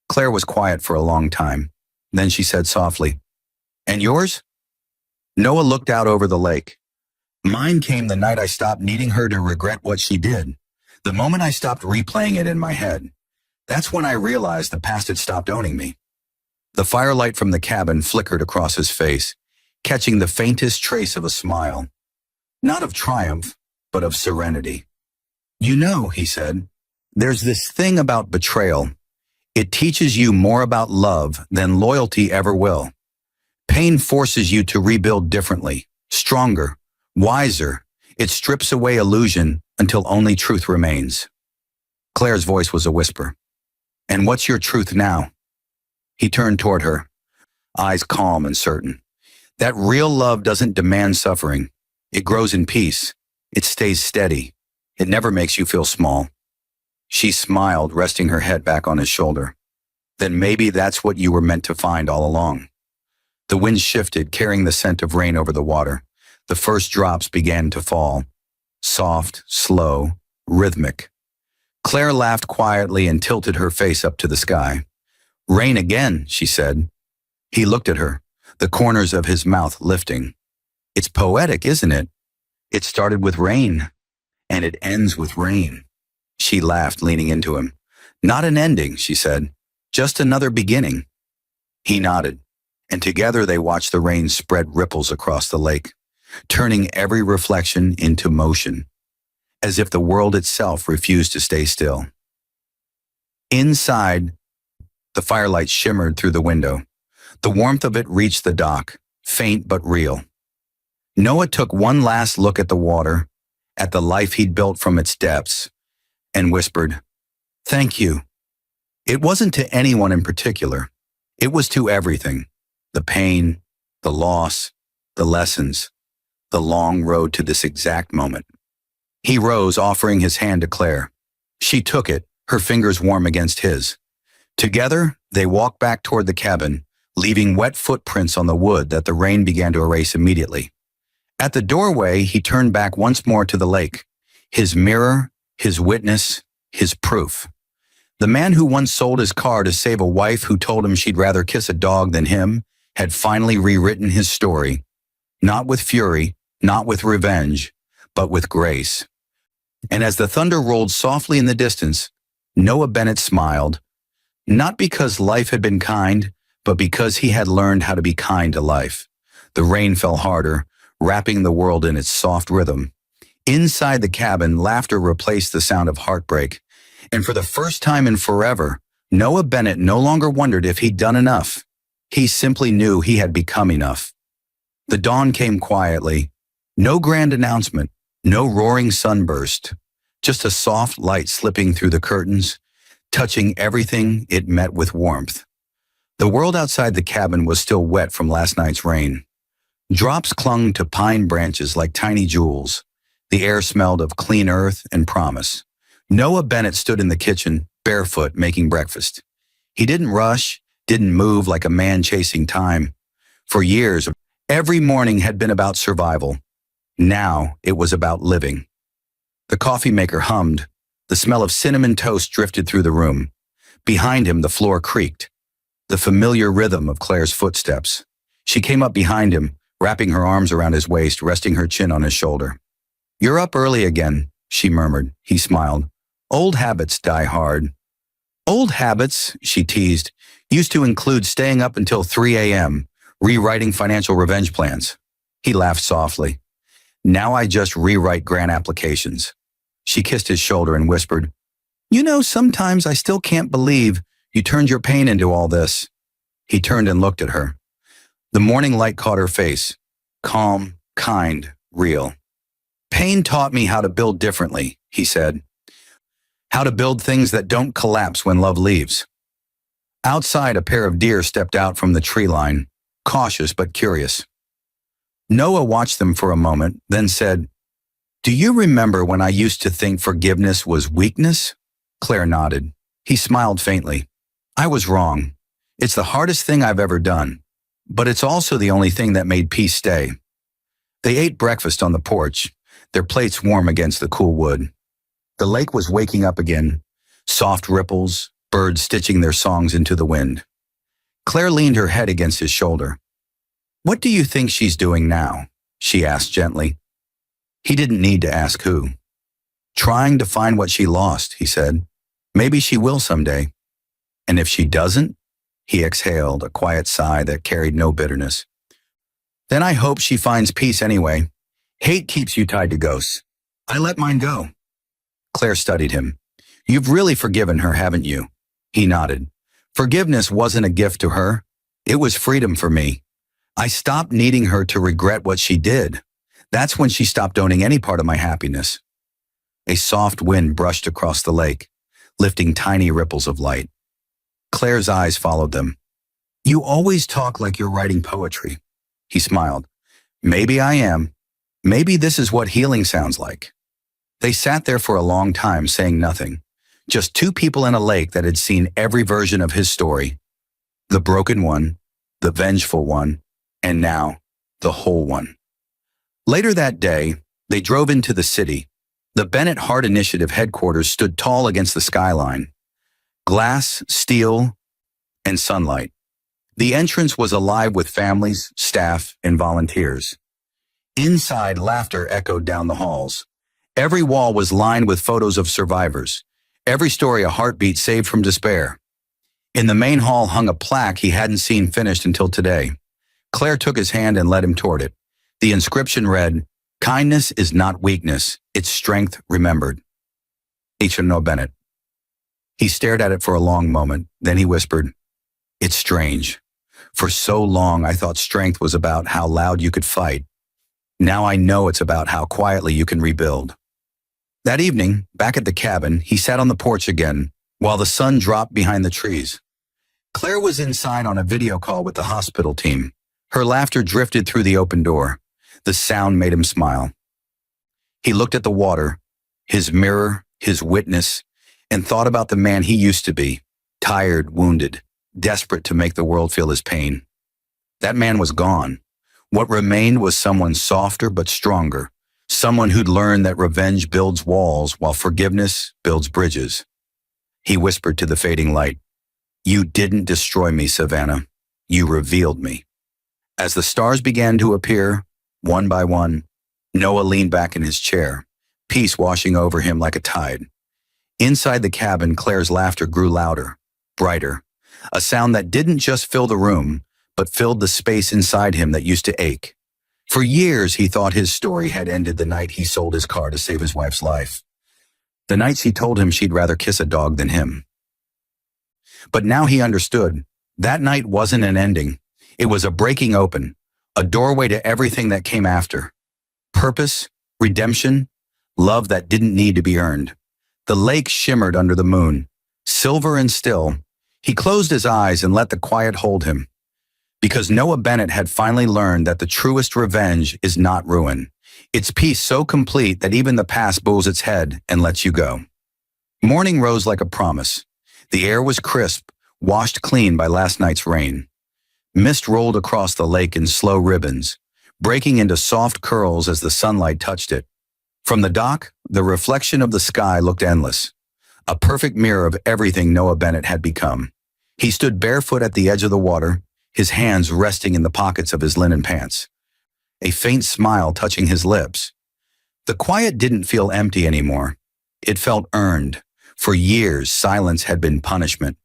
Claire was quiet for a long time. Then she said softly, and yours? Noah looked out over the lake. Mine came the night I stopped needing her to regret what she did. The moment I stopped replaying it in my head, that's when I realized the past had stopped owning me. The firelight from the cabin flickered across his face, catching the faintest trace of a smile. Not of triumph, but of serenity. You know, he said, There's this thing about betrayal. It teaches you more about love than loyalty ever will. Pain forces you to rebuild differently, stronger, wiser. It strips away illusion until only truth remains. Claire's voice was a whisper. And what's your truth now? He turned toward her, eyes calm and certain. That real love doesn't demand suffering. It grows in peace. It stays steady. It never makes you feel small. She smiled, resting her head back on his shoulder. Then maybe that's what you were meant to find all along. The wind shifted, carrying the scent of rain over the water. The first drops began to fall. Soft, slow, rhythmic. Claire laughed quietly and tilted her face up to the sky. Rain again, she said. He looked at her, the corners of his mouth lifting. It's poetic, isn't it? It started with rain, and it ends with rain. She laughed, leaning into him. Not an ending, she said. Just another beginning. He nodded, and together they watched the rain spread ripples across the lake, turning every reflection into motion, as if the world itself refused to stay still. Inside, the firelight shimmered through the window. The warmth of it reached the dock, faint but real. Noah took one last look at the water, at the life he'd built from its depths, and whispered, "Thank you." It wasn't to anyone in particular. It was to everything. The pain, the loss, the lessons, the long road to this exact moment. He rose, offering his hand to Claire. She took it, her fingers warm against his. Together, they walked back toward the cabin, leaving wet footprints on the wood that the rain began to erase immediately. At the doorway, he turned back once more to the lake, his mirror, his witness, his proof. The man who once sold his car to save a wife who told him she'd rather kiss a dog than him had finally rewritten his story, not with fury, not with revenge, but with grace. And as the thunder rolled softly in the distance, Noah Bennett smiled, not because life had been kind, but because he had learned how to be kind to life. The rain fell harder, wrapping the world in its soft rhythm. Inside the cabin, laughter replaced the sound of heartbreak. And for the first time in forever, Noah Bennett no longer wondered if he'd done enough. He simply knew he had become enough. The dawn came quietly. No grand announcement, no roaring sunburst, just a soft light slipping through the curtains, touching everything it met with warmth. The world outside the cabin was still wet from last night's rain. Drops clung to pine branches like tiny jewels. The air smelled of clean earth and promise. Noah Bennett stood in the kitchen, barefoot, making breakfast. He didn't rush, didn't move like a man chasing time. For years, every morning had been about survival. Now it was about living. The coffee maker hummed. The smell of cinnamon toast drifted through the room. Behind him, the floor creaked. The familiar rhythm of Claire's footsteps. She came up behind him, wrapping her arms around his waist, resting her chin on his shoulder. "You're up early again," she murmured. He smiled. "Old habits die hard." "Old habits," she teased, "used to include staying up until 3 a.m., rewriting financial revenge plans." He laughed softly. "Now I just rewrite grant applications." She kissed his shoulder and whispered, "You know, sometimes I still can't believe you turned your pain into all this." He turned and looked at her. The morning light caught her face. Calm, kind, real. "Pain taught me how to build differently," he said. "How to build things that don't collapse when love leaves." Outside, a pair of deer stepped out from the tree line, cautious but curious. Noah watched them for a moment, then said, "Do you remember when I used to think forgiveness was weakness?" Claire nodded. He smiled faintly. "I was wrong. It's the hardest thing I've ever done, but it's also the only thing that made peace stay." They ate breakfast on the porch, their plates warm against the cool wood. The lake was waking up again, soft ripples, birds stitching their songs into the wind. Claire leaned her head against his shoulder. "What do you think she's doing now?" she asked gently. He didn't need to ask who. "Trying to find what she lost," he said. "Maybe she will someday. And if she doesn't," he exhaled, a quiet sigh that carried no bitterness, "then I hope she finds peace anyway. Hate keeps you tied to ghosts. I let mine go." Claire studied him. You've really forgiven her, haven't you? He nodded. Forgiveness wasn't a gift to her. It was freedom for me. I stopped needing her to regret what she did. That's when she stopped owning any part of my happiness. A soft wind brushed across the lake, lifting tiny ripples of light. Claire's eyes followed them. You always talk like you're writing poetry. He smiled. Maybe I am. Maybe this is what healing sounds like. They sat there for a long time saying nothing. Just two people in a lake that had seen every version of his story. The broken one, the vengeful one, and now, the whole one. Later that day, they drove into the city. The Bennett Hart Initiative headquarters stood tall against the skyline. Glass, steel, and sunlight. The entrance was alive with families, staff, and volunteers. Inside, laughter echoed down the halls. Every wall was lined with photos of survivors. Every story a heartbeat saved from despair. In the main hall hung a plaque he hadn't seen finished until today. Claire took his hand and led him toward it. The inscription read, "Kindness is not weakness, it's strength remembered." H.N.O. Bennett. He stared at it for a long moment, then he whispered, "It's strange. For so long I thought strength was about how loud you could fight. Now I know it's about how quietly you can rebuild." That evening, back at the cabin, he sat on the porch again, while the sun dropped behind the trees. Claire was inside on a video call with the hospital team. Her laughter drifted through the open door. The sound made him smile. He looked at the water, his mirror, his witness, and thought about the man he used to be, tired, wounded, desperate to make the world feel his pain. That man was gone. What remained was someone softer but stronger, someone who'd learned that revenge builds walls while forgiveness builds bridges. He whispered to the fading light, "You didn't destroy me, Savannah. You revealed me." As the stars began to appear, one by one, Noah leaned back in his chair, peace washing over him like a tide. Inside the cabin, Claire's laughter grew louder, brighter, a sound that didn't just fill the room, but filled the space inside him that used to ache. For years, he thought his story had ended the night he sold his car to save his wife's life. The night she told him she'd rather kiss a dog than him. But now he understood. That night wasn't an ending. It was a breaking open, a doorway to everything that came after. Purpose, redemption, love that didn't need to be earned. The lake shimmered under the moon, silver and still. He closed his eyes and let the quiet hold him. Because Noah Bennett had finally learned that the truest revenge is not ruin. It's peace so complete that even the past bows its head and lets you go. Morning rose like a promise. The air was crisp, washed clean by last night's rain. Mist rolled across the lake in slow ribbons, breaking into soft curls as the sunlight touched it. From the dock, the reflection of the sky looked endless, a perfect mirror of everything Noah Bennett had become. He stood barefoot at the edge of the water, his hands resting in the pockets of his linen pants, a faint smile touching his lips. The quiet didn't feel empty anymore. It felt earned. For years, silence had been punishment.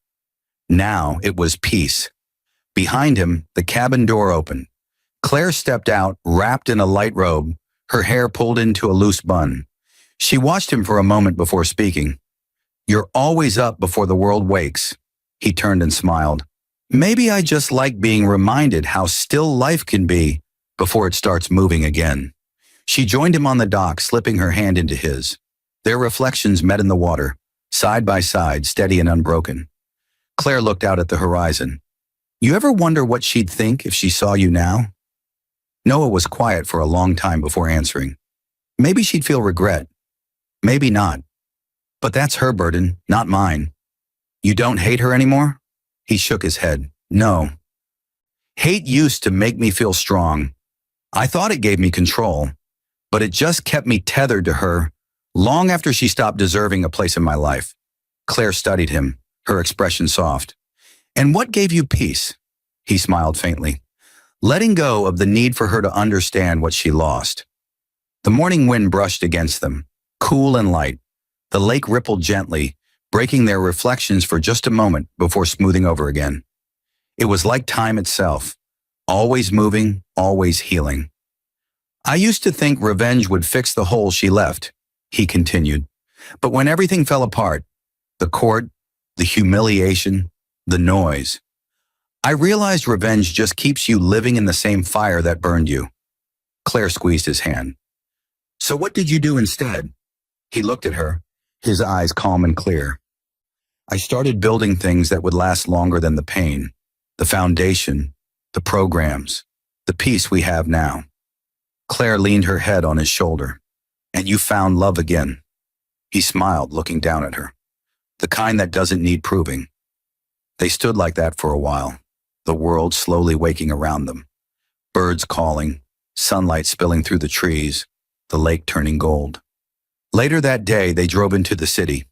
Now it was peace. Behind him, the cabin door opened. Claire stepped out, wrapped in a light robe, her hair pulled into a loose bun. She watched him for a moment before speaking. "You're always up before the world wakes." He turned and smiled. "Maybe I just like being reminded how still life can be before it starts moving again." She joined him on the dock, slipping her hand into his. Their reflections met in the water, side by side, steady and unbroken. Claire looked out at the horizon. "You ever wonder what she'd think if she saw you now?" Noah was quiet for a long time before answering. "Maybe she'd feel regret. Maybe not. But that's her burden, not mine." "You don't hate her anymore?" He shook his head. "No. Hate used to make me feel strong. I thought it gave me control, but it just kept me tethered to her long after she stopped deserving a place in my life." Claire studied him, her expression soft. "And what gave you peace?" He smiled faintly, letting go of the need for her to understand what she lost. The morning wind brushed against them, cool and light. The lake rippled gently, breaking their reflections for just a moment before smoothing over again. It was like time itself, always moving, always healing. "I used to think revenge would fix the hole she left," he continued. "But when everything fell apart, The court, the humiliation, the noise. I realized revenge just keeps you living in the same fire that burned you. Claire squeezed his hand. So what did you do instead? He looked at her, his eyes calm and clear. I started building things that would last longer than the pain, the foundation, the programs, the peace we have now. Claire leaned her head on his shoulder. And you found love again. He smiled, looking down at her. The kind that doesn't need proving. They stood like that for a while, the world slowly waking around them. Birds calling, sunlight spilling through the trees, the lake turning gold. Later that day, they drove into the city.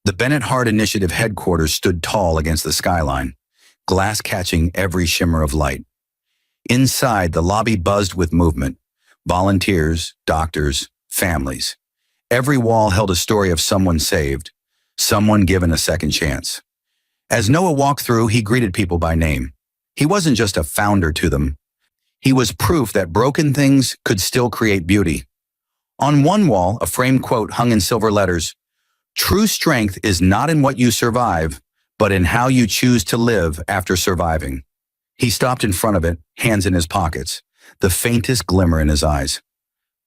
The Bennett Hart Initiative headquarters stood tall against the skyline, glass catching every shimmer of light. Inside, the lobby buzzed with movement. Volunteers, doctors, families. Every wall held a story of someone saved, someone given a second chance. As Noah walked through, he greeted people by name. He wasn't just a founder to them. He was proof that broken things could still create beauty. On one wall, a framed quote hung in silver letters, "True strength is not in what you survive, but in how you choose to live after surviving." He stopped in front of it, hands in his pockets, the faintest glimmer in his eyes.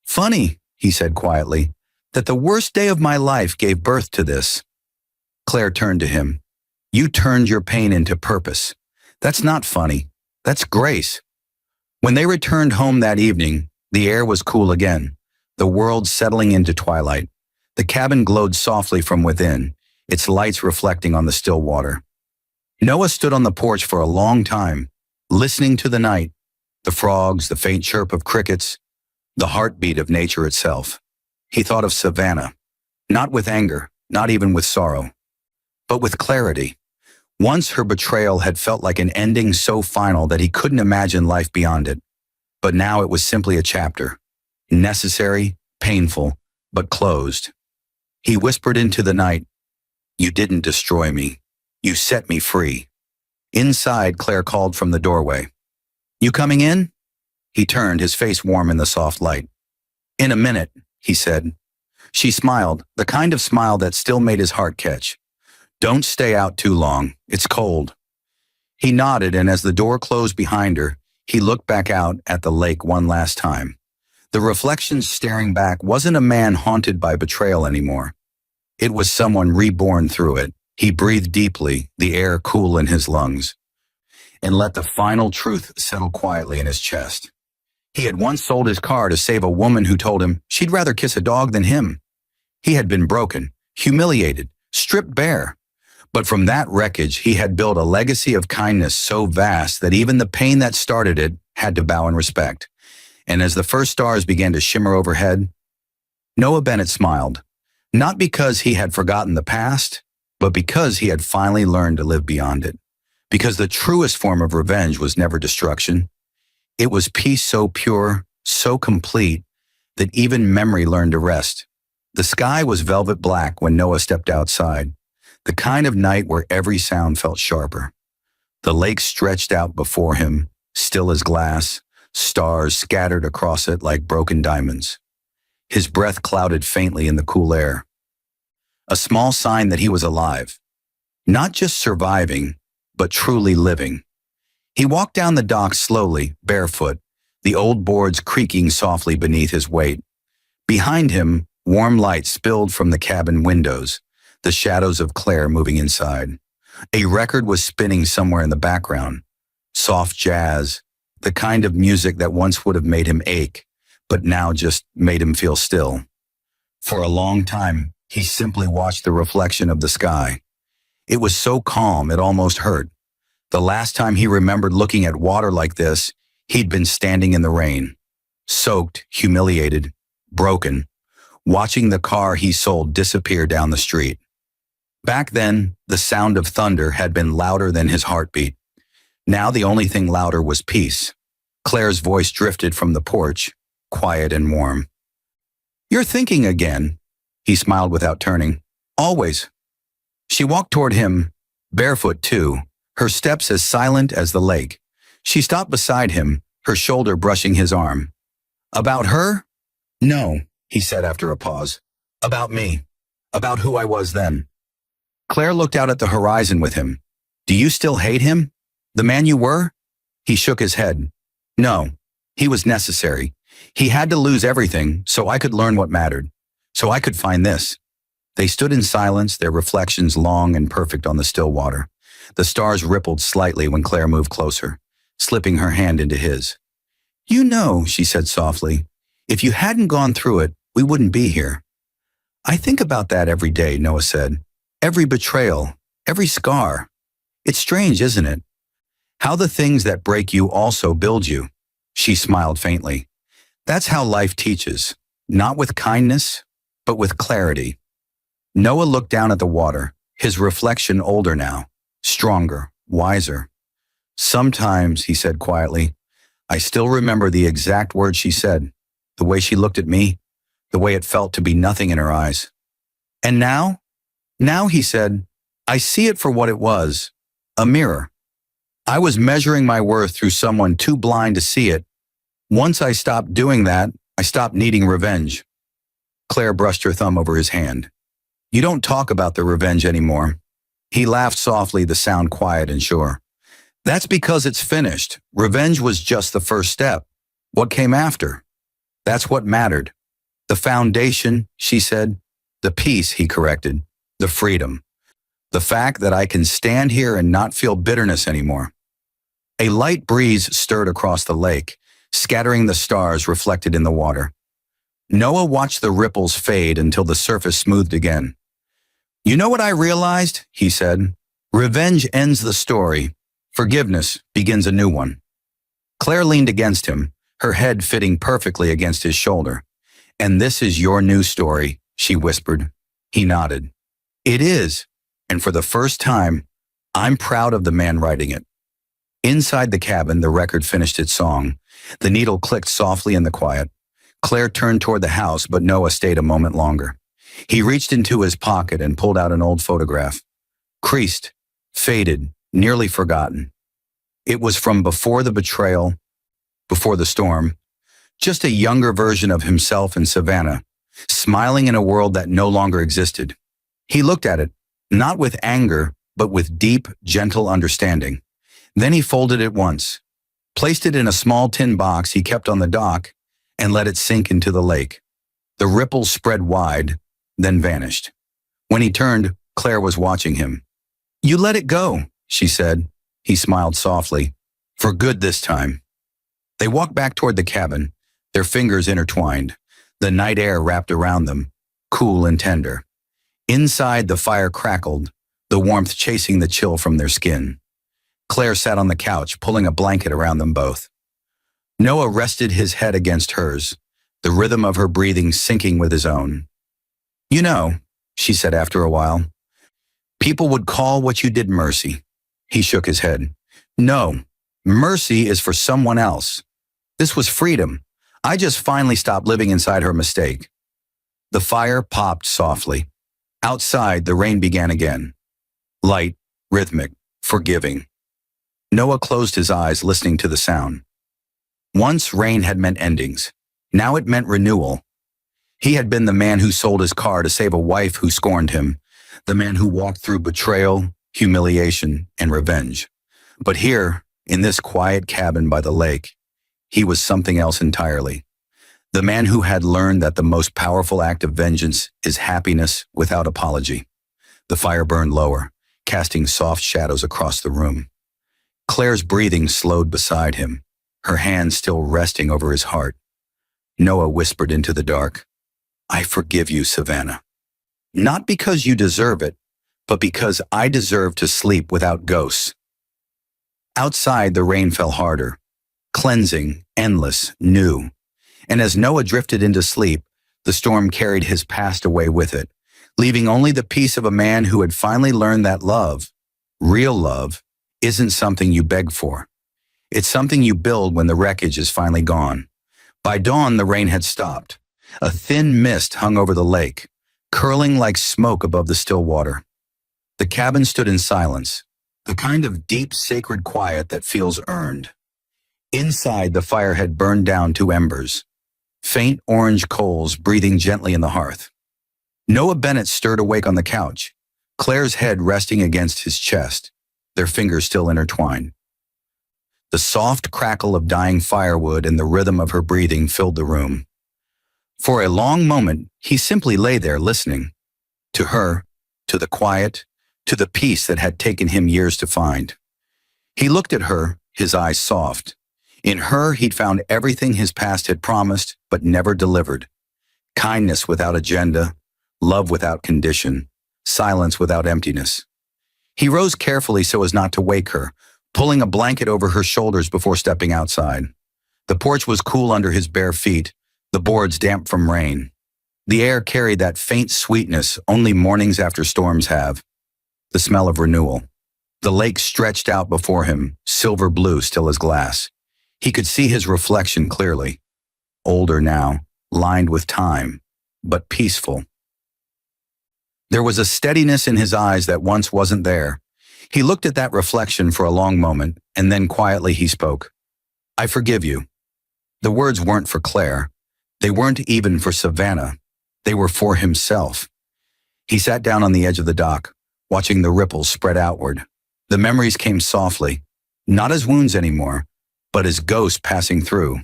Funny, he said quietly, that the worst day of my life gave birth to this. Claire turned to him. You turned your pain into purpose. That's not funny. That's grace. When they returned home that evening, the air was cool again, the world settling into twilight. The cabin glowed softly from within, its lights reflecting on the still water. Noah stood on the porch for a long time, listening to the night, the frogs, the faint chirp of crickets, the heartbeat of nature itself. He thought of Savannah, not with anger, not even with sorrow, but with clarity. Once her betrayal had felt like an ending so final that he couldn't imagine life beyond it. But now it was simply a chapter, necessary, painful, but closed. He whispered into the night, "You didn't destroy me. You set me free." Inside, Claire called from the doorway. "You coming in?" He turned, his face warm in the soft light. "In a minute," he said. She smiled, the kind of smile that still made his heart catch. "Don't stay out too long. It's cold." He nodded, and as the door closed behind her, he looked back out at the lake one last time. The reflection staring back wasn't a man haunted by betrayal anymore. It was someone reborn through it. He breathed deeply, the air cool in his lungs, and let the final truth settle quietly in his chest. He had once sold his car to save a woman who told him she'd rather kiss a dog than him. He had been broken, humiliated, stripped bare. But from that wreckage, he had built a legacy of kindness so vast that even the pain that started it had to bow in respect. And as the first stars began to shimmer overhead, Noah Bennett smiled, not because he had forgotten the past, but because he had finally learned to live beyond it. Because the truest form of revenge was never destruction. It was peace so pure, so complete, that even memory learned to rest. The sky was velvet black when Noah stepped outside, the kind of night where every sound felt sharper. The lake stretched out before him, still as glass, stars scattered across it like broken diamonds. His breath clouded faintly in the cool air. A small sign that he was alive, not just surviving, but truly living. He walked down the dock slowly, barefoot, the old boards creaking softly beneath his weight. Behind him, warm light spilled from the cabin windows, the shadows of Claire moving inside. A record was spinning somewhere in the background. Soft jazz, the kind of music that once would have made him ache, but now just made him feel still. For a long time, he simply watched the reflection of the sky. It was so calm it almost hurt. The last time he remembered looking at water like this, he'd been standing in the rain, soaked, humiliated, broken, watching the car he sold disappear down the street. Back then, the sound of thunder had been louder than his heartbeat. Now the only thing louder was peace. Claire's voice drifted from the porch, quiet and warm. "You're thinking again," he smiled without turning. "Always." She walked toward him, barefoot too, her steps as silent as the lake. She stopped beside him, her shoulder brushing his arm. "About her?" "No," he said after a pause. "About me. About who I was then." Claire looked out at the horizon with him. Do you still hate him? The man you were? He shook his head. No, he was necessary. He had to lose everything so I could learn what mattered, so I could find this. They stood in silence, their reflections long and perfect on the still water. The stars rippled slightly when Claire moved closer, slipping her hand into his. You know, she said softly, if you hadn't gone through it, we wouldn't be here. I think about that every day, Noah said. Every betrayal, every scar. It's strange, isn't it? How the things that break you also build you. She smiled faintly. That's how life teaches, not with kindness, but with clarity. Noah looked down at the water, his reflection older now, stronger, wiser. Sometimes, he said quietly, I still remember the exact words she said, the way she looked at me, the way it felt to be nothing in her eyes. And now, he said, I see it for what it was, a mirror. I was measuring my worth through someone too blind to see it. Once I stopped doing that, I stopped needing revenge. Claire brushed her thumb over his hand. You don't talk about the revenge anymore. He laughed softly, the sound quiet and sure. That's because it's finished. Revenge was just the first step. What came after? That's what mattered. The foundation, she said. The peace, he corrected. The freedom. The fact that I can stand here and not feel bitterness anymore. A light breeze stirred across the lake, scattering the stars reflected in the water. Noah watched the ripples fade until the surface smoothed again. You know what I realized? He said. Revenge ends the story. Forgiveness begins a new one. Claire leaned against him, her head fitting perfectly against his shoulder. And this is your new story, she whispered. He nodded. It is, and for the first time, I'm proud of the man writing it. Inside the cabin, the record finished its song. The needle clicked softly in the quiet. Claire turned toward the house, but Noah stayed a moment longer. He reached into his pocket and pulled out an old photograph. Creased, faded, nearly forgotten. It was from before the betrayal, before the storm. Just a younger version of himself in Savannah, smiling in a world that no longer existed. He looked at it, not with anger, but with deep, gentle understanding. Then he folded it once, placed it in a small tin box he kept on the dock, and let it sink into the lake. The ripples spread wide, then vanished. When he turned, Claire was watching him. You let it go, she said. He smiled softly. For good this time. They walked back toward the cabin, their fingers intertwined, the night air wrapped around them, cool and tender. Inside, the fire crackled, the warmth chasing the chill from their skin. Claire sat on the couch, pulling a blanket around them both. Noah rested his head against hers, the rhythm of her breathing syncing with his own. You know, she said after a while, people would call what you did mercy. He shook his head. No, mercy is for someone else. This was freedom. I just finally stopped living inside her mistake. The fire popped softly. Outside, the rain began again. Light, rhythmic, forgiving. Noah closed his eyes, listening to the sound. Once rain had meant endings. Now it meant renewal. He had been the man who sold his car to save a wife who scorned him, the man who walked through betrayal, humiliation, and revenge. But here, in this quiet cabin by the lake, he was something else entirely. The man who had learned that the most powerful act of vengeance is happiness without apology. The fire burned lower, casting soft shadows across the room. Claire's breathing slowed beside him, her hand still resting over his heart. Noah whispered into the dark, I forgive you, Savannah. Not because you deserve it, but because I deserve to sleep without ghosts. Outside, the rain fell harder, cleansing, endless, new. And as Noah drifted into sleep, the storm carried his past away with it, leaving only the peace of a man who had finally learned that love, real love, isn't something you beg for. It's something you build when the wreckage is finally gone. By dawn, the rain had stopped. A thin mist hung over the lake, curling like smoke above the still water. The cabin stood in silence, the kind of deep, sacred quiet that feels earned. Inside, the fire had burned down to embers, faint orange coals breathing gently in the hearth. Noah Bennett stirred awake on the couch, Claire's head resting against his chest, their fingers still intertwined. The soft crackle of dying firewood and the rhythm of her breathing filled the room. For a long moment, he simply lay there listening. To her, to the quiet, to the peace that had taken him years to find. He looked at her, his eyes soft. In her, he'd found everything his past had promised but never delivered. Kindness without agenda, love without condition, silence without emptiness. He rose carefully so as not to wake her, pulling a blanket over her shoulders before stepping outside. The porch was cool under his bare feet, the boards damp from rain. The air carried that faint sweetness only mornings after storms have. The smell of renewal. The lake stretched out before him, silver blue still as glass. He could see his reflection clearly. Older now, lined with time, but peaceful. There was a steadiness in his eyes that once wasn't there. He looked at that reflection for a long moment, and then quietly he spoke. "I forgive you." The words weren't for Claire. They weren't even for Savannah. They were for himself. He sat down on the edge of the dock, watching the ripples spread outward. The memories came softly, not as wounds anymore, but as ghosts passing through.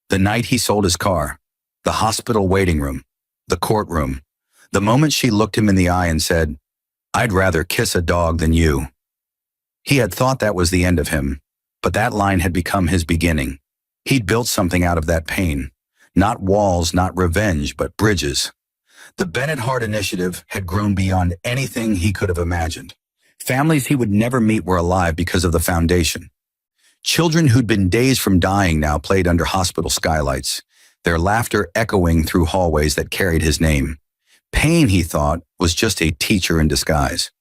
The night he sold his car, the hospital waiting room, the courtroom, the moment she looked him in the eye and said, "I'd rather kiss a dog than you." He had thought that was the end of him, but that line had become his beginning. He'd built something out of that pain. Not walls, not revenge, but bridges. The Bennett Hart Initiative had grown beyond anything he could have imagined. Families he would never meet were alive because of the foundation. Children who'd been days from dying now played under hospital skylights, their laughter echoing through hallways that carried his name. Pain, he thought, was just a teacher in disguise.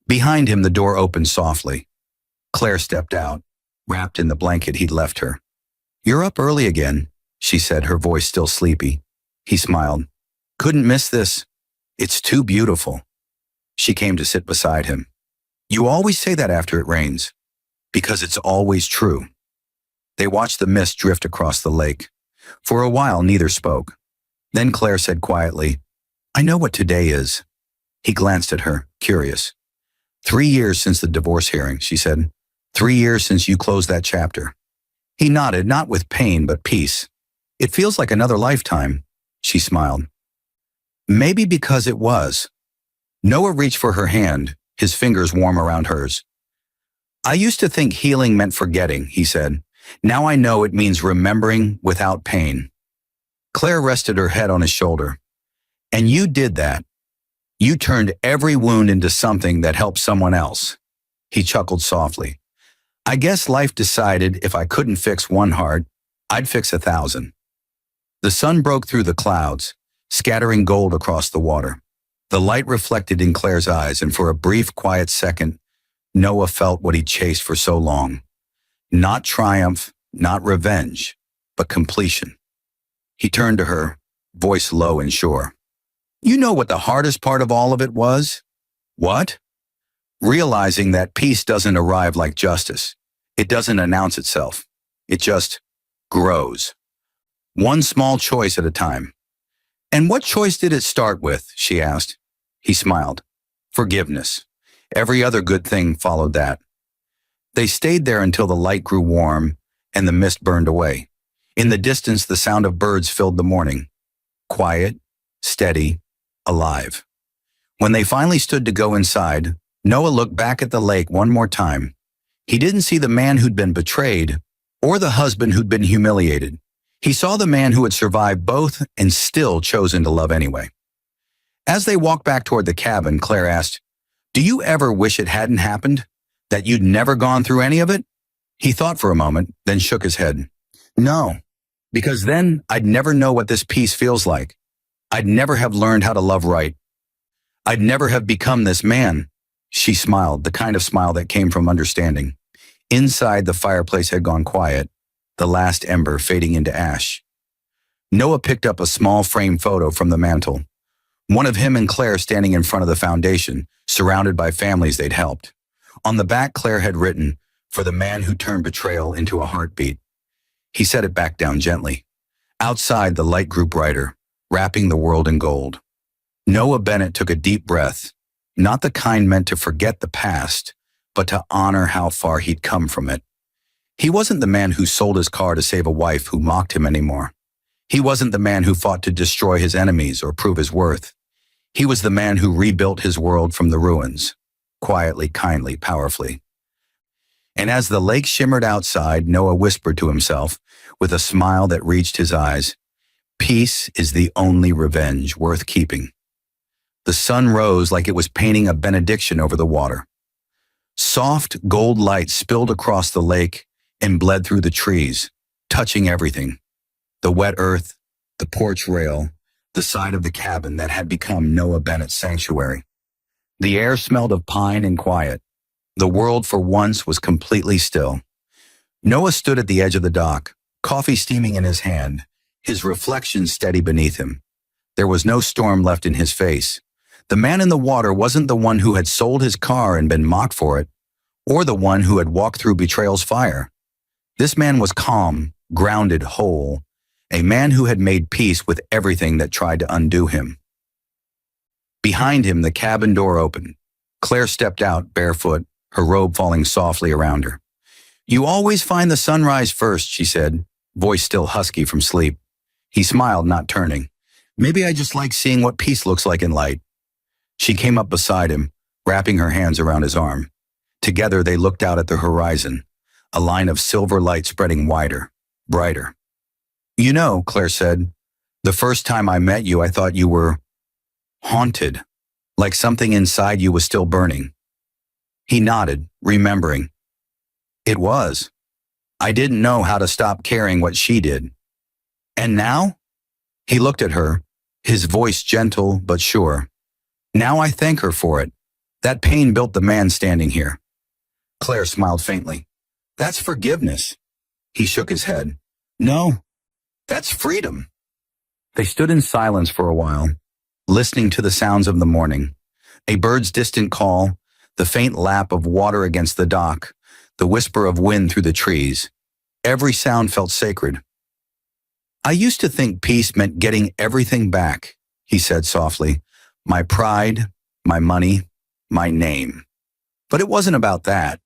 Behind him, the door opened softly. Claire stepped out, wrapped in the blanket he'd left her. "You're up early again," she said, her voice still sleepy. He smiled. "Couldn't miss this. It's too beautiful." She came to sit beside him. "You always say that after it rains." "Because it's always true." They watched the mist drift across the lake. For a while, neither spoke. Then Claire said quietly, "I know what today is." He glanced at her, curious. 3 years since the divorce hearing," she said. 3 years since you closed that chapter." He nodded, not with pain, but peace. "It feels like another lifetime," she smiled. Maybe because it was. Noah reached for her hand, his fingers warm around hers. "I used to think healing meant forgetting," he said. "Now I know it means remembering without pain." Claire rested her head on his shoulder. "And you did that. You turned every wound into something that helped someone else." He chuckled softly. "I guess life decided if I couldn't fix one heart, I'd fix 1,000. The sun broke through the clouds, scattering gold across the water. The light reflected in Claire's eyes, and for a brief, quiet second, Noah felt what he'd chased for so long. Not triumph, not revenge, but completion. He turned to her, voice low and sure. "You know what the hardest part of all of it was?" "What?" "Realizing that peace doesn't arrive like justice. It doesn't announce itself. It just grows. One small choice at a time." "And what choice did it start with?" she asked. He smiled. "Forgiveness. Every other good thing followed that." They stayed there until the light grew warm and the mist burned away. In the distance, the sound of birds filled the morning. Quiet, steady, alive. When they finally stood to go inside, Noah looked back at the lake one more time. He didn't see the man who'd been betrayed or the husband who'd been humiliated. He saw the man who had survived both and still chosen to love anyway. As they walked back toward the cabin, Claire asked, "Do you ever wish it hadn't happened? That you'd never gone through any of it?" He thought for a moment, then shook his head. "No, because then I'd never know what this peace feels like. I'd never have learned how to love right. I'd never have become this man." She smiled, the kind of smile that came from understanding. Inside, the fireplace had gone quiet, the last ember fading into ash. Noah picked up a small framed photo from the mantel. One of him and Claire standing in front of the foundation, surrounded by families they'd helped. On the back, Claire had written, "For the man who turned betrayal into a heartbeat." He set it back down gently. Outside, the light grew brighter, wrapping the world in gold. Noah Bennett took a deep breath. Not the kind meant to forget the past, but to honor how far he'd come from it. He wasn't the man who sold his car to save a wife who mocked him anymore. He wasn't the man who fought to destroy his enemies or prove his worth. He was the man who rebuilt his world from the ruins, quietly, kindly, powerfully. And as the lake shimmered outside, Noah whispered to himself, with a smile that reached his eyes, "Peace is the only revenge worth keeping." The sun rose like it was painting a benediction over the water. Soft gold light spilled across the lake and bled through the trees, touching everything. The wet earth, the porch rail, the side of the cabin that had become Noah Bennett's sanctuary. The air smelled of pine and quiet. The world for once was completely still. Noah stood at the edge of the dock, coffee steaming in his hand, his reflection steady beneath him. There was no storm left in his face. The man in the water wasn't the one who had sold his car and been mocked for it, or the one who had walked through betrayal's fire. This man was calm, grounded, whole, a man who had made peace with everything that tried to undo him. Behind him, the cabin door opened. Claire stepped out, barefoot, her robe falling softly around her. "You always find the sunrise first," she said, voice still husky from sleep. He smiled, not turning. "Maybe I just like seeing what peace looks like in light." She came up beside him, wrapping her hands around his arm. Together they looked out at the horizon, a line of silver light spreading wider, brighter. "You know," Claire said, "the first time I met you, I thought you were haunted, like something inside you was still burning." He nodded, remembering. "It was. I didn't know how to stop caring what she did. And now?" He looked at her, his voice gentle but sure. "Now I thank her for it. That pain built the man standing here." Claire smiled faintly. "That's forgiveness." He shook his head. "No, that's freedom." They stood in silence for a while, listening to the sounds of the morning. A bird's distant call, the faint lap of water against the dock, the whisper of wind through the trees. Every sound felt sacred. "I used to think peace meant getting everything back," he said softly. "My pride, my money, my name. But it wasn't about that.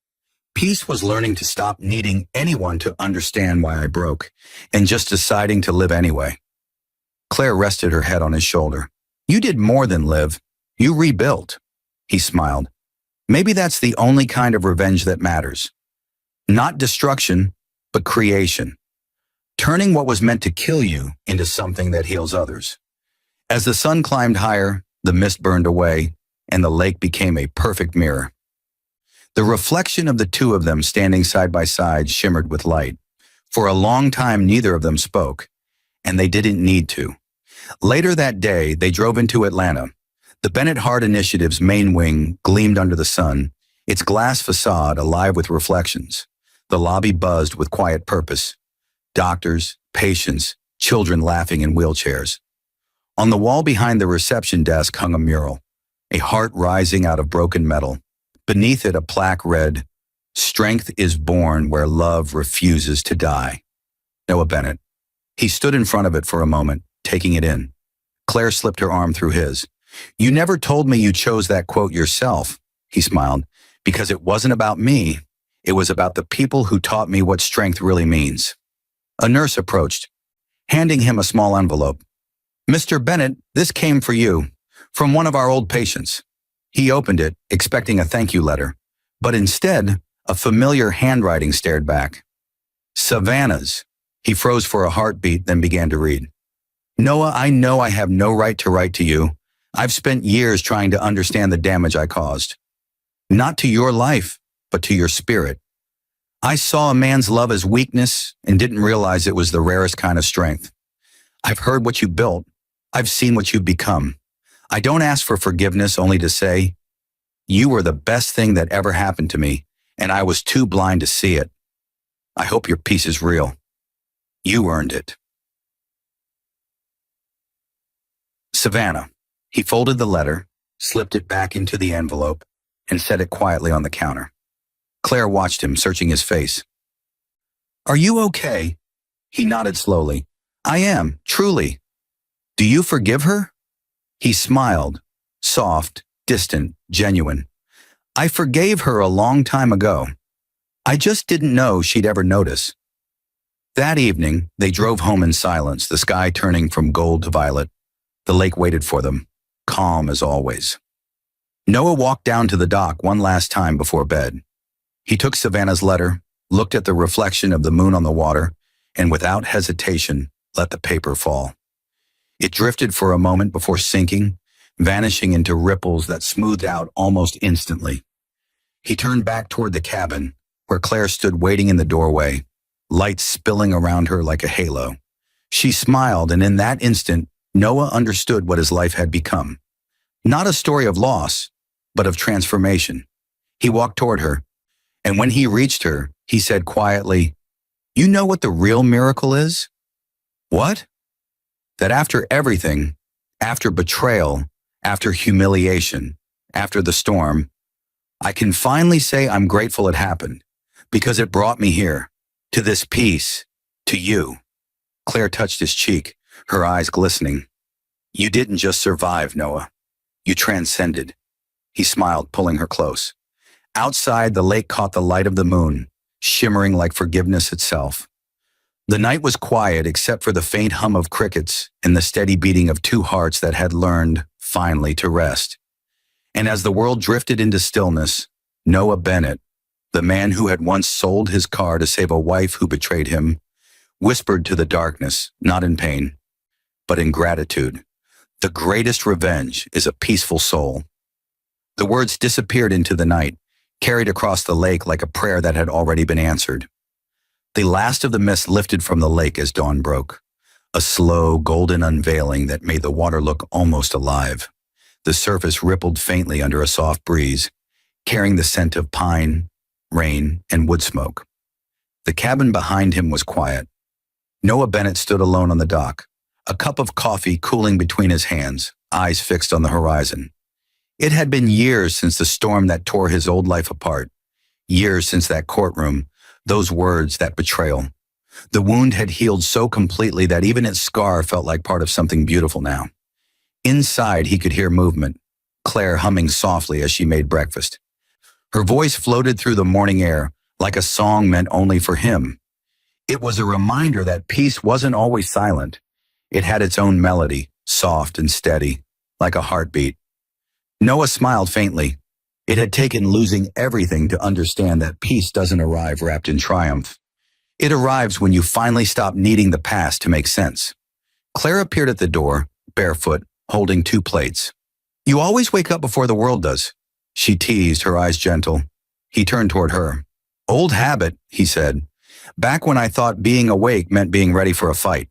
Peace was learning to stop needing anyone to understand why I broke, and just deciding to live anyway." Claire rested her head on his shoulder. "You did more than live. You rebuilt." He smiled. "Maybe that's the only kind of revenge that matters. Not destruction, but creation. Turning what was meant to kill you into something that heals others." As the sun climbed higher, the mist burned away, and the lake became a perfect mirror. The reflection of the two of them standing side by side shimmered with light. For a long time, neither of them spoke, and they didn't need to. Later that day, they drove into Atlanta. The Bennett Hart Initiative's main wing gleamed under the sun, its glass facade alive with reflections. The lobby buzzed with quiet purpose. Doctors, patients, children laughing in wheelchairs. On the wall behind the reception desk hung a mural, a heart rising out of broken metal. Beneath it, a plaque read, "Strength is born where love refuses to die." Noah Bennett. He stood in front of it for a moment, taking it in. Claire slipped her arm through his. "You never told me you chose that quote yourself," he smiled, "because it wasn't about me. It was about the people who taught me what strength really means." A nurse approached, handing him a small envelope. "Mr. Bennett, this came for you, from one of our old patients." He opened it, expecting a thank you letter, but instead, a familiar handwriting stared back. "Savannah's." He froze for a heartbeat, then began to read. "Noah, I know I have no right to write to you. I've spent years trying to understand the damage I caused. Not to your life, but to your spirit. I saw a man's love as weakness and didn't realize it was the rarest kind of strength. I've heard what you built. I've seen what you've become. I don't ask for forgiveness, only to say, you were the best thing that ever happened to me, and I was too blind to see it. I hope your peace is real. You earned it." Savannah. He folded the letter, slipped it back into the envelope, and set it quietly on the counter. Claire watched him, searching his face. "Are you okay?" He nodded slowly. "I am, truly." "Do you forgive her?" He smiled, soft, distant, genuine. I forgave her a long time ago. I just didn't know she'd ever notice. That evening, they drove home in silence, the sky turning from gold to violet. The lake waited for them, calm as always. Noah walked down to the dock one last time before bed. He took Savannah's letter, looked at the reflection of the moon on the water, and without hesitation, let the paper fall. It drifted for a moment before sinking, vanishing into ripples that smoothed out almost instantly. He turned back toward the cabin, where Claire stood waiting in the doorway, light spilling around her like a halo. She smiled, and in that instant, Noah understood what his life had become. Not a story of loss, but of transformation. He walked toward her, and when he reached her, he said quietly, "You know what the real miracle is?" "What?" "That after everything, after betrayal, after humiliation, after the storm, I can finally say I'm grateful it happened, because it brought me here, to this peace, to you." Claire touched his cheek, her eyes glistening. "You didn't just survive, Noah. You transcended." He smiled, pulling her close. Outside, the lake caught the light of the moon, shimmering like forgiveness itself. The night was quiet except for the faint hum of crickets and the steady beating of two hearts that had learned, finally, to rest. And as the world drifted into stillness, Noah Bennett, the man who had once sold his car to save a wife who betrayed him, whispered to the darkness, not in pain, but in gratitude, "The greatest revenge is a peaceful soul." The words disappeared into the night, carried across the lake like a prayer that had already been answered. The last of the mist lifted from the lake as dawn broke, a slow, golden unveiling that made the water look almost alive. The surface rippled faintly under a soft breeze, carrying the scent of pine, rain, and wood smoke. The cabin behind him was quiet. Noah Bennett stood alone on the dock, a cup of coffee cooling between his hands, eyes fixed on the horizon. It had been years since the storm that tore his old life apart, years since that courtroom, those words, that betrayal. The wound had healed so completely that even its scar felt like part of something beautiful now. Inside, he could hear movement, Claire humming softly as she made breakfast. Her voice floated through the morning air like a song meant only for him. It was a reminder that peace wasn't always silent. It had its own melody, soft and steady, like a heartbeat. Noah smiled faintly. It had taken losing everything to understand that peace doesn't arrive wrapped in triumph. It arrives when you finally stop needing the past to make sense. Claire appeared at the door, barefoot, holding two plates. "You always wake up before the world does," she teased, her eyes gentle. He turned toward her. "Old habit," he said. "Back when I thought being awake meant being ready for a fight.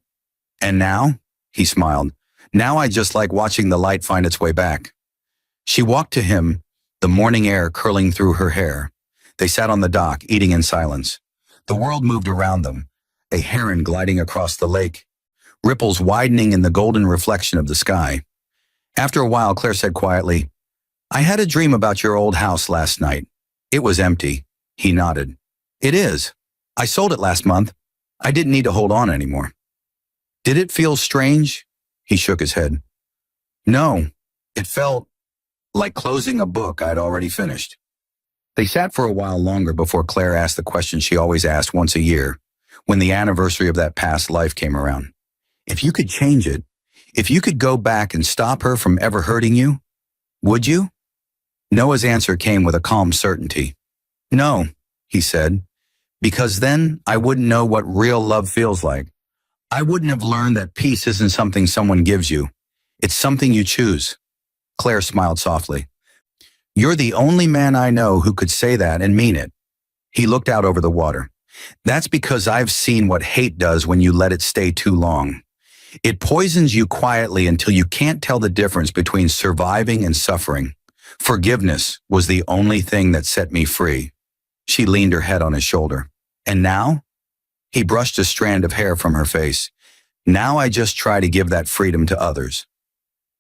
And now?" He smiled. "Now I just like watching the light find its way back." She walked to him, the morning air curling through her hair. They sat on the dock, eating in silence. The world moved around them, a heron gliding across the lake, ripples widening in the golden reflection of the sky. After a while, Claire said quietly, "I had a dream about your old house last night. It was empty." He nodded. "It is. I sold it last month. I didn't need to hold on anymore." "Did it feel strange?" He shook his head. "No, it felt like closing a book I'd already finished." They sat for a while longer before Claire asked the question she always asked once a year, when the anniversary of that past life came around. "If you could change it, if you could go back and stop her from ever hurting you, would you?" Noah's answer came with a calm certainty. "No," he said, "because then I wouldn't know what real love feels like. I wouldn't have learned that peace isn't something someone gives you. It's something you choose." Claire smiled softly. "You're the only man I know who could say that and mean it." He looked out over the water. "That's because I've seen what hate does when you let it stay too long. It poisons you quietly until you can't tell the difference between surviving and suffering. Forgiveness was the only thing that set me free." She leaned her head on his shoulder. "And now?" He brushed a strand of hair from her face. "Now I just try to give that freedom to others."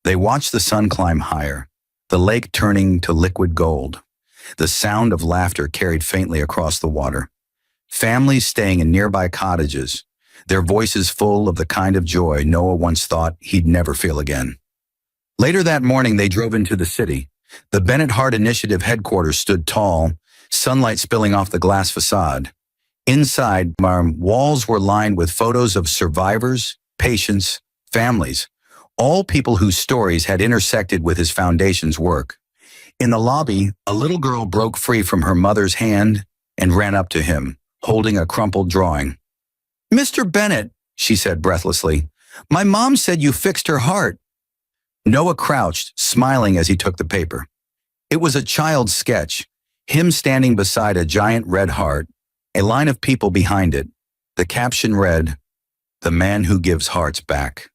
They watched the sun climb higher, the lake turning to liquid gold. The sound of laughter carried faintly across the water. Families staying in nearby cottages, their voices full of the kind of joy Noah once thought he'd never feel again. Later that morning, they drove into the city, The Bennett Hart Initiative headquarters stood tall, sunlight spilling off the glass facade. Inside, walls were lined with photos of survivors, patients, families, all people whose stories had intersected with his foundation's work. In the lobby, a little girl broke free from her mother's hand and ran up to him, holding a crumpled drawing. "Mr. Bennett," she said breathlessly, "my mom said you fixed her heart." Noah crouched, smiling as he took the paper. It was a child's sketch, him standing beside a giant red heart, a line of people behind it. The caption read, "The man who gives hearts back."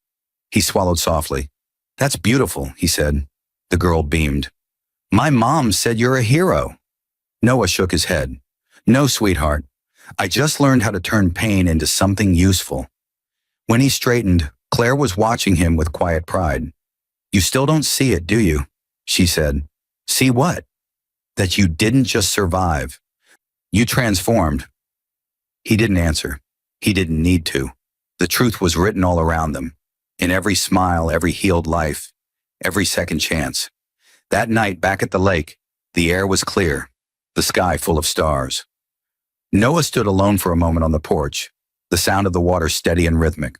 He swallowed softly. "That's beautiful," he said. The girl beamed. "My mom said you're a hero." Noah shook his head. "No, sweetheart. I just learned how to turn pain into something useful." When he straightened, Claire was watching him with quiet pride. "You still don't see it, do you?" she said. "See what?" "That you didn't just survive. You transformed." He didn't answer. He didn't need to. The truth was written all around them, in every smile, every healed life, every second chance. That night back at the lake, the air was clear, the sky full of stars. Noah stood alone for a moment on the porch, the sound of the water steady and rhythmic.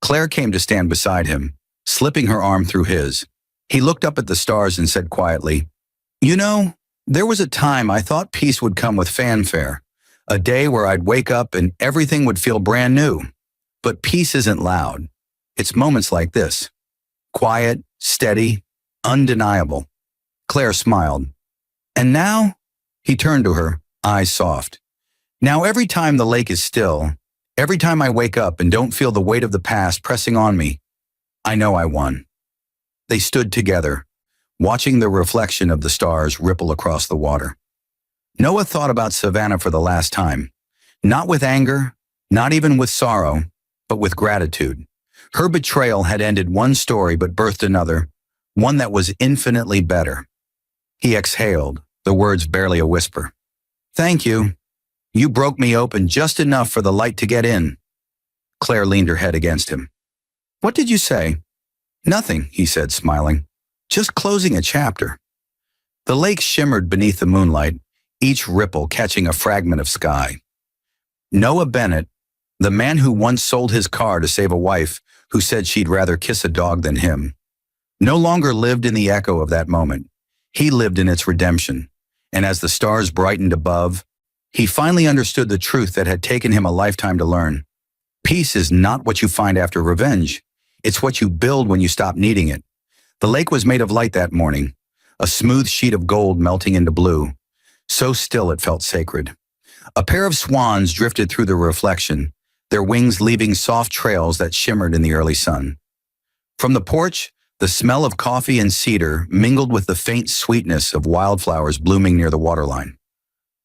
Claire came to stand beside him, slipping her arm through his. He looked up at the stars and said quietly, "You know, there was a time I thought peace would come with fanfare, a day where I'd wake up and everything would feel brand new. But peace isn't loud. It's moments like this. Quiet, steady, undeniable." Claire smiled. "And now?" He turned to her, eyes soft. "Now every time the lake is still, every time I wake up and don't feel the weight of the past pressing on me, I know I won." They stood together, watching the reflection of the stars ripple across the water. Noah thought about Savannah for the last time, not with anger, not even with sorrow, but with gratitude. Her betrayal had ended one story but birthed another, one that was infinitely better. He exhaled, the words barely a whisper. "Thank you. You broke me open just enough for the light to get in." Claire leaned her head against him. "What did you say?" "Nothing," he said, smiling. "Just closing a chapter." The lake shimmered beneath the moonlight, each ripple catching a fragment of sky. Noah Bennett, the man who once sold his car to save a wife who said she'd rather kiss a dog than him, no longer lived in the echo of that moment. He lived in its redemption. And as the stars brightened above, he finally understood the truth that had taken him a lifetime to learn. Peace is not what you find after revenge. It's what you build when you stop needing it. The lake was made of light that morning, a smooth sheet of gold melting into blue. So still it felt sacred. A pair of swans drifted through the reflection, their wings leaving soft trails that shimmered in the early sun. From the porch, the smell of coffee and cedar mingled with the faint sweetness of wildflowers blooming near the waterline.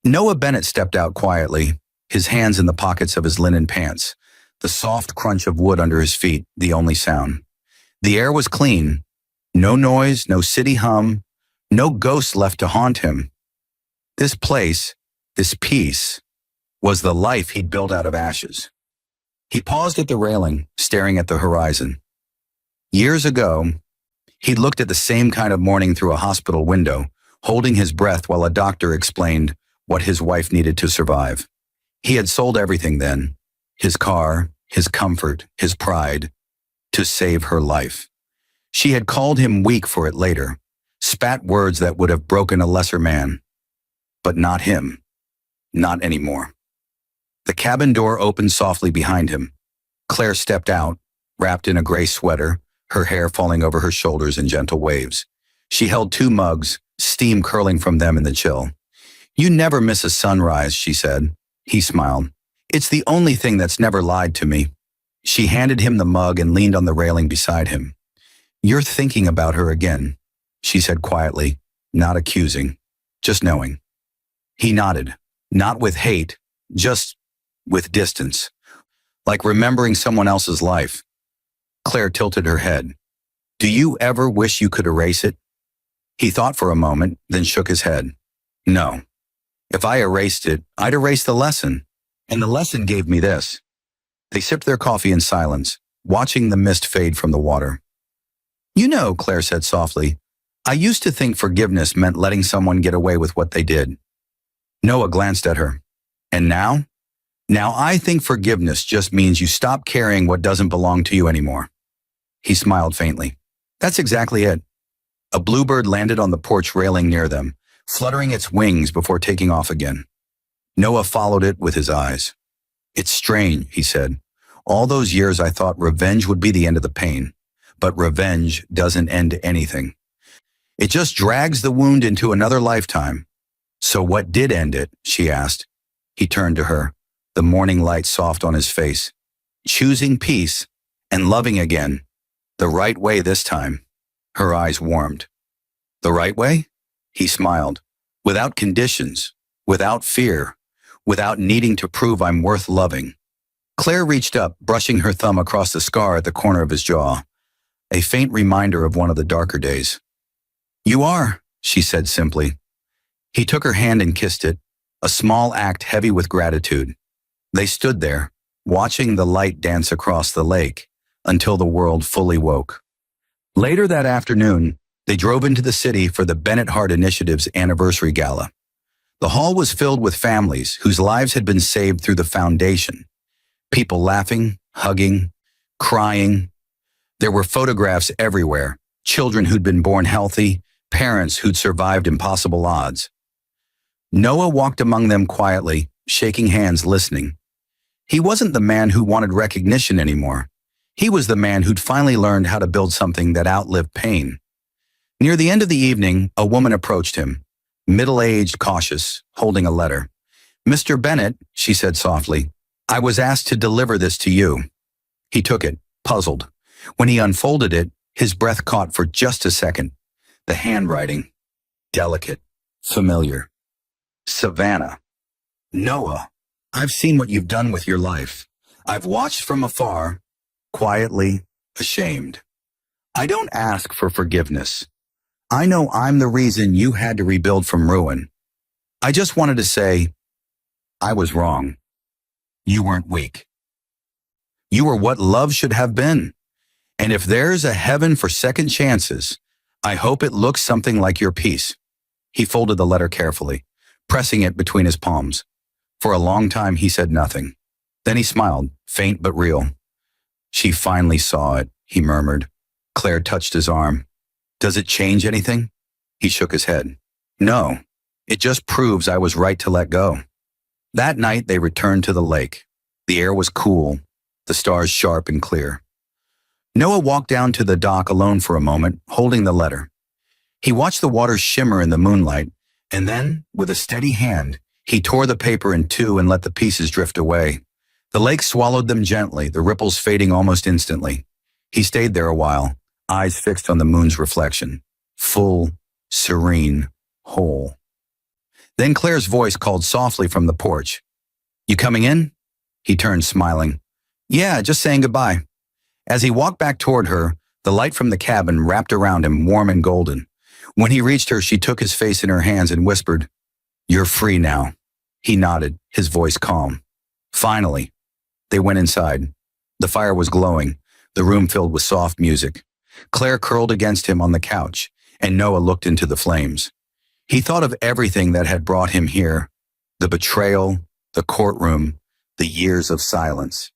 Noah Bennett stepped out quietly, his hands in the pockets of his linen pants, the soft crunch of wood under his feet the only sound. The air was clean. No noise, no city hum, no ghosts left to haunt him. This place, this peace, was the life he'd built out of ashes. He paused at the railing, staring at the horizon. Years ago, he'd looked at the same kind of morning through a hospital window, holding his breath while a doctor explained what his wife needed to survive. He had sold everything then, his car, his comfort, his pride, to save her life. She had called him weak for it later, spat words that would have broken a lesser man. But not him. Not anymore. The cabin door opened softly behind him. Claire stepped out, wrapped in a gray sweater, her hair falling over her shoulders in gentle waves. She held 2 mugs, steam curling from them in the chill. "You never miss a sunrise," she said. He smiled. "It's the only thing that's never lied to me." She handed him the mug and leaned on the railing beside him. "You're thinking about her again," she said quietly, not accusing, just knowing. He nodded, not with hate, just with distance, like remembering someone else's life. Claire tilted her head. "Do you ever wish you could erase it?" He thought for a moment, then shook his head. "No. If I erased it, I'd erase the lesson. And the lesson gave me this." They sipped their coffee in silence, watching the mist fade from the water. "You know," Claire said softly, I used to think forgiveness meant letting someone get away with what they did. Noah glanced at her. And now? Now I think forgiveness just means you stop carrying what doesn't belong to you anymore. He smiled faintly. That's exactly it. A bluebird landed on the porch railing near them, fluttering its wings before taking off again. Noah followed it with his eyes. It's strange, he said. All those years I thought revenge would be the end of the pain, but revenge doesn't end anything. It just drags the wound into another lifetime. So what did end it? She asked. He turned to her, the morning light soft on his face. Choosing peace and loving again. The right way this time. Her eyes warmed. The right way? He smiled. Without conditions, without fear, without needing to prove I'm worth loving. Claire reached up, brushing her thumb across the scar at the corner of his jaw, a faint reminder of one of the darker days. You are, she said simply. He took her hand and kissed it, a small act heavy with gratitude. They stood there, watching the light dance across the lake, until the world fully woke. Later that afternoon, they drove into the city for the Bennett Hart Initiative's anniversary gala. The hall was filled with families whose lives had been saved through the foundation. People laughing, hugging, crying. There were photographs everywhere, children who'd been born healthy, parents who'd survived impossible odds. Noah walked among them quietly, shaking hands, listening. He wasn't the man who wanted recognition anymore. He was the man who'd finally learned how to build something that outlived pain. Near the end of the evening, a woman approached him, middle-aged, cautious, holding a letter. Mr. Bennett, she said softly, I was asked to deliver this to you. He took it, puzzled. When he unfolded it, his breath caught for just a second. The handwriting, delicate, familiar. Savannah. Noah, I've seen what you've done with your life. I've watched from afar, quietly, ashamed. I don't ask for forgiveness. I know I'm the reason you had to rebuild from ruin. I just wanted to say, I was wrong. You weren't weak. You were what love should have been. And if there's a heaven for second chances, I hope it looks something like your peace. He folded the letter carefully, pressing it between his palms. For a long time, he said nothing. Then he smiled, faint but real. She finally saw it, he murmured. Claire touched his arm. Does it change anything? He shook his head. No, it just proves I was right to let go. That night, they returned to the lake. The air was cool, the stars sharp and clear. Noah walked down to the dock alone for a moment, holding the letter. He watched the water shimmer in the moonlight, and then, with a steady hand, he tore the paper in two and let the pieces drift away. The lake swallowed them gently, the ripples fading almost instantly. He stayed there a while, eyes fixed on the moon's reflection. Full, serene, whole. Then Claire's voice called softly from the porch. You coming in? He turned, smiling. Yeah, just saying goodbye. As he walked back toward her, the light from the cabin wrapped around him, warm and golden. When he reached her, she took his face in her hands and whispered, You're free now. He nodded, his voice calm. Finally. They went inside. The fire was glowing, the room filled with soft music. Claire curled against him on the couch, and Noah looked into the flames. He thought of everything that had brought him here, the betrayal, the courtroom, the years of silence,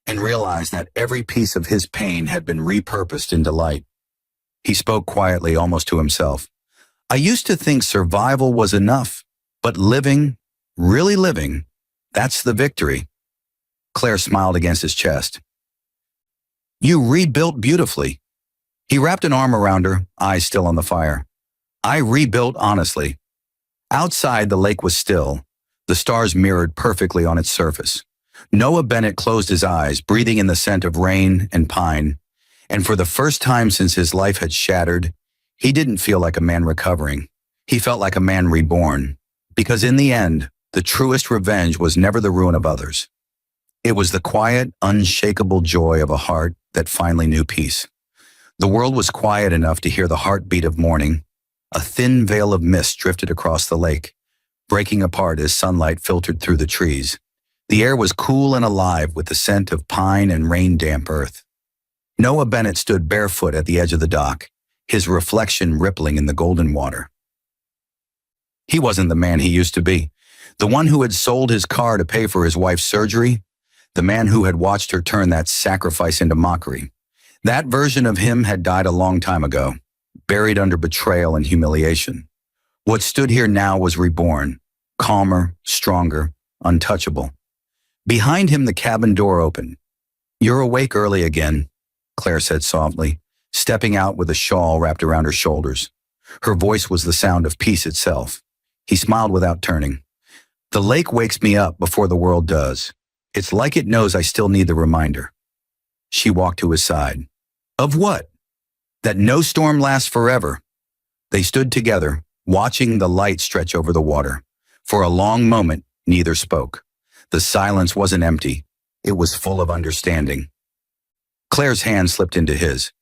and realized that every piece of his pain had been repurposed into light. He spoke quietly, almost to himself. I used to think survival was enough, but living, really living, that's the victory. Claire smiled against his chest. You rebuilt beautifully. He wrapped an arm around her, eyes still on the fire. I rebuilt honestly. Outside, the lake was still, the stars mirrored perfectly on its surface. Noah Bennett closed his eyes, breathing in the scent of rain and pine, and for the first time since his life had shattered, he didn't feel like a man recovering. He felt like a man reborn, because in the end, the truest revenge was never the ruin of others. It was the quiet, unshakable joy of a heart that finally knew peace. The world was quiet enough to hear the heartbeat of morning. A thin veil of mist drifted across the lake, breaking apart as sunlight filtered through the trees. The air was cool and alive with the scent of pine and rain-damp earth. Noah Bennett stood barefoot at the edge of the dock, his reflection rippling in the golden water. He wasn't the man he used to be, the one who had sold his car to pay for his wife's surgery, the man who had watched her turn that sacrifice into mockery. That version of him had died a long time ago, buried under betrayal and humiliation. What stood here now was reborn, calmer, stronger, untouchable. Behind him, the cabin door opened. "You're awake early again," Claire said softly, stepping out with a shawl wrapped around her shoulders. Her voice was the sound of peace itself. He smiled without turning. "The lake wakes me up before the world does. It's like it knows I still need the reminder." She walked to his side. "Of what?" "That no storm lasts forever." They stood together, watching the light stretch over the water. For a long moment, neither spoke. The silence wasn't empty. It was full of understanding. Claire's hand slipped into his.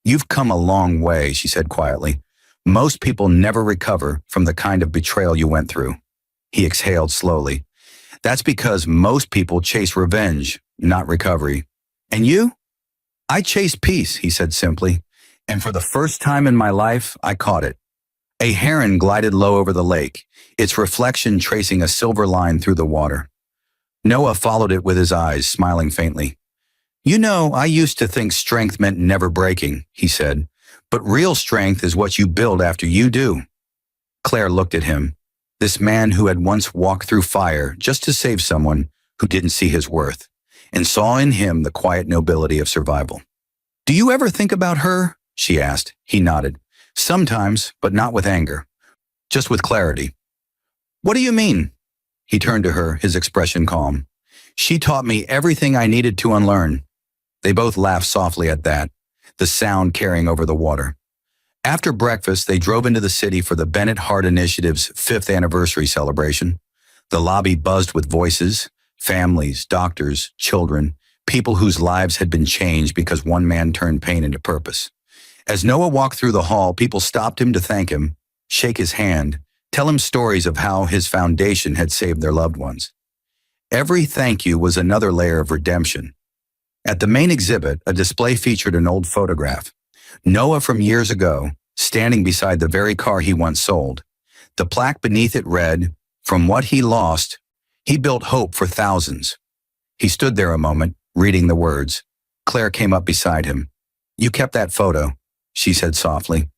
"You've come a long way," she said quietly. "Most people never recover from the kind of betrayal you went through." He exhaled slowly. "That's because most people chase revenge, not recovery. And you?" "I chase peace," he said simply. "And for the first time in my life, I caught it." A heron glided low over the lake, its reflection tracing a silver line through the water. Noah followed it with his eyes, smiling faintly. "You know, I used to think strength meant never breaking," he said. "But real strength is what you build after you do." Claire looked at him, this man who had once walked through fire just to save someone who didn't see his worth, and saw in him the quiet nobility of survival. "Do you ever think about her?" she asked. He nodded. "Sometimes, but not with anger. Just with clarity." "What do you mean?" He turned to her, his expression calm. "She taught me everything I needed to unlearn." They both laughed softly at that, the sound carrying over the water. After breakfast, they drove into the city for the Bennett Hart Initiative's 5th anniversary celebration. The lobby buzzed with voices, families, doctors, children, people whose lives had been changed because one man turned pain into purpose. As Noah walked through the hall, people stopped him to thank him, shake his hand, tell him stories of how his foundation had saved their loved ones. Every thank you was another layer of redemption. At the main exhibit, a display featured an old photograph. Noah from years ago, standing beside the very car he once sold. The plaque beneath it read, "From what he lost, he built hope for thousands." He stood there a moment, reading the words. Claire came up beside him. "You kept that photo," she said softly.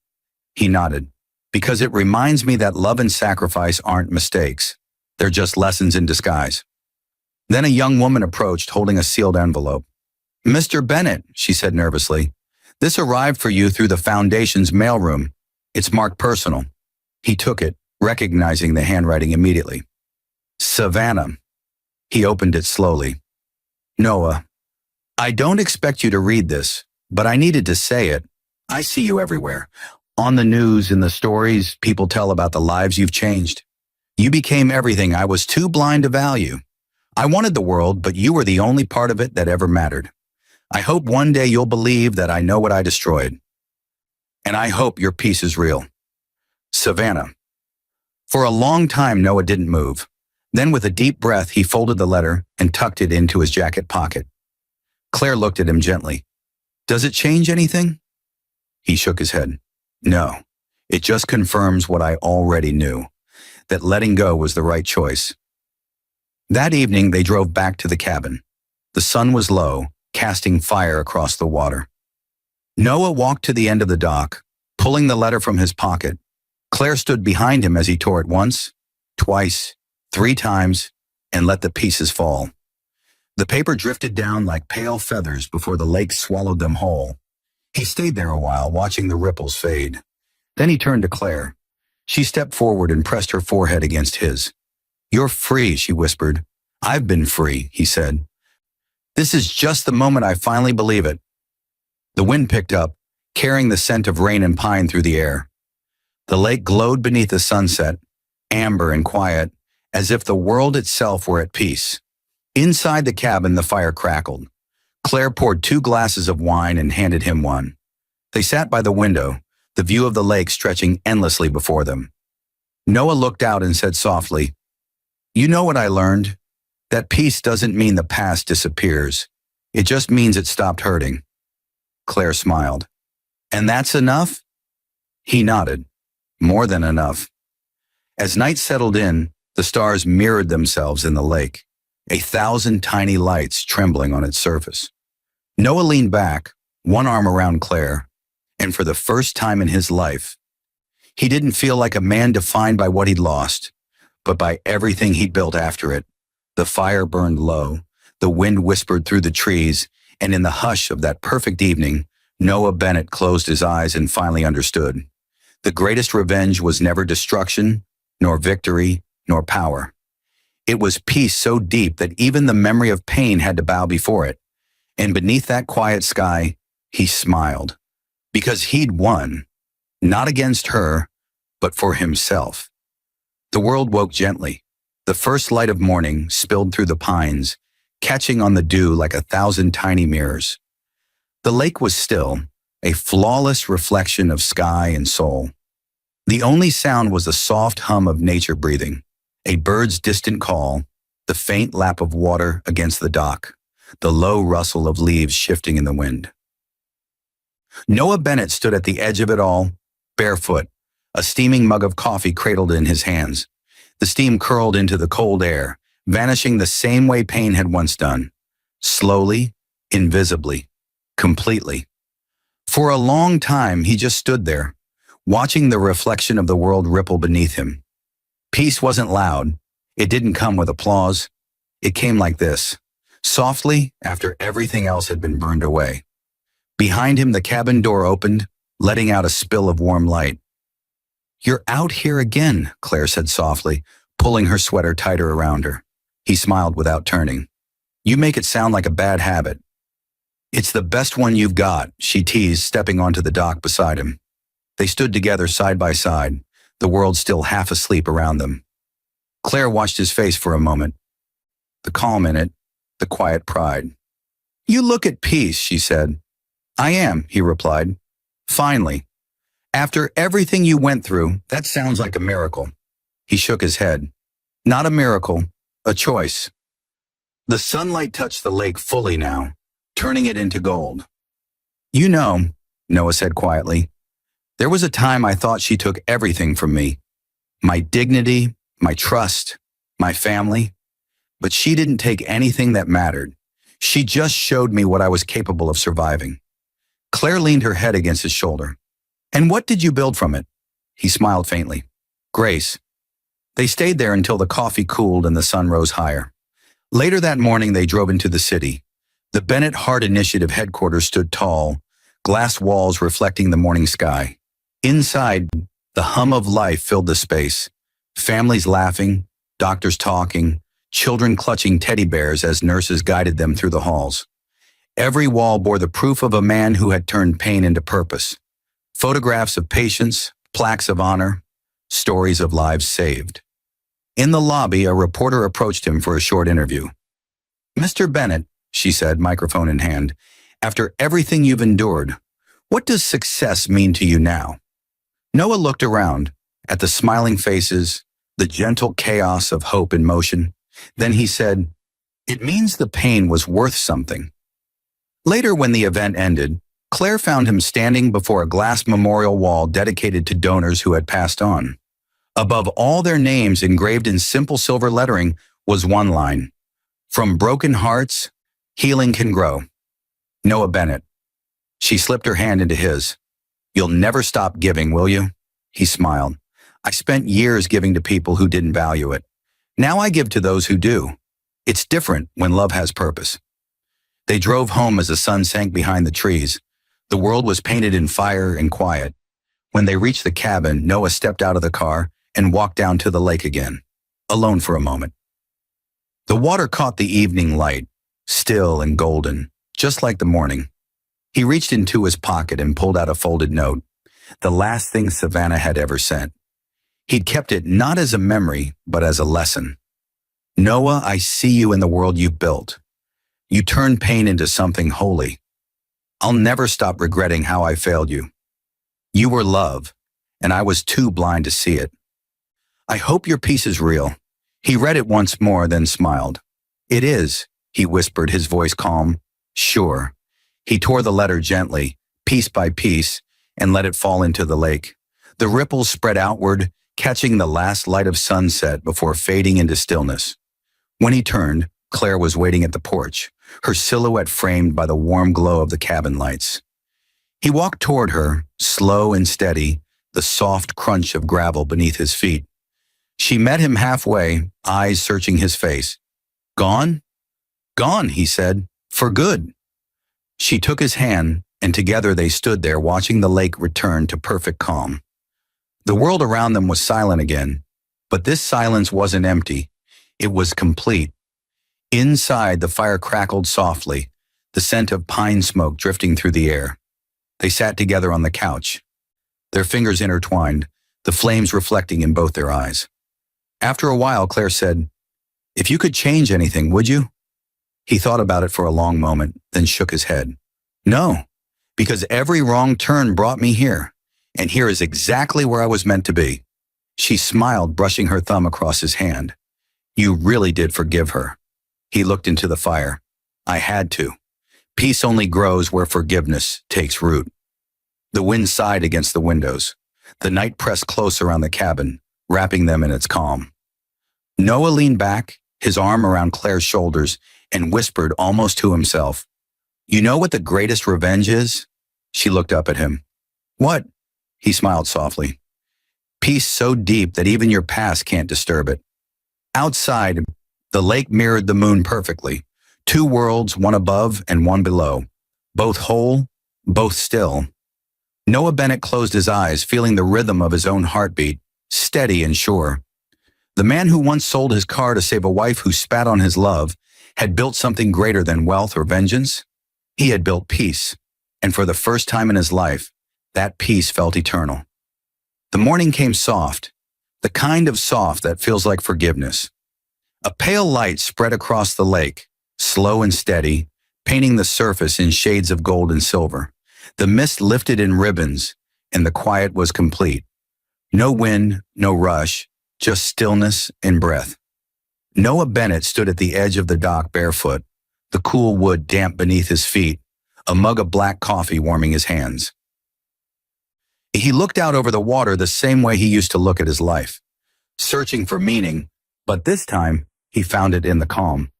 He nodded. "Because it reminds me that love and sacrifice aren't mistakes. They're just lessons in disguise." Then a young woman approached, holding a sealed envelope. "Mr. Bennett," she said nervously, "this arrived for you through the Foundation's mailroom. It's marked personal." He took it, recognizing the handwriting immediately. "Savannah." He opened it slowly. "Noah, I don't expect you to read this, but I needed to say it. I see you everywhere. On the news, in the stories people tell about the lives you've changed. You became everything I was too blind to value. I wanted the world, but you were the only part of it that ever mattered. I hope one day you'll believe that I know what I destroyed. And I hope your peace is real. Savannah." For a long time, Noah didn't move. Then with a deep breath, he folded the letter and tucked it into his jacket pocket. Claire looked at him gently. "Does it change anything?" He shook his head. "No, it just confirms what I already knew, that letting go was the right choice." That evening, they drove back to the cabin. The sun was low, casting fire across the water. Noah walked to the end of the dock, pulling the letter from his pocket. Claire stood behind him as he tore it once, twice, 3 times, and let the pieces fall. The paper drifted down like pale feathers before the lake swallowed them whole. He stayed there a while, watching the ripples fade. Then he turned to Claire. She stepped forward and pressed her forehead against his. "You're free," she whispered. "I've been free," he said. "This is just the moment I finally believe it." The wind picked up, carrying the scent of rain and pine through the air. The lake glowed beneath the sunset, amber and quiet, as if the world itself were at peace. Inside the cabin, the fire crackled. Claire poured 2 glasses of wine and handed him one. They sat by the window, the view of the lake stretching endlessly before them. Noah looked out and said softly, "You know what I learned? That peace doesn't mean the past disappears. It just means it stopped hurting." Claire smiled. "And that's enough?" He nodded. More than enough. As night settled in, the stars mirrored themselves in the lake, 1,000 tiny lights trembling on its surface. Noah leaned back, one arm around Claire, and for the first time in his life, he didn't feel like a man defined by what he'd lost, but by everything he'd built after it. The fire burned low, the wind whispered through the trees, and in the hush of that perfect evening, Noah Bennett closed his eyes and finally understood. The greatest revenge was never destruction, nor victory, nor power. It was peace so deep that even the memory of pain had to bow before it. And beneath that quiet sky, he smiled. Because he'd won, not against her, but for himself. The world woke gently. The first light of morning spilled through the pines, catching on the dew like 1,000 tiny mirrors. The lake was still, a flawless reflection of sky and soul. The only sound was the soft hum of nature breathing, a bird's distant call, the faint lap of water against the dock, the low rustle of leaves shifting in the wind. Noah Bennett stood at the edge of it all, barefoot, a steaming mug of coffee cradled in his hands. The steam curled into the cold air, vanishing the same way pain had once done, slowly, invisibly, completely. For a long time, he just stood there, watching the reflection of the world ripple beneath him. Peace wasn't loud. It didn't come with applause. It came like this, softly after everything else had been burned away. Behind him, the cabin door opened, letting out a spill of warm light. "You're out here again," Claire said softly, pulling her sweater tighter around her. He smiled without turning. "You make it sound like a bad habit." "It's the best one you've got," she teased, stepping onto the dock beside him. They stood together side by side, the world still half asleep around them. Claire watched his face for a moment, the calm in it, the quiet pride. "You look at peace," she said. "I am," he replied. "Finally. After everything you went through, that sounds like a miracle." He shook his head. "Not a miracle, a choice." The sunlight touched the lake fully now, turning it into gold. "You know," Noah said quietly, "there was a time I thought she took everything from me. My dignity, my trust, my family. But she didn't take anything that mattered. She just showed me what I was capable of surviving." Claire leaned her head against his shoulder. "And what did you build from it?" He smiled faintly. "Grace." They stayed there until the coffee cooled and the sun rose higher. Later that morning, they drove into the city. The Bennett Heart Initiative headquarters stood tall, glass walls reflecting the morning sky. Inside, the hum of life filled the space. Families laughing, doctors talking, children clutching teddy bears as nurses guided them through the halls. Every wall bore the proof of a man who had turned pain into purpose. Photographs of patients, plaques of honor, stories of lives saved. In the lobby, a reporter approached him for a short interview. "Mr. Bennett," she said, microphone in hand, "after everything you've endured, what does success mean to you now?" Noah looked around at the smiling faces, the gentle chaos of hope in motion. Then he said, "It means the pain was worth something." Later, when the event ended, Claire found him standing before a glass memorial wall dedicated to donors who had passed on. Above all their names, engraved in simple silver lettering, was one line: "From broken hearts, healing can grow. Noah Bennett." She slipped her hand into his. "You'll never stop giving, will you?" He smiled. "I spent years giving to people who didn't value it. Now I give to those who do. It's different when love has purpose." They drove home as the sun sank behind the trees. The world was painted in fire and quiet. When they reached the cabin, Noah stepped out of the car and walked down to the lake again, alone for a moment. The water caught the evening light, still and golden, just like the morning. He reached into his pocket and pulled out a folded note, the last thing Savannah had ever sent. He'd kept it not as a memory, but as a lesson. "Noah, I see you in the world you've built. You turned pain into something holy. I'll never stop regretting how I failed you. You were love, and I was too blind to see it. I hope your peace is real." He read it once more, then smiled. "It is," he whispered, his voice calm. "Sure." He tore the letter gently, piece by piece, and let it fall into the lake. The ripples spread outward, catching the last light of sunset before fading into stillness. When he turned, Claire was waiting at the porch, her silhouette framed by the warm glow of the cabin lights. He walked toward her, slow and steady, the soft crunch of gravel beneath his feet. She met him halfway, eyes searching his face. "Gone?" "Gone," he said, "for good." She took his hand, and together they stood there watching the lake return to perfect calm. The world around them was silent again, but this silence wasn't empty. It was complete. Inside, the fire crackled softly, the scent of pine smoke drifting through the air. They sat together on the couch, their fingers intertwined, the flames reflecting in both their eyes. After a while, Claire said, "If you could change anything, would you?" He thought about it for a long moment, then shook his head. "No, because every wrong turn brought me here, and here is exactly where I was meant to be." She smiled, brushing her thumb across his hand. "You really did forgive her." He looked into the fire. "I had to. Peace only grows where forgiveness takes root." The wind sighed against the windows. The night pressed close around the cabin, wrapping them in its calm. Noah leaned back, his arm around Claire's shoulders, and whispered almost to himself, "You know what the greatest revenge is?" She looked up at him. "What?" He smiled softly. "Peace so deep that even your past can't disturb it." Outside, the lake mirrored the moon perfectly. Two worlds, one above and one below. Both whole, both still. Noah Bennett closed his eyes, feeling the rhythm of his own heartbeat, steady and sure. The man who once sold his car to save a wife who spat on his love had built something greater than wealth or vengeance. He had built peace, and for the first time in his life, that peace felt eternal. The morning came soft, the kind of soft that feels like forgiveness. A pale light spread across the lake, slow and steady, painting the surface in shades of gold and silver. The mist lifted in ribbons, and the quiet was complete. No wind, no rush, just stillness and breath. Noah Bennett stood at the edge of the dock barefoot, the cool wood damp beneath his feet, a mug of black coffee warming his hands. He looked out over the water the same way he used to look at his life, searching for meaning, but this time he found it in the calm.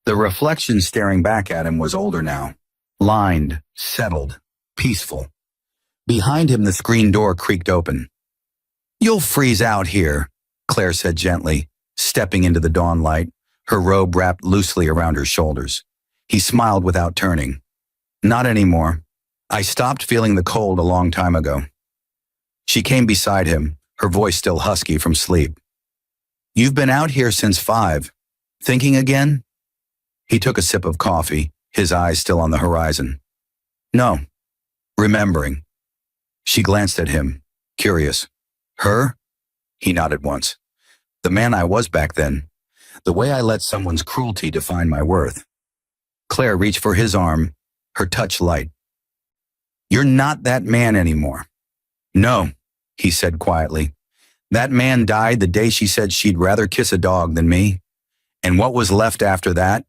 The reflection staring back at him was older now, lined, settled, peaceful. Behind him, the screen door creaked open. "You'll freeze out here," Claire said gently, stepping into the dawn light, her robe wrapped loosely around her shoulders. He smiled without turning. "Not anymore. I stopped feeling the cold a long time ago." She came beside him, her voice still husky from sleep. "You've been out here since 5. Thinking again?" He took a sip of coffee, his eyes still on the horizon. "No. Remembering." She glanced at him, curious. "Her?" He nodded once. "The man I was back then. The way I let someone's cruelty define my worth." Claire reached for his arm, her touch light. "You're not that man anymore." "No," he said quietly. "That man died the day she said she'd rather kiss a dog than me. And what was left after that?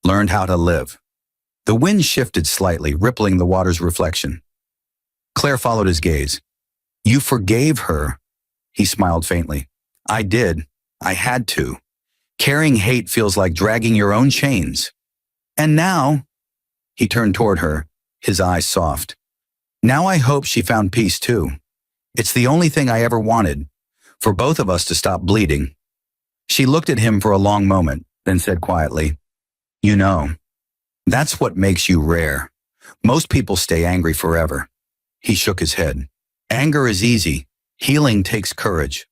Learned how to live." The wind shifted slightly, rippling the water's reflection. Claire followed his gaze. "You forgave her." He smiled faintly. "I did. I had to. Carrying hate feels like dragging your own chains. And now," he turned toward her, his eyes soft. "Now I hope she found peace too. It's the only thing I ever wanted, for both of us to stop bleeding." She looked at him for a long moment, then said quietly, "You know, that's what makes you rare. Most people stay angry forever." He shook his head. "Anger is easy. Healing takes courage."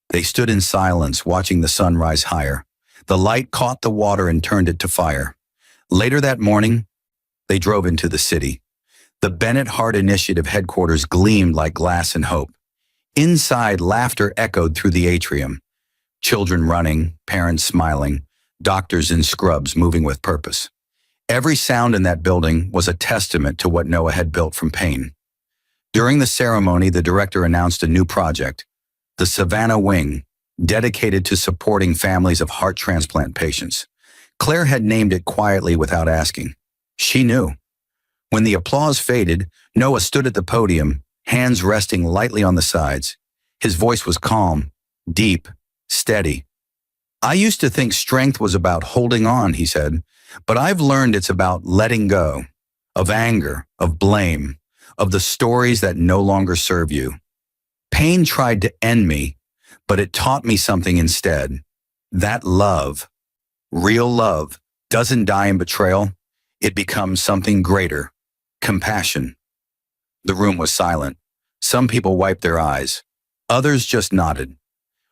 They stood in silence, watching the sun rise higher. The light caught the water and turned it to fire. Later that morning, they drove into the city. The Bennett Hart Initiative headquarters gleamed like glass and hope. Inside, laughter echoed through the atrium. Children running, parents smiling, doctors in scrubs moving with purpose. Every sound in that building was a testament to what Noah had built from pain. During the ceremony, the director announced a new project, the Savannah Wing, dedicated to supporting families of heart transplant patients. Claire had named it quietly without asking. She knew. When the applause faded, Noah stood at the podium, hands resting lightly on the sides. His voice was calm, deep, steady. I used to think strength was about holding on, he said, but I've learned it's about letting go, of anger, of blame, of the stories that no longer serve you. Pain tried to end me, but it taught me something instead. That love, real love, doesn't die in betrayal. It becomes something greater, compassion. The room was silent. Some people wiped their eyes. Others just nodded.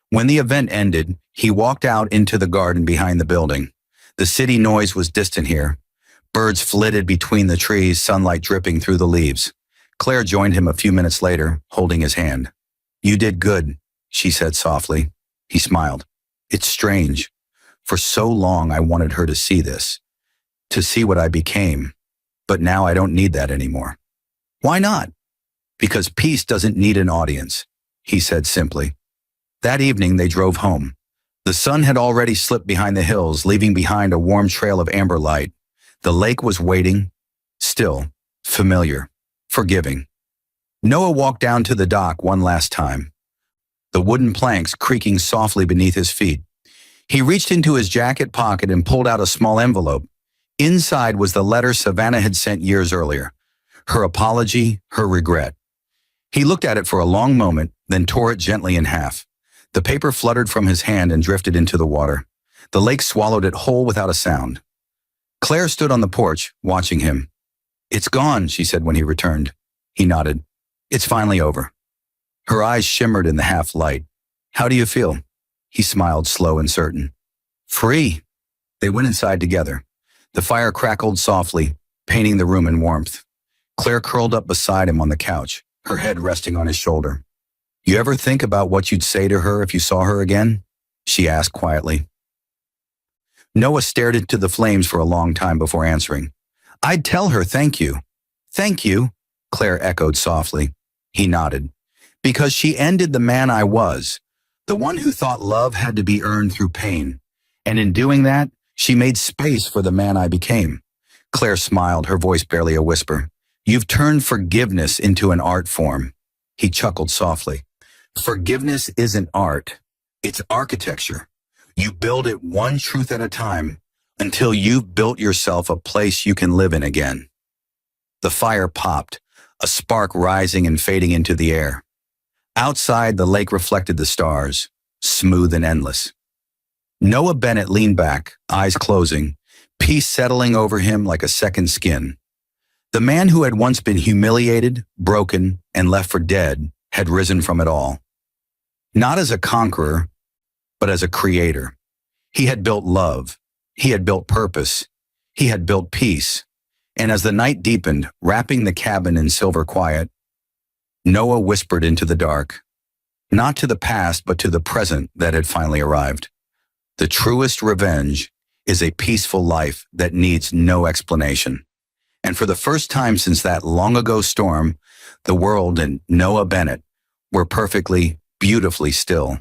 When the event ended, he walked out into the garden behind the building. The city noise was distant here. Birds flitted between the trees, sunlight dripping through the leaves. Claire joined him a few minutes later, holding his hand. "You did good," she said softly. He smiled. "It's strange. For so long I wanted her to see this, to see what I became. But now I don't need that anymore." "Why not?" "Because peace doesn't need an audience," he said simply. That evening they drove home. The sun had already slipped behind the hills, leaving behind a warm trail of amber light. The lake was waiting, still, familiar, forgiving. Noah walked down to the dock one last time, the wooden planks creaking softly beneath his feet. He reached into his jacket pocket and pulled out a small envelope. Inside was the letter Savannah had sent years earlier, her apology, her regret. He looked at it for a long moment, then tore it gently in half. The paper fluttered from his hand and drifted into the water. The lake swallowed it whole without a sound. Claire stood on the porch, watching him. "It's gone," she said when he returned. He nodded. "It's finally over." Her eyes shimmered in the half-light. "How do you feel?" He smiled, slow and certain. "Free." They went inside together. The fire crackled softly, painting the room in warmth. Claire curled up beside him on the couch, her head resting on his shoulder. "You ever think about what you'd say to her if you saw her again?" she asked quietly. Noah stared into the flames for a long time before answering. "I'd tell her thank you." "Thank you," Claire echoed softly. He nodded. "Because she ended the man I was, the one who thought love had to be earned through pain. And in doing that, she made space for the man I became." Claire smiled, her voice barely a whisper. "You've turned forgiveness into an art form." He chuckled softly. "Forgiveness isn't art. It's architecture. You build it one truth at a time until you've built yourself a place you can live in again." The fire popped, a spark rising and fading into the air. Outside, the lake reflected the stars, smooth and endless. Noah Bennett leaned back, eyes closing, peace settling over him like a second skin. The man who had once been humiliated, broken, and left for dead had risen from it all. Not as a conqueror, but as a creator. He had built love. He had built purpose. He had built peace. And as the night deepened, wrapping the cabin in silver quiet, Noah whispered into the dark, not to the past, but to the present that had finally arrived. The truest revenge is a peaceful life that needs no explanation. And for the first time since that long ago storm, the world and Noah Bennett were perfectly, beautifully still.